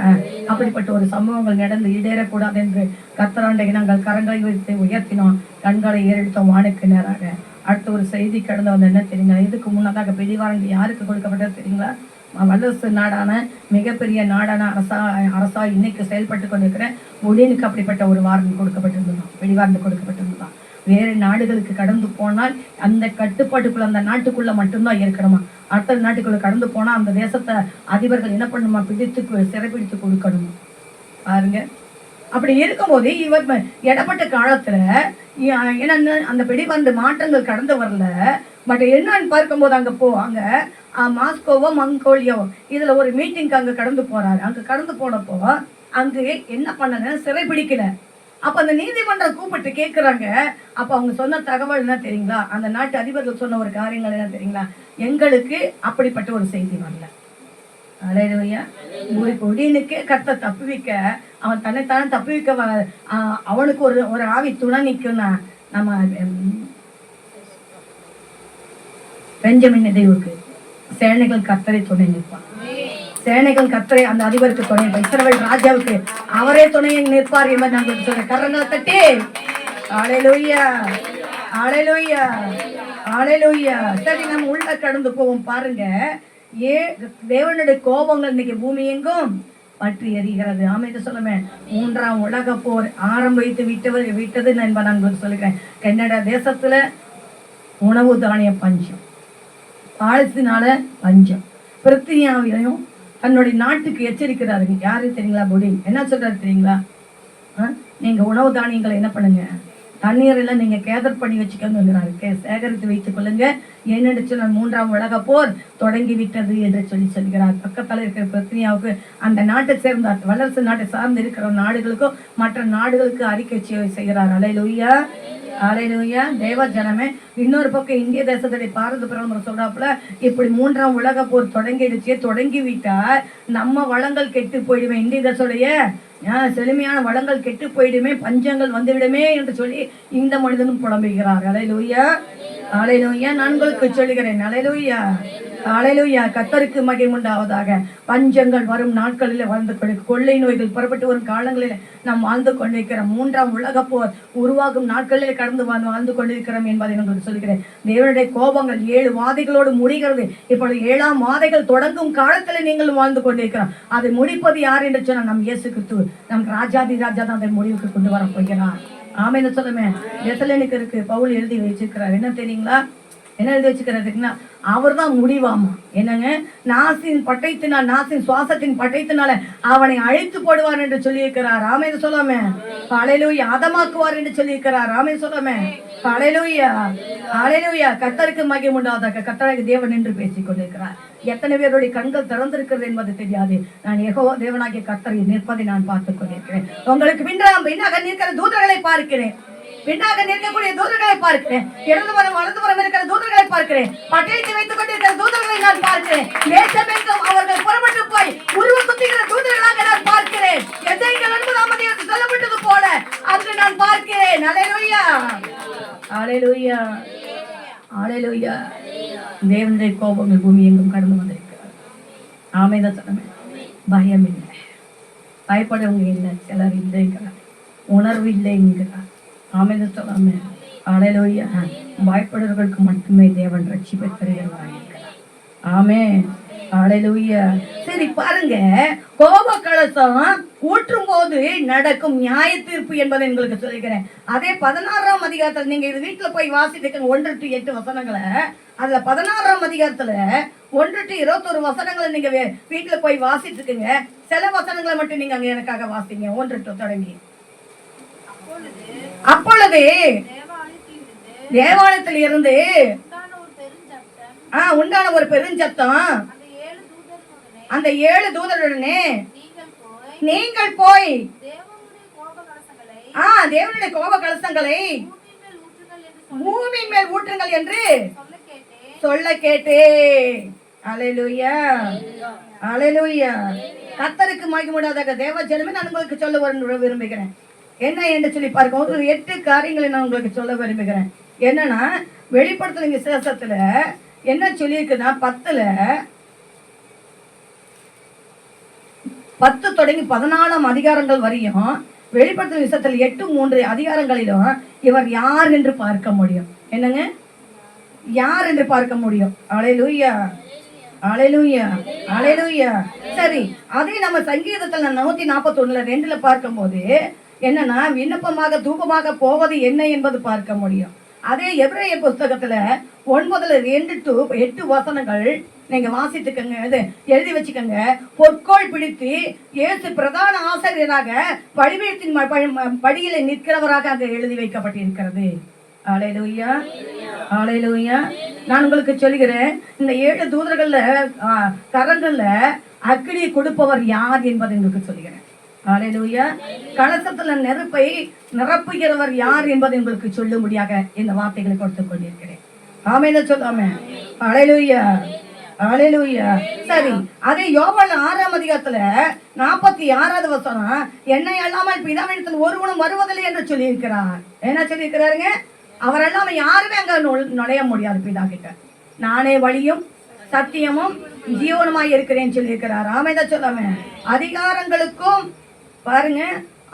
அப்படிப்பட்ட ஒரு சம்பவங்கள் நடந்து ஈடேறக்கூடாது என்று கர்த்தராண்டைக்கு நாங்கள் கரங்களை வைத்து உயர்த்தினோம், கண்களை ஏறெடுத்தோம் வானுக்கு நேராக. அடுத்த ஒரு செய்தி கடந்து வந்து என்ன தெரியுங்களா? இதுக்கு முன்னதாக பிடிவாரண்டு யாருக்கு கொடுக்கப்பட்டது தெரியுங்களா? வல்லரசு நாடான மிகப்பெரிய நாடான அரசா இன்னைக்கு செயல்பட்டு கொண்டிருக்கிற உடனுக்கு அப்படிப்பட்ட ஒரு வாரண்ட் கொடுக்கப்பட்டிருந்தோம், பிடிவாரண்டு கொடுக்கப்பட்டிருந்தோம். வேறு நாடுகளுக்கு கடந்து போனால் அந்த கட்டுப்பாட்டுக்குள்ள அந்த நாட்டுக்குள்ள மட்டும்தான் இருக்கணுமா. அடுத்த நாட்டுக்குள்ள கடந்து போனா அந்த தேசத்தை அதிபர்கள் என்ன பண்ணுமா, பிடித்து சிறைப்பிடித்து கொடுக்கணுமா. பாருங்க. அப்படி இருக்கும்போது இவர் இடப்பட்ட காலத்துல என்னன்னு அந்த பிடிவாரண்டு மாற்றங்கள் கடந்து வரல. பட் என்னன்னு பார்க்கும்போது அங்க மாஸ்கோவோ மங்கோலியாவோ இதுல ஒரு மீட்டிங்க்கு அங்க கடந்து போறாரு. அங்க கடந்து போனப்போ அங்கு என்ன பண்ணல, சிறைப்பிடிக்கல. அப்ப அந்த நீதிமன்றம் கூப்பிட்டு கேட்கிறாங்க. அப்ப அவங்க சொன்ன தகவல் என்ன தெரியுங்களா? அந்த நாட்டு அதிபர்கள் சொன்ன ஒரு காரியங்கள் என்ன தெரியுங்களா? எங்களுக்கு அப்படிப்பட்ட ஒரு செய்தி வரல. அல்லேலூயா. உடனுக்கு கர்த்தர் தப்புவிக்க, அவன் தன்னைத்தானே தப்புவிக்க அவனுக்கு ஒரு ஆவி துணை நிற்கும்னா நம்ம பெஞ்சமின் தெய்வுக்கு சேனைகள் கர்த்தரை துணை நிற்பான். சேனைகள் கர்த்தரை அந்த அதிபருக்கு துணை நிற்பார். இஸ்ரவேல் ராஜாவுக்கு அவரே துணையை நிற்பார் என்பதை நாங்கள் சொல்ற கரங்களை தட்டி அல்லேலூயா. அல்லேலூயா. அல்லேலூயா. சரி, நம்ம உள்ள கடந்து போவோம். பாருங்க, தேவனுடைய கோபங்கள் இன்னைக்கு பூமி எங்கும் பற்றி எறிகிறது. ஆமென் சொல்லுமே. 3ஆம் உலக போர் ஆரம்பித்து விட்டது என்பதை நான் சொல்லுகிறேன். கனடா தேசத்துல உணவு தானிய பஞ்சம், பாலஸ்தீனால பஞ்சம், பிரித்தானியாவிலையும் தன்னுடைய நாட்டுக்கு எச்சரிக்கிறாருங்க. யாரு தெரியுங்களா? புடி என்ன சொல்றாரு தெரியுங்களா? நீங்க உணவு தானியங்களை என்ன பண்ணுங்க, தண்ணீர் எல்லாம் நீங்க கேதர் பண்ணி வச்சுக்கோங்க, சேகரித்து வைத்துக் கொள்ளுங்க. ஏன்னு சொன்னால் 3ஆம் உலக போர் தொடங்கி விட்டது என்று சொல்கிறார். பக்கத்தில் இருக்கிற பிரித்தானியாவுக்கு, அந்த நாட்டை சேர்ந்த வல்லரசு நாட்டை சார்ந்து இருக்கிற நாடுகளுக்கும் மற்ற நாடுகளுக்கு அறிக்கை செய்கிறார். அல்லேலூயா. அல்லேலூயா. தேவ ஜனமே. இன்னொரு பக்கம் இந்திய தேசத்துடைய பாரத பிரதமர் சொல்றாப்புல, இப்படி 3ஆம் உலக போர் தொடங்கி விட்டா நம்ம வளங்கள் கெட்டு போயிடுமே, இந்திய தேசத்துடைய செழுமையான வளங்கள் கெட்டு போயிடுமே, பஞ்சங்கள் வந்துவிடுமே என்று சொல்லி இந்த மனிதனும் புலம்புகிறார். அல்லேலூயா. அல்லேலூயா. நான் உங்களுக்கு சொல்லுகிறேன். அல்லேலூயா. அல்லேலூயா. கர்த்தருக்கு மகிமை உண்டாவதாக. பஞ்சங்கள் வரும் நாட்களில் வாழ்ந்து கொண்டு, கொள்ளை நோய்கள் புறப்பட்டு வரும் காலங்களில் நாம் வாழ்ந்து கொண்டிருக்கிறோம். 3ஆம் உலக போர் உருவாகும் நாட்களில் கடந்து வாழ்ந்து கொண்டிருக்கிறோம் என்பதை உங்களுக்கு சொல்கிறேன். தேவனுடைய கோபங்கள் 7 வாதைகளோடு முடிகிறது. இப்பொழுது 7ஆம் வாதைகள் தொடங்கும் காலத்தில் நீங்கள் வாழ்ந்து கொண்டிருக்கிறோம். அதை முடிப்பது யார் என்று சொன்னால் நம் இயேசு கிறிஸ்து, நம் ராஜாதி ராஜா தான் அதை முடிவுக்கு கொண்டு வர போகிறார். ஆமென் சொல்லுமே. தெசலோனிக்கருக்கு பவுல் எழுதி வச்சிருக்கிறார். என்ன தெரியுங்களா? என்ன எழுதி வச்சுக்கிறதுக்குன்னா, அவர் தான் முடிவாமா. என்னங்க, நாசின் பட்டயத்தினால், நாசின் சுவாசத்தின் பட்டயத்தினால அவனை அழைத்து போடுவார் என்று சொல்லியிருக்கிறார். ஆமென் சொல்லாமே. ஹல்லேலூயா. அதமாக்குவார் என்று சொல்லியிருக்கிறார். ஆமென் சொல்லாமே. ஹல்லேலூயா. ஹல்லேலூயா. கர்த்தருக்கு மகிமை உண்டாவதாக. கர்த்தராகிய தேவன் என்று பேசிக் கொண்டிருக்கிறார். எத்தனை பேருடைய கண்கள் திறந்திருக்கிறது என்பது தெரியாது. நான் யெகோவா தேவனாகிய கர்த்தரை நிற்பதை நான் பார்த்துக் கொண்டிருக்கிறேன். உங்களுக்கு பின்னாக நிற்கிற தூதர்களை பார்க்கிறேன். பின்னாக நிற்கக்கூடிய தூதர்களை பார்க்கிறேன். இடதுபுறம் வலதுபுறம் இருக்கிற தூதர்களை பார்க்கிறேன். பட்டயத்தை வைத்துக் கொண்டிருக்கிற தூதர்களை நான் பார்க்கிறேன். தேசமெங்கும் அவர்கள் புறப்பட்டு போய் உருவ குத்துகிற தூதர்களாக நான் பார்க்கிறேன். எசேக்கியேல் 9 சொல்லப்பட்டது போல அன்று நான் பார்க்கிறேன். அல்லேலூயா. அல்லேலூயா. அல்லேலூயா. தேவனுடைய கோபங்கள் பூமி எங்கும் கடந்து வந்திருக்கிறது. ஆமென் சொன்னமே. பயம் இல்லை, பயப்படவங்க இல்லை, சிலர் இல்லைங்கிறார், உணர்வு இல்லைங்கிறார். ஆமென் சொல்லாமே. அல்லேலூயா. பயப்படுறவர்களுக்கு மட்டுமே தேவன் ரட்சிப்பை தருகிறவராக இருக்கிறார். ஆமென். அல்லேலூயா. சரி பாருங்க, கோப கலசம் ஊற்றும் போது நடக்கும் நியாய தீர்ப்பு என்பதை உங்களுக்கு சொல்லிக்கிறேன். அதே 16ஆம் அதிகாரத்தில் நீங்க இது வீட்டுல போய் வாசிட்டு 1 to 8 வசனங்களை, அதுல 16ஆம் அதிகாரத்துல 1 to 21 வசனங்களை நீங்க வீட்டுல போய் வாசிட்டு இருக்குங்க. சில வசனங்களை மட்டும் நீங்க அங்க எனக்காக வாசிங்க. 1 to தொடங்கி. அப்பொழுது தேவாலயத்தில் இருந்து உண்டான ஒரு பெருஞ்சத்தம், அந்த 7 தூதருடனே நீங்கள் போய் தேவனுடைய கோப கலசங்களை பூமியின் மேல் ஊற்றுங்கள் என்று சொல்ல கேட்டே. அல்லேலூயா. அல்லேலூயா. கர்த்தருக்கு மகிமை உண்டாவதாக. தேவ ஜனமே, நான் உங்களுக்கு சொல்ல விரும்புகிறேன். என்ன என்று சொல்லி பார்க்க ஒரு 8 காரியங்களை நான் உங்களுக்கு சொல்ல விரும்புகிறேன். என்னன்னா, வெளிப்படுத்தல் விசேஷத்துல என்ன சொல்லியிருக்குன்னா, 10 தொடங்கி 14ஆம் அதிகாரங்கள் வரையும் வெளிப்படுத்தல் விசேஷத்தில் 8-3 அதிகாரங்களிலும் இவர் யார் என்று பார்க்க முடியும். என்னங்க, யார் என்று பார்க்க முடியும். அல்லேலூயா. அல்லேலூயா. அல்லேலூயா. சரி, அதே நம்ம சங்கீதத்துல 141:2 பார்க்கும்போது என்னன்னா, விண்ணப்பமாக தூபமாக போவது என்ன என்பது பார்க்க முடியும். அதே எபிரேய புஸ்தகத்துல 9:2 to 8 வசனங்கள் நீங்க வாசித்துக்கங்க, எழுதி வச்சுக்கோங்க. பொற்கோள் பிடித்து இயேசு பிரதான ஆசிரியராக பலிபீடத்தின் படியில நிற்கிறவராக அங்க எழுதி வைக்கப்பட்டிருக்கிறது. அல்லேலூயா. அல்லேலூயா. நான் உங்களுக்கு சொல்கிறேன், இந்த 7 தூதர்கள்ல கரங்கள்ல அக்கினி கொடுப்பவர் யார் என்பதை உங்களுக்கு சொல்கிறேன். அல்லேலூயா. கலசத்துல நெருப்பை நிரப்புகிறவர் யார் என்பதை உங்களுக்கு சொல்லும்படியாக இந்த வார்த்தைகளை கொடுத்துக் கொண்டிருக்கிறேன். ஆமென் சொல்லாமே. அல்லேலூயா. அல்லேலூயா. சரி, அதே யோவான் 6ஆம் அதிகாரத்துல 46வது வசனம், என்னை அல்லாமல் பிதாவினிடத்தில் ஒருவனும் வருவதில்லை என்று சொல்லி இருக்கிறார். என்ன சொல்லி இருக்கிறாருங்க? அவர் அல்லாம யாருமே அங்க நுழைய முடியாது பிதா கிட்ட. நானே வழியும் சத்தியமும் ஜீவனுமாய் இருக்கிறேன்னு சொல்லி இருக்கிறார். ஆமென் சொல்லாமே. அதிகாரங்களுக்கும் பாருங்க,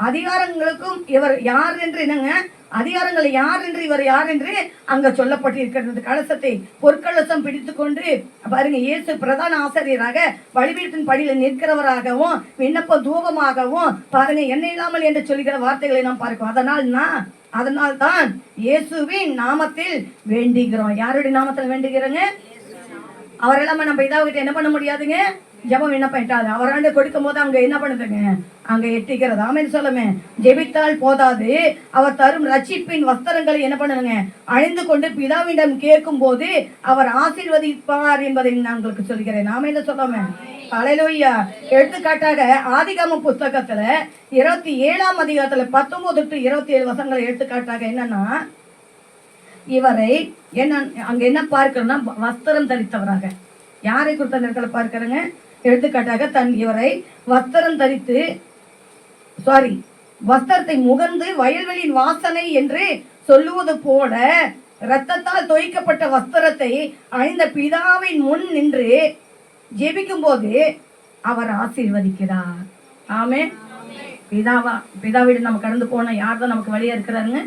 அதிகாரங்களுக்கும் இவர் யார் என்று, என்னங்க, அதிகாரங்கள் யார் என்று இவர் யார் என்று அங்க சொல்லப்பட்டிருக்கிறது. கலசத்தை பொற்கலசம் பிடித்துக் கொண்டு பாருங்க, இயேசு பிரதான ஆசிரியராக பலிபீடத்தின் படியில நிற்கிறவராகவும் விண்ணப்ப தூபமாகவும் பாருங்க, என்ன இல்லாமல் என்று சொல்லுகிற வார்த்தைகளை நாம் பார்க்கிறோம். அதனால் தான் இயேசுவின் நாமத்தில் வேண்டுகிறோம். யாருடைய நாமத்தில் வேண்டுகிறோங்க? அவரெல்லாம நம்ம இதாகிட்ட என்ன பண்ண முடியாதுங்க, ஜெபம் விண்ணப்பம் எட்டாது. அவராண்டு கொடுக்கும் போது அங்க என்ன பண்ணுதுங்க, அங்க எட்டிக்கிறது. ஆமென் சொல்லுமே. ஜெபித்தால் போதாது, அவர் தரும் ரட்சிப்பின் வஸ்திரங்களை என்ன பண்ணுங்க, அணிந்து கொண்டு பிதாவிடம் கேட்கும் போது அவர் ஆசீர்வதிப்பார் என்பதை நான் உங்களுக்கு சொல்கிறேன். ஆமென் சொல்லுமே. அல்லேலூயா. எடுத்துக்காட்டாக ஆதிகாம புஸ்தகத்துல 27ஆம் அதிகாரத்துல 19 to 27 வசனங்களை எடுத்துக்காட்டாக என்னன்னா, இவரை என்ன அங்க என்ன பார்க்கிறோம்னா, வஸ்திரம் தரித்தவராக. யாரை குறித்த நேரத்தில் பார்க்கிறேங்க? எடுத்துக்காட்டாக இவரை வஸ்திரம் தரித்து வஸ்திரத்தை முகர்ந்து வயல்வெளியின் வாசனை என்று சொல்லுவது போல இரத்தத்தால் தோய்க்கப்பட்ட வஸ்திரத்தை அணிந்த பிதாவின் முன் நின்று ஜெபிக்கும் போது அவர் ஆசீர்வதிக்கிறார். ஆமென். பிதாவிடம் நம்ம கடந்து போன யார் தான் நமக்கு வழியா இருக்கிறாருங்க?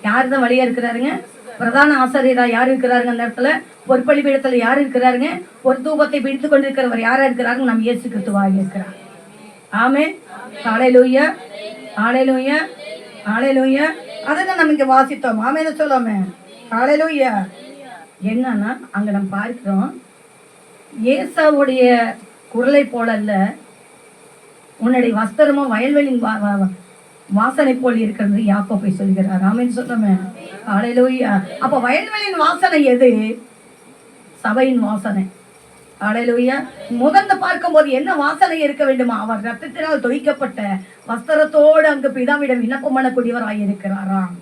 யார் தான் வழியா இருக்கிறாருங்க? பிரதான ஆசிரியரா யார் இருக்கிறாருங்க? அந்த இடத்துல பொற்பலி பீடத்துல யார் இருக்கிறாருங்க? ஒரு தூபத்தை பிடித்துக் கொண்டிருக்கிறவர் யாரா இருக்கிறாருங்க? நம்ம இயேசு கிறிஸ்துவாக இருக்கிறார். ஆமென். ஹல்லேலூயா. ஹல்லேலூயா. ஹல்லேலூயா. அதான் நம்ம இங்க வாசித்தோம். ஆமென் சொல்லாமே. ஹல்லேலூயா. என்னன்னா அங்க நம்ம பார்க்கிறோம், ஏசாவுடைய குரலை போல அல்ல, உன்னுடைய வஸ்திரமும் வயல்வெளியின் வாசனை போல் இருக்கிறது யாக்கோபை சொல்கிறார். ஆமென் சொல்லாமே. ஹல்லேலூயா. அப்ப வயல்வெளியின் வாசனை எது? சபையின் வாசனை. ஹல்லேலூயா. முதல்ல பார்க்கும்போது என்ன வாசனை இருக்க வேண்டுமா? அவர் ரத்தத்தினால் தொழிக்கப்பட்ட வஸ்திரத்தோடு அங்கு பிதாவிடம் விண்ணப்பம் பண்ணக்கூடியவராய் இருக்கிறாராம்.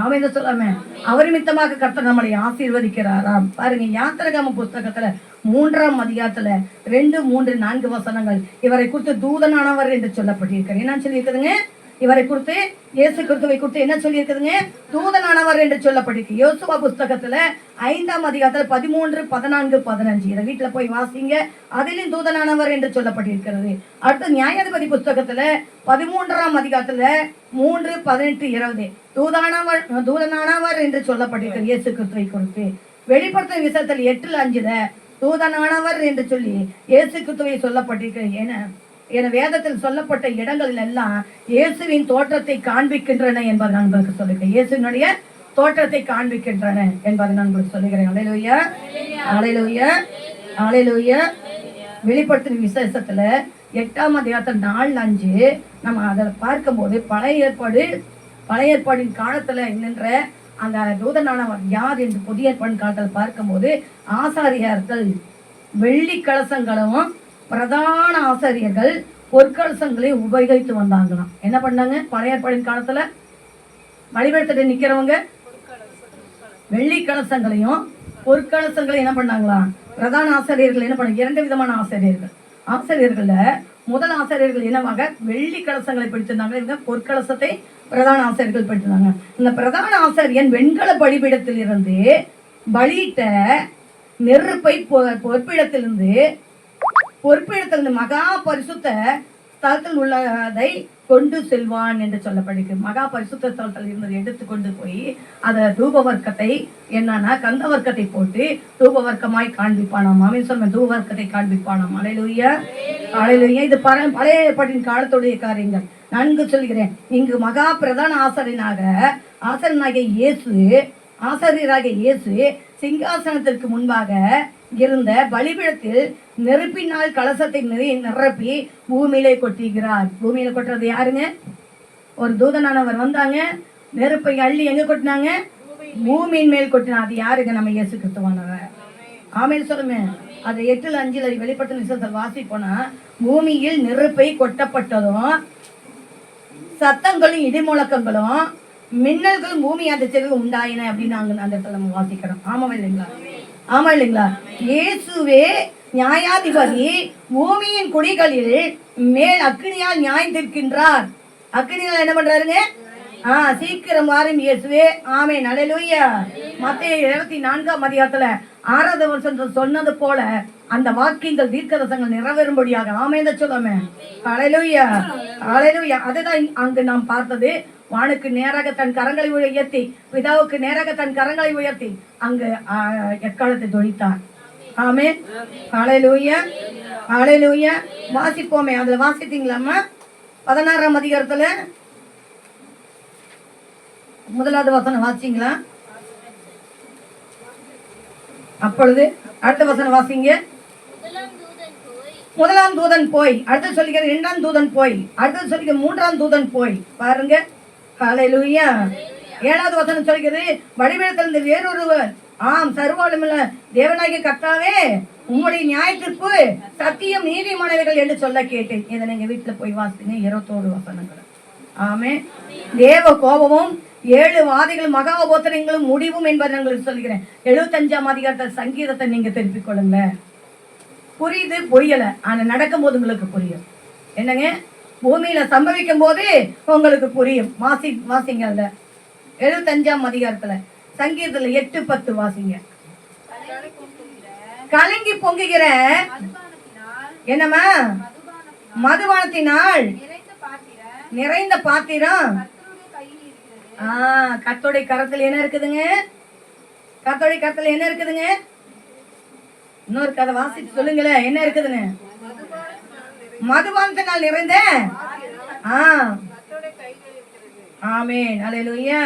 ஆமென் சொல்லாம. அவர் நிமித்தமாக கர்த்தர் நம்மளை ஆசீர்வதிக்கிறாராம். பாருங்க, யாத்திராகம புஸ்தகத்துல 3ஆம் அதிகாரத்துல 2, 3, 4 வசனங்கள் இவரை குறித்து தூதனானவர் என்று சொல்லப்பட்டிருக்கிறார். என்ன சொல்லியிருக்குதுங்க? இவரை குறித்து, இயேசு கிறிஸ்துவை குறித்து என்ன சொல்லியிருக்குதுங்க? தூதனானவர் என்று சொல்லப்பட்டிருக்கு. யோசுவா புஸ்தகத்துல 5ஆம் அதிகாரத்துல 13, 14, 15 இதை வீட்டுல போய் வாசிங்க. அதிலும் தூதனானவர் என்று சொல்லப்பட்டிருக்கிறது. அடுத்து நியாயாதிபதி புஸ்தகத்துல 13ஆம் அதிகாரத்துல 3, 18, 20 தூதனானவர் என்று சொல்லப்பட்டிருக்கிறது இயேசு கிறிஸ்துவை குறித்து. வெளிப்படுத்தும் விஷயத்தில் 8:5 தூதனானவர் என்று சொல்லி இயேசு கிறிஸ்துவை சொல்லப்பட்டிருக்கிறது. என வேதத்தில் சொல்லப்பட்ட இடங்களில் எல்லாம் இயேசுவின் தோற்றத்தை காண்பிக்கின்றன என்பதை நான் உங்களுக்கு சொல்லுகிறேன். இயேசுவினுடைய தோற்றத்தை காண்பிக்கின்றன என்பதை நான் உங்களுக்கு சொல்லுகிறேன். அல்லேலூயா, அல்லேலூயா, அல்லேலூயா. வெளிப்படுத்தும் விசேஷத்துல 8ஆம் அதிகாரத்தில் 4:5 நம்ம அதை பார்க்கும்போது பழைய ஏற்பாடின் காலத்துல நின்ற அந்த தூதனானவர் யார் என்று புதிய ஏற்பாடின் காலத்தில் பார்க்கும்போது ஆசாரியர்கள் வெள்ளி கலசங்களும் பிரதான ஆசாரியர்கள் பொற்கலசங்களை உபயோகித்து வந்தாங்களாம். என்ன பண்ணாங்க? பழைய ஏற்பாடின் காலத்துல பலிபீடத்துல நிக்கிறவங்க வெள்ளி கலசங்களையும் பொற்கலசங்களையும் என்ன பண்ணாங்களாம்? பிரதான ஆசிரியர்கள் என்ன பண்ணாங்க? 2 விதமான ஆசிரியர்கள்ல முதல் ஆசிரியர்கள் என்னவாக வெள்ளி கலசங்களை பிடித்திருந்தாங்க. இவங்க பொற்கலசத்தை பிரதான ஆசிரியர்கள் பிடித்திருந்தாங்க. இந்த பிரதான ஆசிரியன் வெண்கல பலிபீடத்தில் இருந்து பலியிட்ட நெருப்பை பொறுப்பிடத்திலிருந்து மகா பரிசுத்த ஸ்தலத்தில் உள்ளதை கொண்டு செல்வான் என்று சொல்லப்படுகிறது. மகா பரிசுத்த ஸ்தலத்தில் இருந்ததை எடுத்து கொண்டு போய் அதை தூபவர்க்கத்தை என்னன்னா கந்தவர்க்கத்தை போட்டு தூபவர்க்கமாய் காண்பிப்பானாம். ஆமென் சொல்லுங்க. தூபவர்க்கத்தை காண்பிப்பானாம். அல்லேலூயா, அல்லேலூயா. இது பழைய ஏற்பாட்டின் காலத்துடைய காரியங்கள். நன்கு சொல்கிறேன். இங்கு மகா பிரதான ஆசாரியராகிய இயேசு சிங்காசனத்திற்கு முன்பாக இருந்த பலிபீடத்தில் நெருப்பினால் கலசத்தை நிரப்பி பூமியிலே கொட்டுகிறார். பூமியில கொட்டுறது யாருங்க? ஒரு தூதனானவர் வந்தாங்க, நெருப்பை அள்ளி எங்க கொட்டினாங்க? பூமியின் மேல் கொட்டினா. அது யாருங்க? நம்ம இயேசு கிறிஸ்துவானவர். ஆமென் சொல்லுங்க. அது 8:5 வெளிப்படுத்தும் விஷயத்தை வாசிப்போனா, பூமியில் நெருப்பை கொட்டப்பட்டதும் சத்தங்களும் இடிமுழக்கங்களும் மின்னல்களும் பூமி அதிர்ச்சிகள் உண்டாயின அப்படின்னு நாங்க அந்த இடத்துல நம்ம வாசிக்கிறோம். ஆமாம் இல்லைங்களா? ஆமா இல்லைங்களா? இயேசுவே நியாயாதிபதி பூமியின் குடிகளில் மேல் அக்கினியால் நியாயம் தீர்க்கின்றார். அக்கினியால் என்ன பண்றாருங்க? சீக்கிரம் வாரும் இயேசுவே. ஆமென், அல்லேலூயா. மத்தேயு 24ஆம் அதிகாரத்துல 6வது வசனம் சொன்னது போல அந்த வாக்கியங்கள் தீர்க்கதரிசனங்கள் நிறைவேறும்படியாக ஆமென் சொல்லாமே. அல்லேலூயா, அல்லேலூயா. அதுதான் அங்கு நாம் பார்த்தது. வானுக்கு நேராக தன் கரங்களை உயர்த்தி, பிதாவுக்கு நேராக தன் கரங்களை உயர்த்தி அங்கு எக்காலத்தை தொழித்தார். ஆமென், அல்லேலூயா, அல்லேலூயா. வாசிப்போமே. அதுல வாசித்தீங்களாமா? 16ஆம் அதிகாரத்துல 1வது வசனம் வாசிங்களா? அப்பொழுது அடுத்த வசனம் வாசிங்க. முதலாம் தூதன் போய், அடுத்து சொல்லிக்கிற 2ஆம் தூதன் போய், அடுத்து சொல்லிக்கிற 3ஆம் தூதன் போய். பாருங்க. ஹல்லேலூயா. 7வது வசனம் சொல்கிறது, பலிபீடத்திலிருந்து வேறொருவர் சர்வவல்லமையுள்ள தேவனாகிய கர்த்தாவே, உம்முடைய நியாயத்திற்கு சத்தியம் நீதிமானவைகள் என்று சொல்ல கேட்டேன். இதை நீங்க வீட்டுல போய் வாசிங்க. 21 வசனங்கள். ஆமென். தேவ கோபமும் 7 வாதைகளும் மகா உபத்திரங்களும் முடிவும் என்பதை உங்களுக்கு சொல்கிறேன். 75ஆம் அதிகாரத்தை சங்கீதத்தை நீங்க திருப்பிக் கொள்ளுங்க. புரியுது புரியல, ஆனா நடக்கும் போது உங்களுக்கு புரியும். என்னங்க? பூமியில சம்பவிக்கும் போது உங்களுக்கு புரியும். வாசிங்க. அதுல 75ஆம் அதிகாரத்துல சங்கீதத்துல 8-10 வாசிங்க. கலங்கி பொங்குகிற என்னமா? மதுபானத்தினால் நிறைந்த பாத்திரம் கர்த்தருடைய கரத்துல என்ன இருக்குதுங்க? கர்த்தருடைய கரத்துல என்ன இருக்குதுங்க? இன்னொரு கதை வாசித்து சொல்லுங்களேன். என்ன இருக்குதுன்னு? மதுபானத்தினால் நிறைந்த ஆமென். அல்லேலூயா,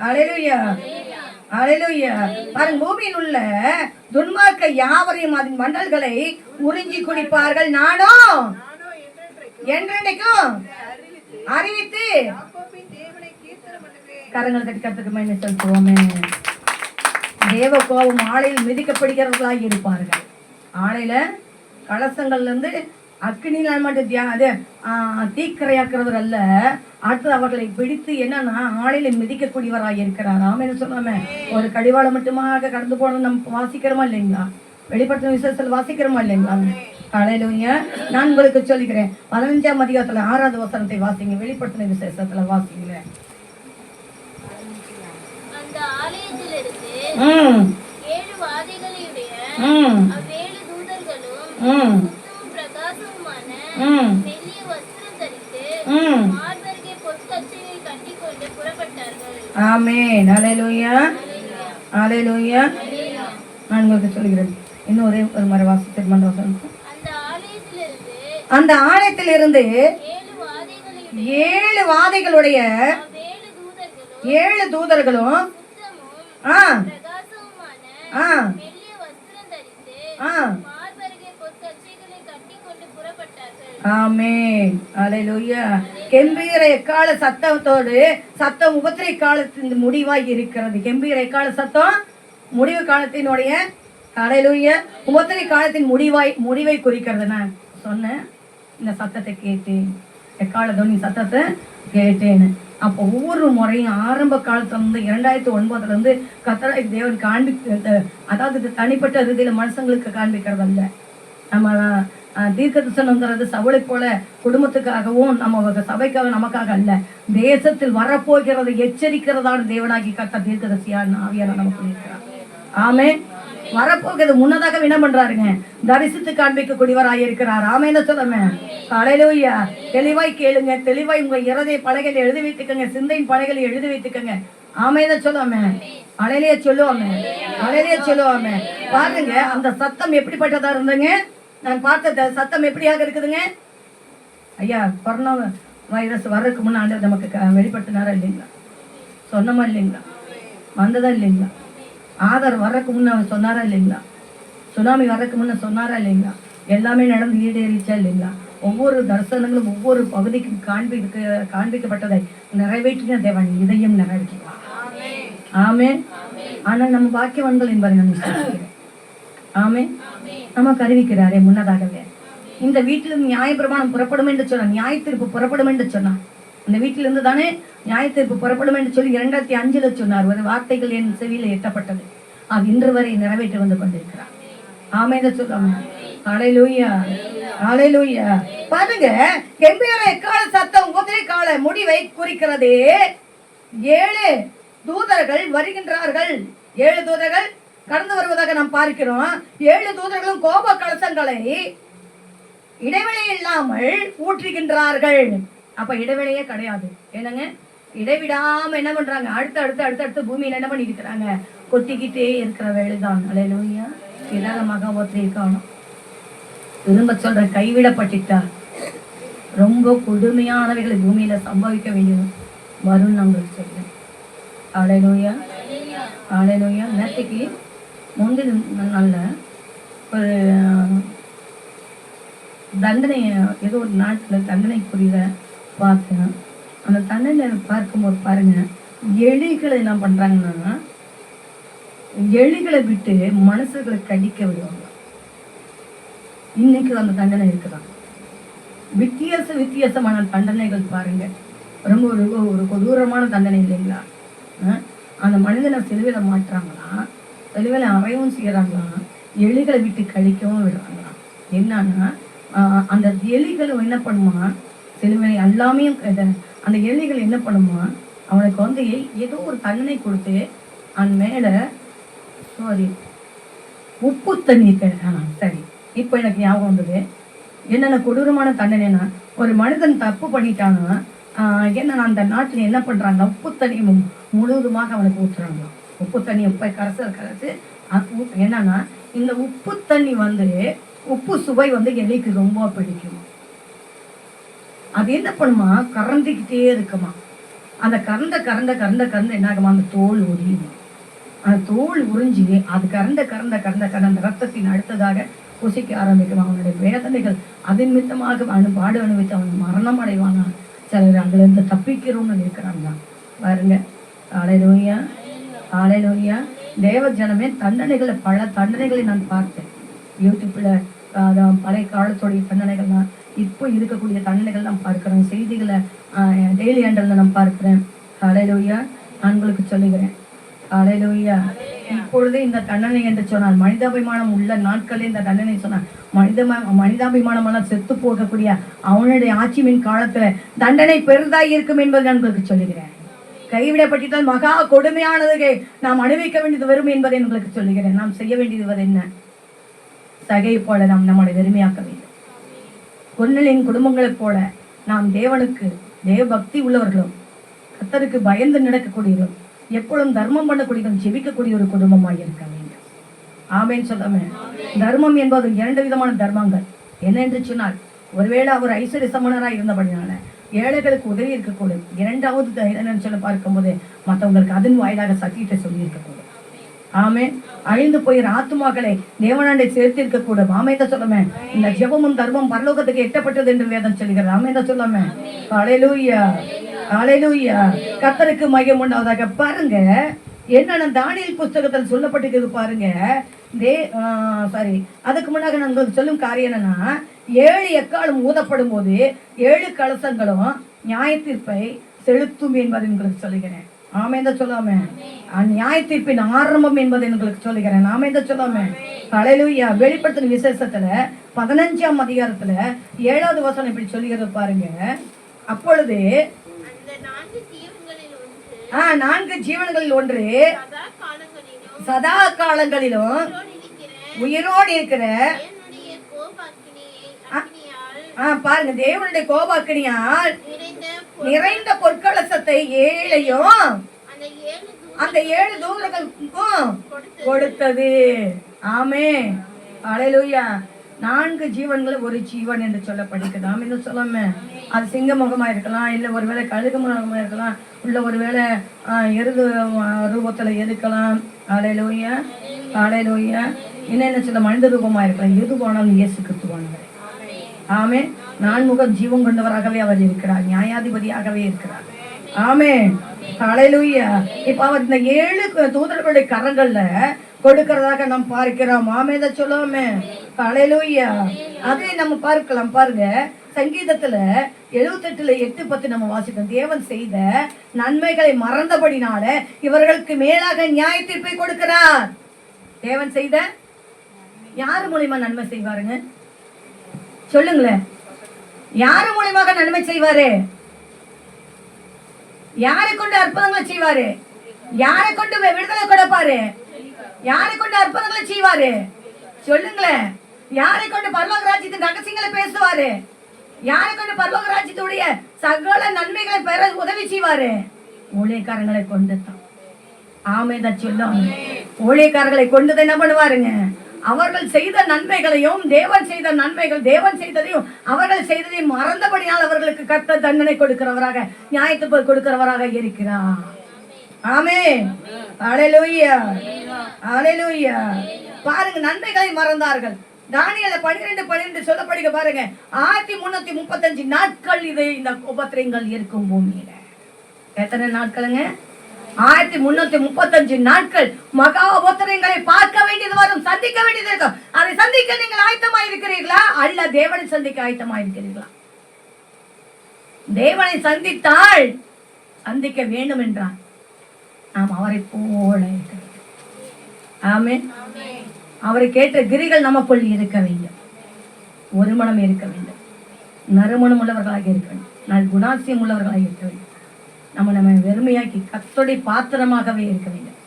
அல்லேலூயா, அல்லேலூயா. பாருங்க, பூமியில் உள்ள துன்மார்க்க யாவரையும் அதன் மண்டல்களை உறிஞ்சி குடிப்பார்கள், நானும் என்றென்றைக்கும் அறிவித்து கரங்கள் கட்டி கத்துக்கு மேலே செலுத்துவோமே. தேவ கோபம் ஆலையில் மிதிக்கப்படுகிறவர்களாக இருப்பார்கள். ஆலையில கலசங்கள்ல இருந்து அக்னியால் மட்டும் தீக்கரையாக்குறவர் அல்ல, அடுத்து அவர்களை பிடித்து என்னன்னா ஆலையில மிதிக்கக்கூடியவராக இருக்கிறார். ஆமென் சொல்லாம ஒரு கடிவாளம் மட்டுமாக கடந்து போனது நம்ம வாசிக்கிறோமா இல்லைங்களா? வெளிப்படுத்தின விசேஷத்தில் வாசிக்கிறோமா இல்லைங்களா? அல்லேலூயா. நான் உங்களுக்கு சொல்லிக்கிறேன், 15ஆம் அதிகாரத்துல 6வது வசனத்தை வாசிங்க. வெளிப்படுத்தின விசேஷத்துல வாசிங்க. ஆமென். அல்லேலூயா, அல்லேலூயா. நான் உங்களுக்கு சொல்கிறேன், இன்னும் ஒரே ஒரு முறை வாசித்து அந்த ஆலயத்திலிருந்து 7 வாதைகளுடைய 7 தூதர்களும் ஆமென். அல்லேலூயா. கெம்பீர எக்கால சத்தத்தோடு சத்தம் உபத்திரை காலத்தின் முடிவாய் இருக்கிறது. கெம்பீர எக்கால சத்தம் முடிவு காலத்தினுடைய அல்லேலூயா உபத்திரை காலத்தின் முடிவை குறிக்கிறது. நான் சொன்னேன், இந்த சத்தத்தை கேட்டேன், எக்கால தோனி சத்தத்தை கேட்டேன்னு. அப்போ ஒவ்வொரு முறையும் ஆரம்ப காலத்துல இருந்து 2009 இருந்து கர்த்தராகிய தேவன் அதாவது தனிப்பட்ட ரீதியில மனுஷங்களுக்கு காண்பிக்கிறது அல்ல. நம்ம தீர்க்கதரிசனம்ங்கிறது சவுளை போல குடும்பத்துக்காகவும் நம்ம சபைக்காக நமக்காக அல்ல, தேசத்தில் வரப்போகிறதை எச்சரிக்கிறதான தேவனாகி கர்த்தர் தீர்க்கதரிசியான ஆவியான நமக்கு இருக்கிறார். ஆமென். வரப்போகிறது முன்னதாக என்ன பண்றாருங்க? தரிசித்து காண்பிக்கக்கூடியவராக இருக்கிறார். ஆமென் சொல்லாம அல்லேலூயா. தெளிவாய் கேளுங்க, தெளிவாய் உங்க இருதய பலகையில எழுதி வைத்துக்கங்க, சிந்தையின் பலகையில எழுதி வைத்துக்கங்க. ஆமென் சொல்லாம அலையிலேயே சொல்லுவாங்க, அலையிலேயே சொல்லுவாங்க. பாருங்க, அந்த சத்தம் எப்படிப்பட்டதா இருந்தங்க? நான் பார்த்த சத்தம் எப்படியாக இருக்குதுங்க? ஐயா, கொரோனா வைரஸ் வர்றதுக்கு முன்னாடி நமக்கு வெளிப்படுத்தினாரா இல்லைங்களா? சொன்னமா இல்லைங்களா? வந்ததா இல்லைங்களா? ஆதார் வர்றதுக்கு முன்ன சொன்னாரா இல்லைங்களா? சுனாமி வர்றதுக்கு முன்ன சொன்னாரா இல்லைங்களா? எல்லாமே நடந்து ஈடேறிச்சா இல்லைங்களா? ஒவ்வொரு தரிசனங்களும் ஒவ்வொரு பகுதிக்கும் காண்பிக்கப்பட்டதை நிறைவேற்றின தேவன் இதையும் நிறைவேற்றுவார். ஆமென். ஆனால் நம்ம பாக்கியவான்கள் என்பதை நான் விசுவாசிக்கிறேன். ஆமென். நமக்கு அறிவிக்கிறாரே முன்னதாகவே, இந்த வீட்டிலிருந்து நியாயப்பிரமாணம் புறப்படும் என்று சொன்னார், நியாய தீர்ப்பு புறப்படும் என்று சொன்னார். இந்த வீட்டிலிருந்து தானே நியாய தீர்ப்பு புறப்படும் என்று சொல்லி 2005 சொன்னார். ஒரு வார்த்தைகள் என் செவியில எட்டப்பட்டது, அது இன்று வரை நிறைவேற்றி வந்து கொண்டிருக்கிறார். ஆமென் சொல்லாம அல்லேலூயா, அல்லேலூயா. பாருங்க, கெம்பீர எக்கால சத்தம் உபத்திரை கால முடிவை குறிக்கிறது. 7 தூதர்கள் வருகின்றார்கள். 7 தூதர்கள் கடந்து வருவதாக நாம் பார்க்கிறோம். 7 தூதர்களும் கோப கலசங்களை இடைவெளி இல்லாமல் ஊற்றுகின்றார்கள். அப்ப இடைவெளியே கிடையாது. என்னங்க, இடைவிடாம என்ன பண்றாங்க? அடுத்து பூமியில என்ன பண்ணி இருக்கிறாங்க? கொட்டிக்கிட்டே இருக்கிற வேலைதான். அல்லேலூயா. இதான் மகாபத்திரி காணும். திரும்ப சொல்ற, கைவிடப்பட்டுட்டா ரொம்ப கொடுமையானவைகளை பூமியில சம்பவிக்க வேண்டியது வரும் நம்மளுக்கு சொல்றேன். அல்லேலூயா, அல்லேலூயா. நேற்றுக்கு முந்தின நாள்ல ஒரு தண்டனை, ஏதோ ஒரு நாட்டில் தண்டனைக்குரிய பார்த்தேன். அந்த தண்டனை பார்க்கும்போது பாருங்க, எலிகளை என்ன பண்றாங்கன்னா எலிகளை விட்டு மனுஷர்களை கடிக்க விடுவாங்க. இன்னைக்கு அந்த தண்டனை இருக்குதான். வித்தியாசமான தண்டனைகள் பாருங்க. ரொம்ப ஒரு கொடூரமான தண்டனை இல்லைங்களா? அந்த மனிதனை சிலுவையில மாட்டுறாங்களா, சிலுவையில அறையவும் செய்யறாங்களா, எலிகளை விட்டு கழிக்கவும் விடுறாங்களா? என்னன்னா அந்த எலிகள் என்ன பண்ணுமா, சிலுவை எல்லாமே அந்த எலிகள் என்ன பண்ணுமா, அவனுக்கு வந்து ஏதோ ஒரு தண்டனை கொடுத்து அவன் மேல உப்பு தண்ணி. சரி, இப்போ எனக்கு ஞாபகம் வந்தது. என்னென்ன கொடூரமான தண்டனைனா, ஒரு மனிதன் தப்பு பண்ணிட்டானா என்ன அந்த நாட்டில் என்ன பண்றாங்க, உப்பு தண்ணி முழுவதுமாக அவனுக்கு ஊற்றுறாங்களாம். உப்பு தண்ணி உப்பை கரைச்சு என்னன்னா, இந்த உப்பு தண்ணி வந்து உப்பு சுவை வந்து எலிக்கு ரொம்ப பிடிக்கும். அது என்ன பண்ணுமா, கறந்துக்கிட்டே இருக்குமா. அந்த கறந்த கறந்த கறந்த கறந்த என்னாகுமா, அந்த தோல் உரியும். அந்த தோல் உறிஞ்சி அது கறந்த கறந்த கறந்த கறந்த அந்த ரத்தத்தின் அடுத்ததாக புசிக்க ஆரம்பிக்கும். அவனுடைய வேதனைகள் அதன் மித்தமாக பாடு அனுபவித்து அவன் மரணம் அடைவானா. சிலர் அதுல இருந்து தப்பிக்கிறோம்னு இருக்கிறாங்க பாருங்க. ஹல்லேலூயா, ஹல்லேலூயா. தேவ ஜனமே, தண்டனைகளை பல தண்டனைகளை நான் பார்த்தேன் யூடியூப்ல. பழைய காலத்துடைய தண்டனைகள்லாம், இப்போ இருக்கக்கூடிய தண்டனைகள் நான் பார்க்கிறேன். செய்திகளை டெய்லி ஹேண்டல்ல நான் பார்க்கிறேன். ஹல்லேலூயா. நான் உங்களுக்கு சொல்லுகிறேன், ஹல்லேலூயா. இப்பொழுதே இந்த தண்டனை என்று சொன்னால், மனிதாபிமானம் உள்ள நாட்களே இந்த தண்டனை சொன்னால், மனிதாபிமானமான செத்து போகக்கூடிய அவனுடைய ஆட்சியின் காலத்துல தண்டனை பெரிதாய் இருக்கும் என்பதை நான் உங்களுக்கு சொல்லுகிறேன். கைவிடப்பட்டால் மகா கொடுமையானது நாம் அனுபவிக்க வேண்டியது வரும் என்பதை உங்களுக்கு சொல்லுகிறேன். நாம் செய்ய வேண்டியது என்ன? சகை போல நாம் நம்மளை வெறுமையாக்க வேண்டும். கொன்னலின் குடும்பங்களைப் போல நாம் தேவனுக்கு தேவ பக்தி உள்ளவர்களும் கர்த்தருக்கு பயந்து நடக்கக்கூடியவர்களும் எப்பொழுதும் தர்மம் பண்ணக்கூடியவர்களும் ஜெபிக்கக்கூடிய ஒரு குடும்பமாய் இருக்க வேண்டும். ஆமேன் சொல்லாமே. தர்மம் என்பது 2 விதமான தர்மங்கள். என்னென்று சொன்னால், ஒருவேளை அவர் ஐஸ்வர்ய சமணராய் இருந்தபடினால ஏழைகளுக்கு உதவி இருக்கக்கூடும். 2வது என்னன்னு சொல்ல பார்க்கும்போது, மற்றவங்களுக்கு அதன் வாயிலாக சத்தியத்தை சொல்லி இருக்கக்கூடும். ஆமே. அழிந்து போயிற ஆத்துமாக்களை தேவனாண்டை சேர்த்து இருக்கக்கூடும். ஆமேதான் சொல்லாமே. இந்த ஜெபமும் தர்மம் பரலோகத்துக்கு எட்டப்பட்டது என்று வேதம் சொல்லுகிறது. ஆமேதான் சொல்லாமே. ஹல்லேலூயா, ஹல்லேலூயா. கர்த்தருக்கு மகிமை உண்டாவதாக. பாருங்க, என்னென்ன தானியேல் புஸ்தகத்தில் சொல்லப்பட்டிருக்கிறது பாருங்க. அதுக்கு முன்னாக நான் உங்களுக்கு சொல்லும் காரியம் என்னன்னா, 7 எக்காலம் ஊதப்படும் போது 7 கலசங்களும் நியாய தீர்ப்பை செலுத்தும் என்பதை உங்களுக்கு சொல்லுகிறேன். ஆமேதான் சொல்லாமே. நியாய தீர்ப்பின் ஆரம்பம் என்பதை உங்களுக்கு சொல்லுகிறேன். ஆமேதான் சொல்லாமே. ஹல்லேலூயா. வெளிப்படுத்தின விசேஷத்துல 15ஆம் அதிகாரத்துல 7வது வசனம் இப்படி சொல்லுகிறது பாருங்க. அப்பொழுது 4 ஜீவன்களில் ஒன்று சதா காலங்களிலும் உயிரோடு இருக்கிற, பாருங்க, தேவனுடைய கோபாக்கினியால் நிறைந்த பொற்கலசத்தை 7ஐயும் அந்த 7 தூதர்களுக்கும் கொடுத்தது. ஆமே. ஹல்லேலூயா. 4 ஜீவன்கள் ஒரு ஜீவன் என்று சொல்லப்படுகிறது. ஆமென் சொல்லாம. அது சிங்க முகமா இருக்கலாம், இல்ல ஒருவேளை கழுகு முகமா இருக்கலாம், உள்ள ஒருவேளை எருது ரூபத்துல இருக்கலாம். ஹல்லேலூயா, ஹல்லேலூயா. என்ன சொல்ல, மனித ரூபமா இருக்கலாம். எது போனாலும் இயேசு கிறிஸ்துவானவர். ஆமே. 4 முகம் ஜீவன் கொண்டவராகவே அவர் இருக்கிறார். நியாயாதிபதியாகவே இருக்கிறார். ஆமே. ஹல்லேலூயா. இப்ப அவர் இந்த 7 தூதர்களுடைய கரங்கள்ல கொடுக்கிறதாக நாம் பார்க்கிறோம். ஆமேதான் சொல்லாமே. ஹல்லேலூயா. அதை நம்ம பார்க்கலாம். பாருங்க, சங்கீதத்துல 78 8 10 நம்ம வாசிக்கிறோம். தேவன் செய்த நன்மைகளை மறந்தபடினால இவர்களுக்கு மேலாக நியாய தீர்ப்பை கொடுக்கிறார். தேவன் செய்த யாரு மூலியமா நன்மை செய்வாருங்க? சொல்லுங்களேன். யாரு மூலியமாக நன்மை செய்வாரு? யாரை கொண்டு அற்புதங்களை செய்வாரு? யாரை கொண்டு விடுதலை கொடுப்பாரு? யாரை கொண்டு அற்புதங்களை செய்வாரு? சொல்லுங்களேன். யாரை கொண்டு பரலோக ராஜ்யத்தின் ரகசியங்களை பேசுவாரு? யாரை கொண்டு பரலோக ராஜ்யத்துடைய சகல நன்மைகளை பெற உதவி செய்வாரு? ஊழியக்காரங்களை கொண்டு தான். ஆமேதான் சொல்லும். ஊழியக்காரர்களை கொண்டு என்ன பண்ணுவாருங்க? அவர்கள் செய்த நன்மைகளையும் தேவன் செய்த நன்மைகள், தேவன் செய்ததையும் அவர்கள் செய்ததையும் மறந்தபடியால் அவர்களுக்கு கர்த்தர் தண்டனை கொடுக்கிறவராக, நியாயத்தை கொடுக்கிறவராக இருக்கிறார். ஆமென். ஹல்லேலூயா, ஹல்லேலூயா. பாருங்க, நன்மைகளை மறந்தார்கள். தானியேல் 12:12 சொல்லப்படுக பாருங்க. 1335 நாட்கள் இது இந்த உபத்திரங்கள் இருக்கும் பூமியில. எத்தனை நாட்களுங்க? 1335 நாட்கள் மகா உபத்திரங்களை பார்க்க வேண்டியது வரும், சந்திக்க வேண்டியது இருக்கும். அதை சந்திக்க நீங்கள் ஆயத்தமா இருக்கிறீர்களா? அல்ல தேவனை சந்திக்க ஆயத்தமா இருக்கிறீர்களா? தேவனை சந்தித்தால் சந்திக்க வேண்டும் என்றார் நாம் அவரை போல இருக்க வேண்டும். ஆமென். அவரை கேட்ட கிரிகள் நமக்குள் இருக்க வேண்டும். ஒரு மனம் இருக்க வேண்டும். நறுமணம் உள்ளவர்களாக இருக்க வேண்டும். நல் குணாசியம் உள்ளவர்களாக இருக்க வேண்டும். நம்ம வெறுமையாக்கி கர்த்தருடைய பாத்திரமாகவே இருக்க வேண்டும்.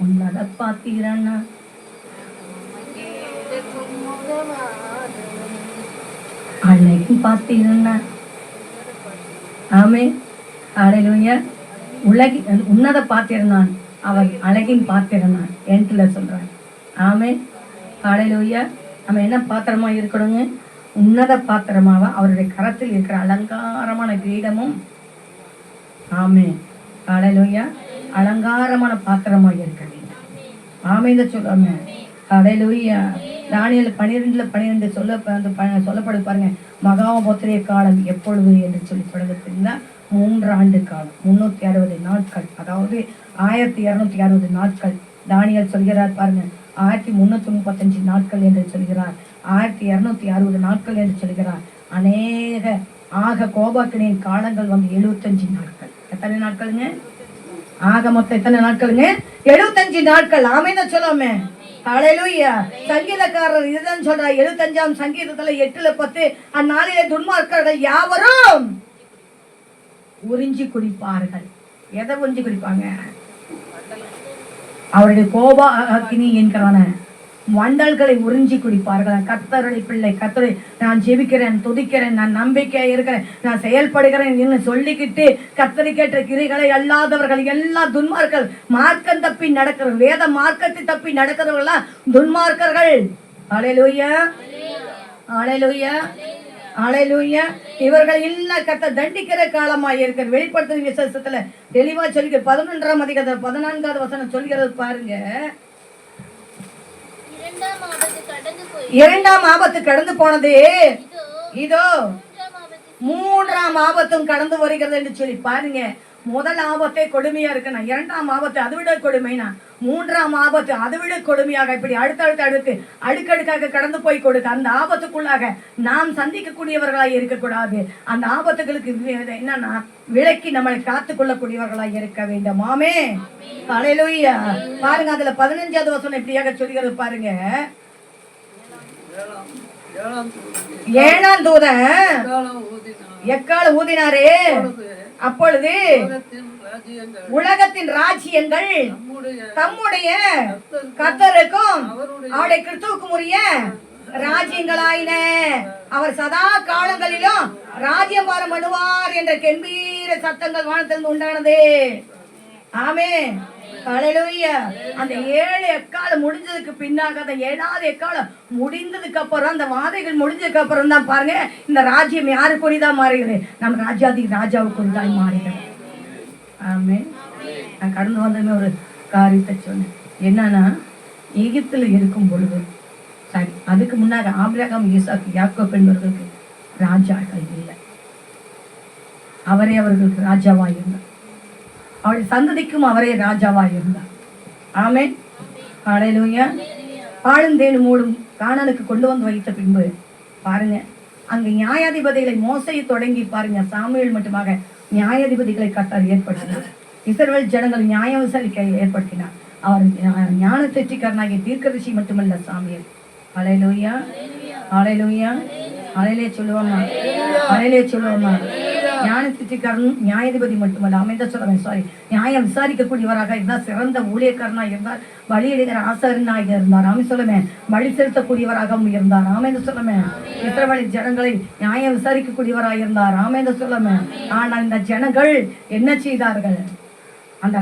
உன்னத பாத்திரன்னா அழகின் பாத்திரன்னா. ஆமென். ஹல்லேலூயா. உன்னத பாத்திரம் நான், அவர் அழகின் பாத்திரம் நான் என்று சொல்றார். ஆமென். ஹல்லேலூயா. நம்ம என்ன பாத்திரமா இருக்கணுங்க? உன்னத பாத்திரமாக அவருடைய கரத்தில் இருக்கிற அலங்காரமான கிரீடமும் ஆமென். ஹல்லேலூயா. அலங்காரமான பாத்திரமாக இருக்க வேண்டும். ஆமென் சொல்லுவாங்க. ஹல்லேலூயா. தானியேல் 12:12 சொல்லப்படுது பாருங்க. மகாபோத்திரிய காலம் எப்பொழுது என்று சொல்லி தொடங்குறீங்களா? 3 ஆண்டு காலம், 360 நாட்கள், அதாவது 1260 நாட்கள். தானியேல் சொல்கிறார் பாருங்க, 1335 நாட்கள் என்று சொல்கிறார், 1260 நாட்கள் என்று சொல்கிறார். அநேக கோபாக்கினின் காலங்கள் வந்து 75 நாட்கள். எத்தனை நாட்களுங்க? ஆக மொத்தம் எத்தனை நாட்களுங்க? 75 நாட்கள். ஆமென் சொல்லாமே. ஹல்லேலூயா. சங்கீதக்காரர் இதுதான் சொல்றார். 75ஆம் சங்கீதத்துல 8:10, அந்நாளிலே துன்மார்க்கர்கள் யாவரும் உறிஞ்சி குடிப்பார்கள். எதை உறிஞ்சி குடிப்பாங்க? அவருடைய கோப அக்கினி என்கிறவன வண்டல்களை உறிஞ்சி குடிப்பார்கள். கர்த்தருடைய பிள்ளை, கர்த்தரை நான் ஜெபிக்கிறேன், துதிக்கிறேன், நான் நம்பிக்கை இருக்கிறேன், நான் செயல்படுகிறேன் என்று சொல்லிக்கிட்டு கர்த்தரை கேட்ட கிரிகளை அல்லாதவர்கள் எல்லா துன்மார்கள், மார்க்கம் தப்பி நடக்கிற, வேத மார்க்கத்தை தப்பி நடக்கிறவர்களா துன்மார்க்கர்கள். ஹல்லேலூயா, ஹல்லேலூயா, ஹல்லேலூயா. இவர்கள் எல்லாம் கர்த்தர் தண்டிக்கிற காலமாக இருக்கிற வெளிப்படுத்தும் விசேஷத்துல தெளிவா சொல்லி 11ஆம் அதிகாரம் 14வது வசனம் சொல்கிறது பாருங்க. இரண்டாம் ஆபத்து கடந்து போனது, இதோ 3ஆம் ஆபத்தும் கடந்து வருகிறது என்று சொல்லி பாருங்க. முதல் ஆபத்தே கொடுமையா இருக்குன்னா, 2ஆம் ஆபத்து அதை விட கொடுமைனா, 3ஆம் ஆபத்து அதை விட கொடுமையாக, இப்படி அடுக்கடுக்காக கடந்து போய் கொடுக்க. அந்த ஆபத்துக்குள்ளாக நாம் சந்திக்கக்கூடியவர்களாய் இருக்கக்கூடாது. அந்த ஆபத்துகளுக்கு என்னன்னா விலக்கி நம்மளை காத்து கொள்ளக்கூடியவர்களாய் இருக்க வேண்டும். ஆமென். ஹல்லேலூயா. பாருங்க, அதுல 15வது வசனம் இப்படியாக சொல்கிறது பாருங்க. 7ஆம் தூதன் எக்கால ஊதினாரே, அப்பொழுது உலகத்தின் ராஜ்யங்கள் தம்முடைய கர்த்தருக்கும் அவருடைய கிறிஸ்துவுக்கும் உரிய ராஜ்யங்களாயின. அவர் சதா காலங்களிலும் ராஜ்யபாரம் பண்ணுவார் என்ற கெம்பீர சத்தங்கள் வானத்திலிருந்து உண்டானது. ஆமென். ஹல்லேலூயா. அந்த 7 எக்காலம் முடிஞ்சதுக்கு பின்னாக, அந்த 7வது எக்காலம் முடிந்ததுக்கு அப்புறம், அந்த வாதைகள் முடிஞ்சதுக்கு அப்புறம் தான் பாருங்க இந்த ராஜ்யம் யாருக்குரியதான் மாறுகிறது? நம்ம ராஜாவுக்குரியதாய் மாறுகிறது. ஆமென். நான் கடந்து வந்தமே ஒரு காரியத்தை சொன்னேன். என்னன்னா, எகிப்துல இருக்கும் பொழுது, சரி, அதுக்கு முன்னாடி ஆபிரகாம், ஈசாக்கு, யாக்கோபு என்பவர்களுக்கு ராஜாக்கள் இல்லை. அவரே அவர்களுக்கு ராஜாவாய் இருந்தார். அவள் சந்ததிக்கும் அவரே ராஜாவாய் இருந்தார். ஆமென். ஹல்லேலூயா. பாலும் தேனும் மூடும் கானானுக்கு கொண்டு வந்து வைத்த பின்பு பாருங்க, அங்கு நியாயாதிபதிகளை மோசையை தொடங்கி பாருங்க, சாமுவேல் மட்டுமாக நியாயாதிபதிகளை கர்த்தர் ஏற்படுத்தினார். இஸ்ரவேல் ஜனங்கள் நியாயம் விசாரிக்க ஏற்படுத்தினார். அவர் ஞான தெற்றிக்காரனாகிய தீர்க்கதரிசி மட்டுமல்ல சாமுவேல். ஹல்லேலூயா, ஹல்லேலூயா, ஹல்லேலூயா சொல்லுவாமா, ஹல்லேலூயா சொல்லுவாமா. ஞான தெற்றிக்காரன் நியாயாதிபதி மட்டுமல்ல, அமைந்த சொல்லுவேன், சாரி, நியாயம் விசாரிக்கக்கூடியவராக இருந்தார். சிறந்த ஊழியக்காரனாக இருந்தார். பலியிடுகிற ஆசாரியனாக இருந்தார். ஆமென் சொல்லுவேன். பலி செலுத்தக்கூடியவராகவும் இருந்தார். ஆமென் சொல்லுவேன். இஸ்ரவேல் ஜனங்களை நியாயம் விசாரிக்கக்கூடியவராக இருந்தார். ஆமென் சொல்லுவேன். ஆனால் இந்த ஜனங்கள் என்ன செய்தார்கள்? அந்த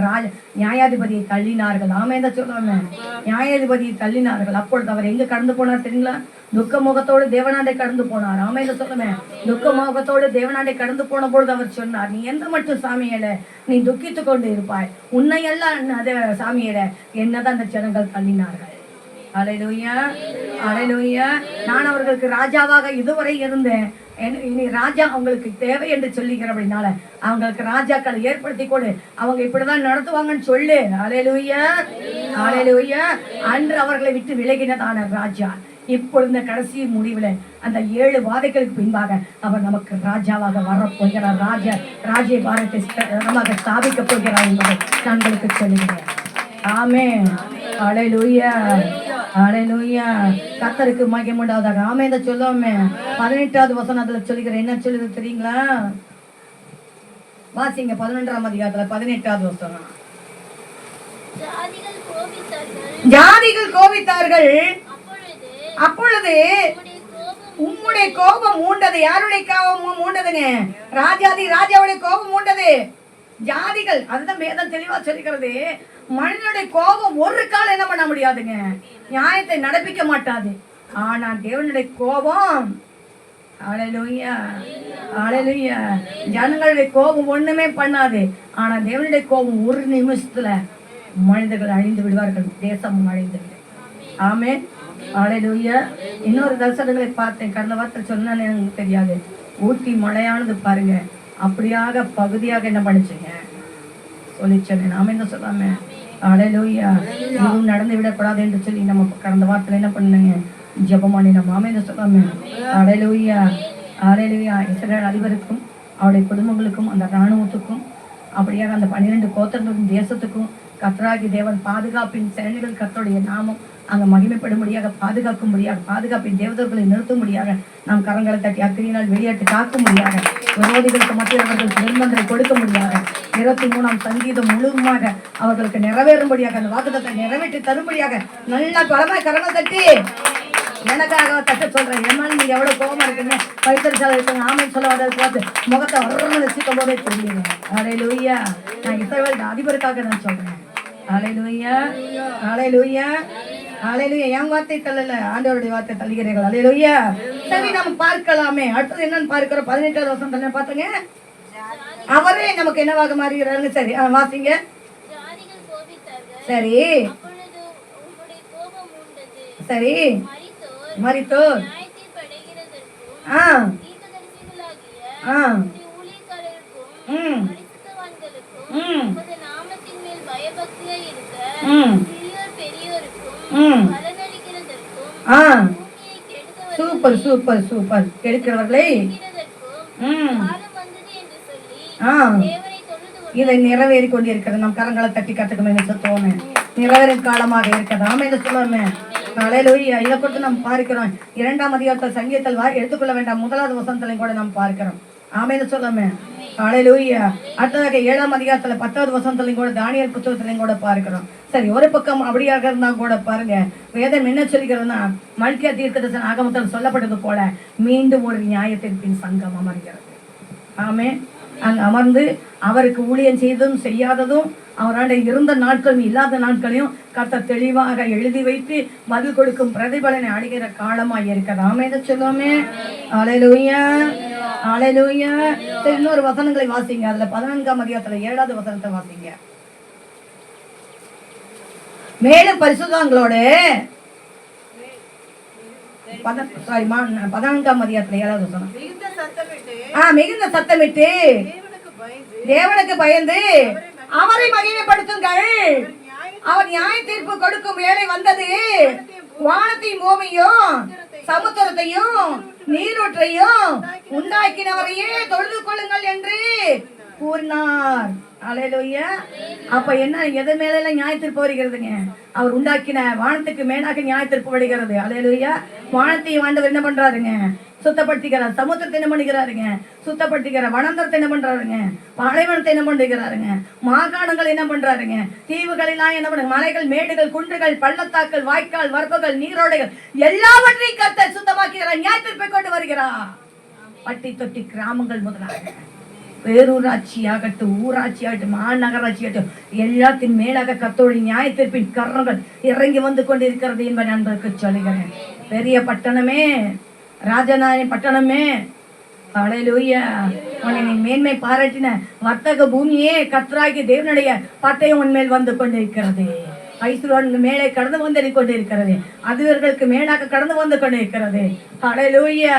நியாயாதிபதியை தள்ளினார்கள். ஆமென் சொல்லுவேன். நியாயாதிபதியை தள்ளினார்கள். அப்பொழுது அவர் எங்க கடந்து போனார் தெரியுங்களா? துக்க முகத்தோடு தேவனாண்டை கடந்து போனார். ஆமென் சொல்லுவேன். துக்க முகத்தோடு தேவனாண்டை கடந்து போன பொழுது அவர் சொன்னார், நீ எந்த மட்டும் சாமியல நீ துக்கித்து கொண்டு இருப்பாய், உன்னையெல்லாம் சாமியல என்னதான் அந்த ஜனங்கள் தள்ளினார்கள். ஹல்லேலூயா, ஹல்லேலூயா. நான் அவர்களுக்கு ராஜாவாக இதுவரை இருந்தேன், இனி ராஜா அவங்களுக்கு தேவை என்று சொல்லிக்கிறபடினால அவங்களுக்கு ராஜாக்களை ஏற்படுத்தி கொடு, அவங்க இப்படிதான் நடத்துவாங்கன்னு சொல்லு. ஹல்லேலூயா, ஹல்லேலூயா. அன்று அவர்களை விட்டு விலகினதான ராஜா இப்பொழுது இந்த கடைசி முடிவில் அந்த 7 வாதைகளுக்கு பின்பாக அவர் நமக்கு ராஜாவாக வரப்போகிறார். ராஜ்ய பாரத்தை நமக்கு ஸ்தாபிக்க போகிறார் என்பதை நான் உங்களுக்கு சொல்லுகிறேன். ஆமென். ஹல்லேலூயா, ஹல்லேலூயா. கர்த்தருக்கு மகிமை உண்டாவதாக. ஆமென் சொல்லுவோமே. 18வது வசனத்துல சொல்லுகிறேன். என்ன சொல்லுது தெரியுங்களா? வாசிங்க 11ஆம் அதிகாரத்துல 18வது வசனம். ஜாதிகள் கோபித்தார்கள், அப்பொழுது உம்முடைய கோபம் மூண்டது. யாருடைய கோபம் மூண்டதுங்க? ராஜாவுடைய கோபம் மூண்டது. ஜாதிகள், அதுதான் வேதம் தெளிவா சொல்லிக்கிறது. மனிதனுடைய கோபம் ஒரு காலம் என்ன பண்ண முடியாதுங்க, நியாயத்தை நடப்பிக்க மாட்டாது. ஆனா தேவனுடைய கோபம், ஹல்லேலூயா, ஹalleluya. ஜனங்களுடைய கோபம் ஒண்ணுமே பண்ணாது. ஆனா தேவனுடைய கோபம் ஒரு நிமிஷத்துல மனிதர்கள் அழிந்து விடுவார்கள், தேசமும் அழிந்து விடும். ஆமென். ஹalleluya. இன்னொரு தரிசனங்களை பார்த்தேன், கடந்த வாரத்தில் சொன்னேன்னு எனக்கு தெரியாது. ஊட்டி மழையானது பாருங்க, அப்படியாக பகுதியாக என்ன பண்ணுச்சுங்க சொல்லிச்சேன். நாம என்ன சொல்லாம ஹalleluya. இதுவும் நடந்து விடக்கூடாது என்று சொல்லி நம்ம கடந்த வாரத்தில் என்ன பண்ணுங்க, ஜெபம் பண்ணினோம். நாம என்ன சொல்லாம ஹalleluya. ஹalleluya. இஸ்ரவேல் அதிபருக்கும் அவருடைய குடும்பங்களுக்கும் அந்த இராணுவத்துக்கும் அப்படியாக அந்த 12 கோத்திரங்களுக்கும் தேசத்துக்கும் கர்த்தராகிய தேவன் பாதுகாப்பின் சேனைகள் கர்த்தருடைய நாமம் அங்கே மகிமைப்படும்படியாக பாதுகாப்பின் தேவதர்களை நிறுத்தும்படியாக நாம் கரங்களை தட்டி அக்கினியினால் வெளியேற்று காக்கும்படியாக விரோதிகளுக்கு மத்தியில் அவர்களுக்கு நிர்பந்தரை கொடுக்க முடியாக 23ஆம் சங்கீதம் முழுவதுமாக அவர்களுக்கு நிறைவேறும்படியாக அந்த வாக்குத்தத்தை நிறைவேற்றி தரும்படியாக நல்லா பலமாய் கரங்களை தட்டி எனக்காக தட்ட சொல்றேன். ஏன்னா நீங்க எவ்வளவு கோபமா இருக்கீங்க, பைத்தறிச்சால இருக்கீங்க, ஆமை சொல்ல வந்தது பார்த்து முகத்தை வரணும் வச்சுக்கும் போதே தெரியுங்க. ஹalleluya. நான் இஸ்ரவேல் அதிபருக்காக நான் சொல்றேன். ஹalleluya. ஹalleluya. ஹalleluya. என் வார்த்தை தள்ளல, ஆண்டவருடைய வார்த்தை தள்ளுகிறீர்கள். ஹalleluya. சரி, நம்ம பார்க்கலாமே அடுத்தது என்னன்னு பார்க்கிறோம். 18வது வசனம் பார்த்தங்க, அவரே நமக்கு என்னவாக மாறுகிறாருன்னு. சரி, வாசிங்க. சரி சரி மரித்தோர் சூப்பர் சூப்பர் சூப்பர். கெடுக்கிறவர்களை இதை நிறைவேறி கொண்டிருக்கிறது. நம் கரங்களை தட்டி கத்துக்கணும் தோணு நிறைவேறும் காலமாக இருக்கிறது. நாம என்ன சொல்லாமே ஹalleluya. இதை கொடுத்து நாம் பார்க்கிறோம். 2ஆம் அதிகாரத்தில் சங்கீதத்தில் எடுத்துக்கொள்ள வேண்டாம், 1வது வசனத்திலையும் கூட நாம் பார்க்கிறோம். ஆமென்னு சொல்லாமே ஹalleluya. அடுத்ததாக 7ஆம் அதிகாரத்தில் 10வது வசனத்திலையும் கூட தானியேல் புத்தகத்திலையும் கூட பார்க்கிறோம். சரி, ஒரு பக்கம் அப்படியாக இருந்தா கூட பாருங்க, வேதம் என்ன சொல்கிறதுனா மல்கியா தீர்க்கதரிசன ஆகமத்தில் சொல்லப்பட்டது போல மீண்டும் ஒரு நியாயத்திற்பின் சங்கம் அமர்கிறது. ஆமே. அங்கு அமர்ந்து அவருக்கு ஊழியம் செய்ததும் செய்யாததும் அவராண்ட இருந்த நாட்களும் இல்லாத நாட்களையும் கர்த்தர் தெளிவாக எழுதி வைத்து பதில் கொடுக்கும் பிரதிபலனை அடைகிற காலமாக இருக்கிறது. ஆமென்னு சொல்லுவோமே ஹalleluya. ஹalleluya. இன்னொரு வசனங்களை வாசிங்க. அதுல 14ஆம் அதிகாரத்துல 7வது வசனத்தை வாசிங்க. மேலும் பரிசுத்தங்களோட 14ஆம் அதிகாரத்துல 7வது வசனம், மிகுந்த சத்தமிட்டு தேவனுக்கு பயந்து அவரை மகிமைப்படுத்துங்கள். அவர் நியாய தீர்ப்பு கொடுக்கும் வேலை வந்தது. வானத்தையும் பூமியையும் சமுத்திரத்தையும் நீரூற்றையும் உண்டாக்கினவரையே தொழுது கொள்ளுங்கள் என்று கூறினார். ஹalleluya. அப்ப என்ன, எது மேல நியாய தீர்ப்பு வருகிறதுங்க? அவர் உண்டாக்கின வானத்துக்கு மேலாக நியாய தீர்ப்பு வருகிறது. ஹalleluya. வானத்தையும் ஆண்டவர் என்ன பண்றாருங்க, சுத்தப்படுத்திக்கிறார். சமுத்திரத்தை என்ன பண்ணிக்கிறாருங்க, சுத்தப்படுத்திக்கிறார். வனந்தரத்தை என்ன பண்றாருங்க, பாலைவனத்தை என்ன பண்ணுகிறாருங்க, மாகாணங்கள் என்ன பண்றாருங்க, தீவுகள் எல்லாம் என்ன பண்ணுங்க, மலைகள், மேடுகள், குன்றுகள், பள்ளத்தாக்கள், வாய்க்கால், வரப்புகள், நீரோடைகள் எல்லாவற்றையும் கர்த்தர் சுத்தமாக்குகிறார், நியாய தீர்ப்பை கொண்டு வருகிறார். பட்டி தொட்டி கிராமங்கள் முதலாக பேரூராட்சி ஆகட்டும், ஊராட்சி ஆகட்டும், மாநகராட்சி ஆகட்டும், எல்லாத்தின் மேலாக கர்த்தருடைய நியாய தீர்ப்பின் கரங்கள் இறங்கி வந்து கொண்டிருக்கிறது என்பதை நண்பருக்கு சொல்லுகிறேன். பெரிய பட்டணமே, ராஜநாயகன் பட்டணமே, ஹalleluya. உன்னை நீ மேன்மை பாராட்டின வர்த்தக பூமியே, கர்த்தராகிய தேவனுடைய பட்டயம் உன்மேல் வந்து கொண்டிருக்கிறது. ஐஸ்வர்யன் மேலே கடந்து வந்து கொண்டிருக்கிறது. அதிபர்களுக்கு மேலாக கடந்து வந்து கொண்டிருக்கிறது. ஹalleluya.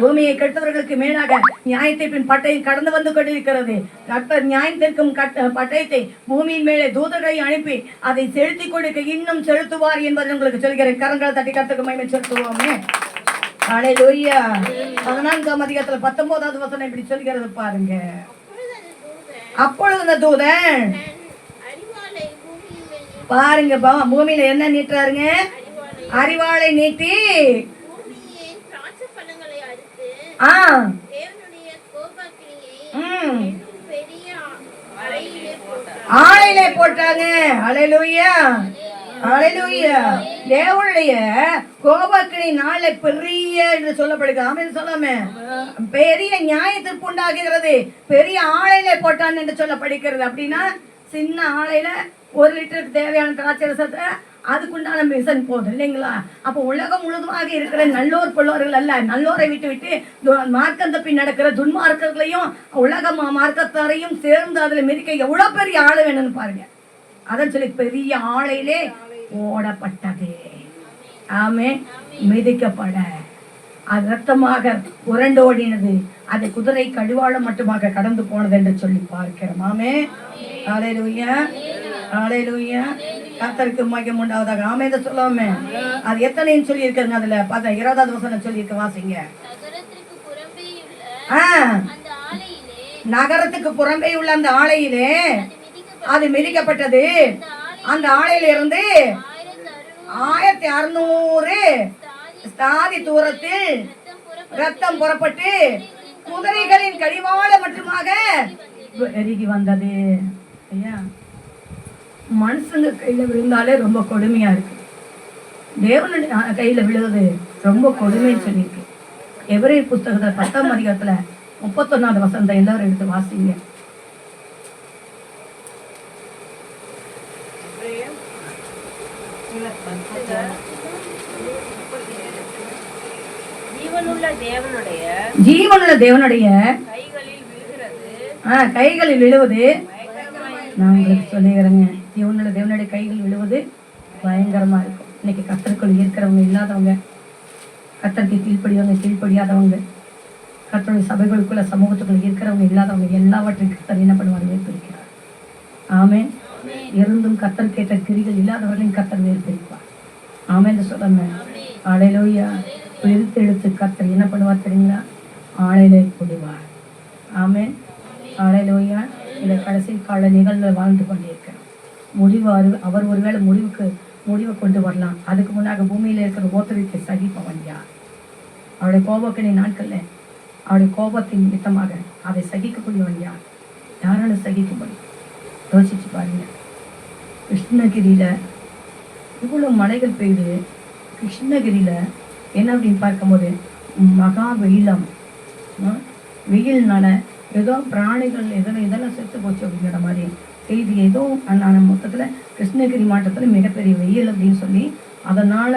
பூமியை கெட்டவர்களுக்கு மேலாக நியாயத்தின் பட்டயம் கடந்து வந்து கொண்டிருக்கிறது. கர்த்தர் நியாயத்திற்கும் பட்டயத்தை பூமியின் மேலே தூதர்களை அனுப்பி அதை செலுத்தி கொடுக்க இன்னும் செலுத்துவார் என்பதை உங்களுக்கு சொல்கிறேன். கரங்களை தட்டி கர்த்தருக்கு மகிமை செலுத்துவோமே. ஹalleluya. 14ஆம் அதிகாரத்துல 19வது வசனம் இப்படி சொல்கிறது பாருங்க. அப்பொழுது அந்த தூதன் பாருங்க, பூமியில என்ன நீட்டுறாருங்க, அரிவாளை நீட்டி ஆளையிலே போட்டாங்க. ஹalleluya. ஹalleluya. தேவனுடைய கோபக்கினி நாளை பெரிய என்று சொல்லப்படுகிறது. ஆமென் சொல்லாமே பெரிய நியாய தீர்ப்பு உண்டாகிறது. பெரிய ஆளையிலே போட்டான் என்று சொல்லப்படுகிறது. அப்படின்னா சின்ன ஆளையில 1 லிட்டருக்கு தேவையான திராட்சை ரசத்தை அதுக்குண்டான மிஷன் போகுது இல்லைங்களா? அப்போ உலகம் முழுதுமாக இருக்கிற நல்லோர் பொல்லோர்கள் அல்ல, நல்லோரை விட்டு விட்டு மார்க்கம் தப்பி நடக்கிற துன்மார்க்கர்களையும் உலக மார்க்கத்தாரையும் சேர்ந்து அதில் மிதிக்க எவ்வளோ பெரிய ஆளு வேணும்னு பாருங்க. அதான் சொல்லி பெரிய ஆளையிலே ஓடப்பட்டது. ஆமே, மிதிக்கப்பட அது ரத்தமாக புரண்டோடினது, அது குதிரை கடிவாளம் மட்டுமாக கடந்து போனது என்று சொல்லி பார்க்கிறோம். ஆமே, ஹல்லேலூயா, ஹல்லேலூயா. கர்த்தருக்கு மகிமை உண்டாவதாக. ஆமே இதை சொல்லாமே அது எத்தனைன்னு சொல்லி இருக்குங்க. அதுல பார்த்தா 20வது வசனம் சொல்லி இருக்க, வாசிங்க. நகரத்துக்கு புறம்பே உள்ள அந்த ஆலையிலே அது மிதிக்கப்பட்டது. அந்த ஆலையிலிருந்து 1600 ஸ்தாதி தூரத்தில் ரத்தம் புறப்பட்டு குதிரைகளின் கடிவாளம் மட்டுமாக பெருகி வந்தது. ஐயா, மனுஷங்க கையில விழுந்தாலே ரொம்ப கொடுமையா இருக்கு. தேவனுடைய கையில விழுவது ரொம்ப கொடுமைன்னு சொல்லியிருக்கு. எபிரேயர் புஸ்தகத்துல 10ஆம் அதிகாரத்துல 31வது வசனத்தை எல்லாரும் எடுத்து வாசிங்க. ஜீவனுள்ள தேவனுடைய கைகளில் விழுவது, நான் உங்களுக்கு சொல்லிக்கிறேங்க, ஜீவனுள்ள தேவனுடைய கைகள் விழுவது பயங்கரமா இருக்கும். இன்னைக்கு கர்த்தருக்குள் இருக்கிறவங்க இல்லாதவங்க, கர்த்தருக்கு கீழ்ப்படியாதவங்க, கர்த்தருடைய சபைகளுக்குள்ள சமூகத்துக்குள்ள இருக்கிறவங்க இல்லாதவங்க எல்லாவற்றையும் கர்த்தர் என்ன பண்ணுவார்? வேர்பிரிக்கிறார். ஆமே, இருந்தும் கர்த்தருக்கேற்ற கிரிகள் இல்லாதவர்களையும் கர்த்தர் வேர்பிரிப்பார். ஆமேன்னு சொல்லுங்க. ஹல்லேலூயா. எடுத்து கர்த்தர் என்ன பண்ணுவார் தெரியுங்களா? ஆலையிலே போடுவார். ஆமே, ஹல்லேலூயா. இந்த கடைசி கால நிகழ்வுல வாழ்ந்து கொண்டிருக்கிறோம். முடிவு அவர் ஒருவேளை முடிவை கொண்டு வரலாம். அதுக்கு முன்னாக பூமியில இருக்கிற ஓத்தரிக்கு சகிப்பவன் யார்? அவருடைய கோபத்தினை நாட்கள்ல அவருடைய கோபத்தின் நிமித்தமாக அதை சகிக்கக்கூடியவன் யார்? யாரால சகிக்க முடியும்? யோசிச்சு பாருங்க. கிருஷ்ணகிரியில இவ்வளவு மலைகள் பெய்யுது. கிருஷ்ணகிரியில என்ன அப்படின்னு பார்க்கும்போது மகா வெயிலம், வெயில்னால ஏதோ பிராணிகள் இதெல்லாம் செத்து போச்சு அப்படிங்கிற மாதிரி செய்தி ஏதோ மொத்தத்துல கிருஷ்ணகிரி மாவட்டத்துல மிகப்பெரிய வெயில் அப்படின்னு சொல்லி, அதனால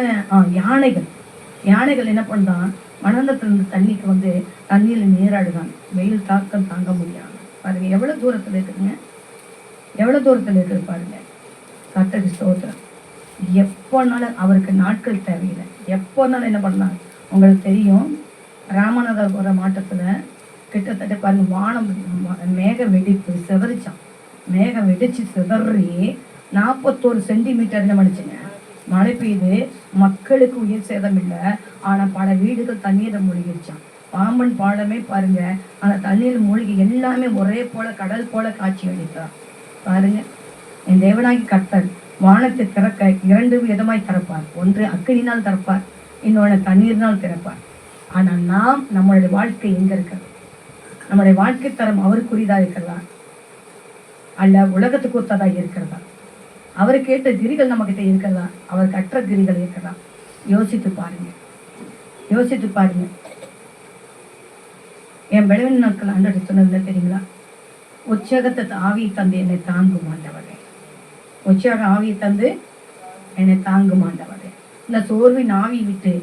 யானைகள் என்ன பண்ணான், மணந்தத்திலிருந்து தண்ணிக்கு வந்து தண்ணியில நீராடுதான். வெயில் தாக்கம் தாங்க முடியாது. பாருங்க எவ்வளவு தூரத்துல இருக்குதுங்க, எவ்வளவு தூரத்துல இருக்குது பாருங்க. கர்த்தருக்கு ஸ்தோத்திரம். எப்போனாலும் அவருக்கு நாட்கள் தேவையில்லை. எப்போனாலும் என்ன பண்ணாங்க உங்களுக்கு தெரியும். ராமநாதபுரம் மாவட்டத்துல கிட்டத்தட்ட பாருங்க வானம் மேக வெடிப்பு சிதறிச்சான். மேகம் வெடிச்சு சிதறி 41 சென்டிமீட்டர் என்ன பண்ணிச்சுங்க மழை பெய்யுது. மக்களுக்கு உயிர் சேதம் இல்லை, ஆனா பல வீடுகள் தண்ணீரை மூழ்கிடுச்சான். பாம்பன் பாலமே பாருங்க அந்த தண்ணீர் மூழ்கி எல்லாமே ஒரே போல கடல் போல காட்சி அளித்தார். பாருங்க, என் தேவனாகி கர்த்தர் வானத்தை திறக்க 2 விதமாய் திறப்பார். ஒன்று அக்கினினால் திறப்பார், இன்னொன்று தண்ணீர்னால் திறப்பார். ஆனா நம்மளுடைய வாழ்க்கை எங்க இருக்கிறது? நம்முடைய வாழ்க்கை தரம் அவருக்குரியதா இருக்கிறதா அல்ல உலகத்துக்கு ஒத்ததா இருக்கிறதா? அவருக்கு ஏற்ற கிரிகள் நம்ம கிட்ட இருக்கிறதா, அவருக்கு அற்ற கிரிகள் இருக்கிறதா? யோசித்து பாருங்க, யோசித்து பாருங்க. என் விளைவின் நாட்கள் ஆண்டு சொன்னது தெரியுங்களா? உற்சாகத்தை ஆவியை தந்து என்னை தாங்கும் ஆண்டவரே, உற்சாக ஆவியை தந்து என்னை தாங்கும் ஆண்டவரே. இந்த சோர்வின் ஆவி விட்டு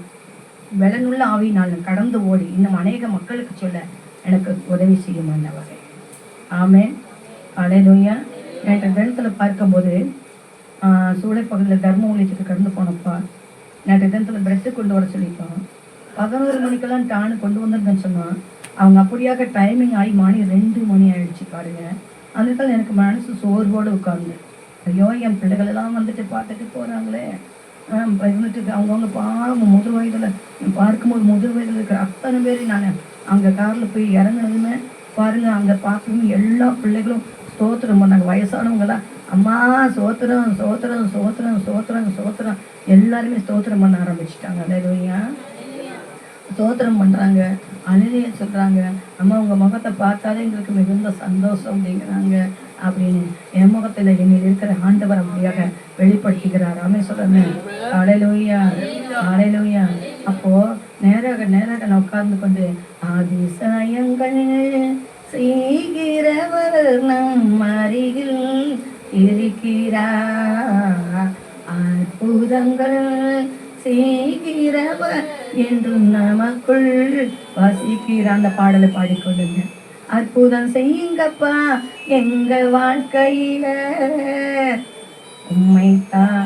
வெலனுள்ள ஆவியினால் கடந்து ஓடி இன்னும் அநேக மக்களுக்கு சொல்ல எனக்கு உதவி செய்யும் ஆண்டவரே. ஆமென், ஹல்லேலூயா. நேற்று தினத்தில் பார்க்கும்போது சூளைப்பகுதியில் தர்ம ஊழியத்துக்கு கடந்து போனப்பா, நேற்று தினத்தில் பிரெட்டு கொண்டு வர சொல்லியிருக்கோம். 11 மணிக்கெல்லாம் டானு கொண்டு வந்திருந்தேன்னு சொன்னான். அவங்க அப்படியாக டைமிங் ஆகி மணி 2 மணி ஆயிடுச்சு பாருங்க. அந்த எனக்கு மனசு சோர்வோடு உட்கார்ந்து, ஐயோ என் பிள்ளைகள் எல்லாம் வந்துட்டு பார்த்துட்டு போகிறாங்களே, இருந்துட்டு அவங்கவுங்க பாவம் முதிர் வயதில் பார்க்கும்போது முதிர் வயதில் இருக்கிற அத்தனை பேர் நான் அங்கே காரில் போய் இறங்குனதுமே பாருங்க, அங்கே பார்க்கணும் எல்லா பிள்ளைகளும் ஸ்தோத்திரம் பண்ணாங்க. வயசானவங்களாம் அம்மா சோத்திரம் சோத்திரம் சோத்திரம் சோத்திரம் சோத்திரம் எல்லாருமே ஸ்தோத்திரம் பண்ண ஆரம்பிச்சுட்டாங்க. ஹல்லேலூயா, ஸ்தோத்திரம் பண்ணுறாங்க, அழுகையை சொல்கிறாங்க. அம்மா உங்கள் முகத்தை பார்த்தாலே எங்களுக்கு மிகுந்த சந்தோஷம் அப்படிங்கிறாங்க. அப்படின்னு என் முகத்தில் என்னில் இருக்கிற ஆண்டவர் அப்படியாக வெளிப்படுத்திக்கிறார். ஆமே சொல்கிறேன். ஹல்லேலூயா, ஹல்லேலூயா. அப்போது நேராக நான் உட்கார்ந்து கொண்டு அதிசயங்கள் செய்கிறவர் நம் அருகில் இருக்கிறார், அற்புதங்களை அற்புதங்கள் செய்கிறவர் என்றும் நமக்குள் வசிக்கிற அந்த பாடலை பாடிக்கொள்ளுங்க. அற்புதம் செய்யுங்கப்பா எங்க வாழ்க்கையில, உண்மைத்தான்.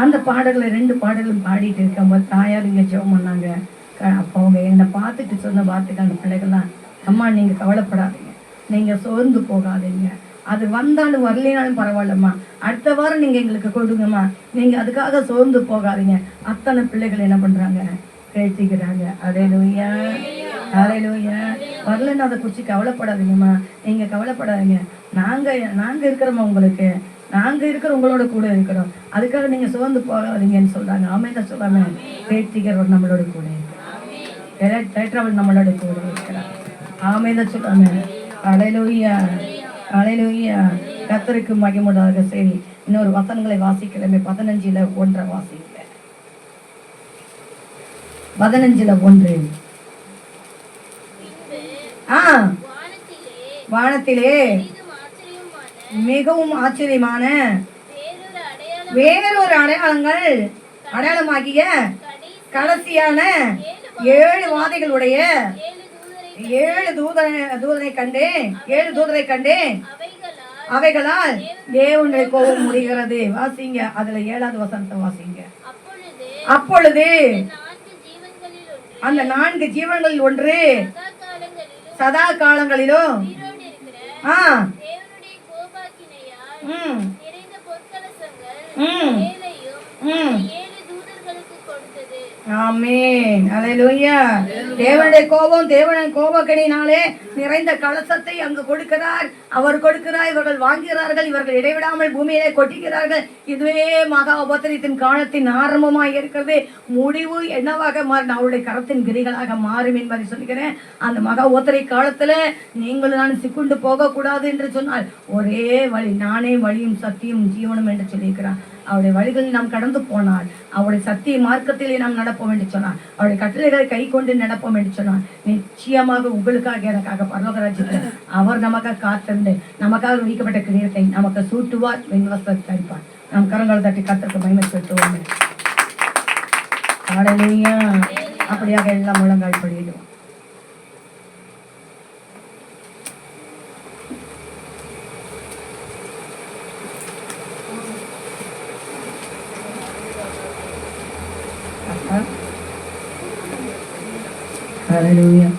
அந்த பாடல்களை 2 பாடலும் பாடிட்டு இருக்கும்போது தாயார் இங்க ஜெபம் பண்ணாங்க. அப்போ அவங்க என்னை பார்த்துட்டு சொன்ன வார்த்தைக்கு அந்த பிள்ளைகள்லாம், அம்மா நீங்க கவலைப்படாதீங்க, நீங்க சோர்ந்து போகாதீங்க, அது வந்தாலும் வரலினாலும் பரவாயில்லம்மா, அடுத்த வாரம் நீங்க எங்களுக்கு கொடுங்கம்மா, நீங்க அதுக்காக சோர்ந்து போகாதீங்க. அத்தனை பிள்ளைகள் என்ன பண்றாங்க, பேசிக்கிறாங்க. அல்லேலூயா, அல்லேலூயா. வரலன்னு அதை குறித்து கவலைப்படாதீங்கம்மா, நீங்க கவலைப்படாதீங்க, நாங்க இருக்கிறோம்மா, உங்களுக்கு நாங்க இருக்கிற உங்களோட கூட இருக்கிறோம், அதுக்காக நீங்க சோர்ந்து போகாதீங்கன்னு சொல்றாங்க. ஆமென் சொல்லாம பேசிக்கிறவர் நம்மளோட கூட இருக்கிறார், நம்மளோட கூட இருக்கிறார். ஆமென் சொல்லாம அல்லேலூயா, அல்லேலூயா. கர்த்தருக்கு மகிமையாக. சரி, இன்னொரு வசனங்களை வாசிக்கலாமே. 15:1 வாசிக்கல. 15:1. வானத்திலே மிகவும் ஆச்சரியமான வேறொரு அடையாளமாகிய கடைசியான 7 வாதைகளுடைய 7 தூதரை கண்டேன். அவைகளால் தேவனுடைய கோபம் முடிகிறது. வாசிங்க, அதுல 7வது வசனத்தை வாசிங்க. அப்பொழுது அந்த 4 ஜீவன்களில் ஒன்று சதா காலங்களிலும் ஆமென், அல்லேலூயா. தேவனுடைய கோபக்கனினாலே நிறைந்த கலசத்தை அங்கு கொடுக்கிறார், அவர் கொடுக்கிறார், இவர்கள் வாங்குகிறார்கள், இவர்கள் இடைவிடாமல் பூமியிலே கொட்டிக்கிறார்கள். இதுவே மகா உபத்திரத்தின் காலத்தின் ஆரம்பமாக இருக்கிறது. முடிவு என்னவாக மாறும், அவருடைய கரத்தின் கிரிகளாக மாறும் என்பதை சொல்கிறேன். அந்த மகா உபத்திரை காலத்துல நீங்களும் நான் சிக்குண்டு போகக்கூடாது என்று சொன்னால் ஒரே வழி, நானே வழியும் சத்தியும் ஜீவனும் என்று சொல்லியிருக்கிறார். அவருடைய வழிகளில் நாம் கடந்து போனால், அவருடைய சத்திய மார்க்கத்திலே நாம் நடப்போம் என்று சொன்னார், அவருடைய கட்டளைகளை கை கொண்டு நடப்போம் என்று சொன்னார், நிச்சயமாக உங்களுக்காக எனக்காக பரலோக ராஜ்யத்தில் அவர் நமக்காக காத்திருந்து நமக்காக வைக்கப்பட்ட கிரீடத்தை நமக்கு சூட்டுவார், வெண்வஸ்திரத்தை அடிப்பார். நாம் கரங்களை தட்டி கர்த்தருக்கு மகிமை செலுத்துவோம். அல்லேலூயா. அப்படியாக எல்லாம் முழங்கால் படியிடுவோம். Hallelujah.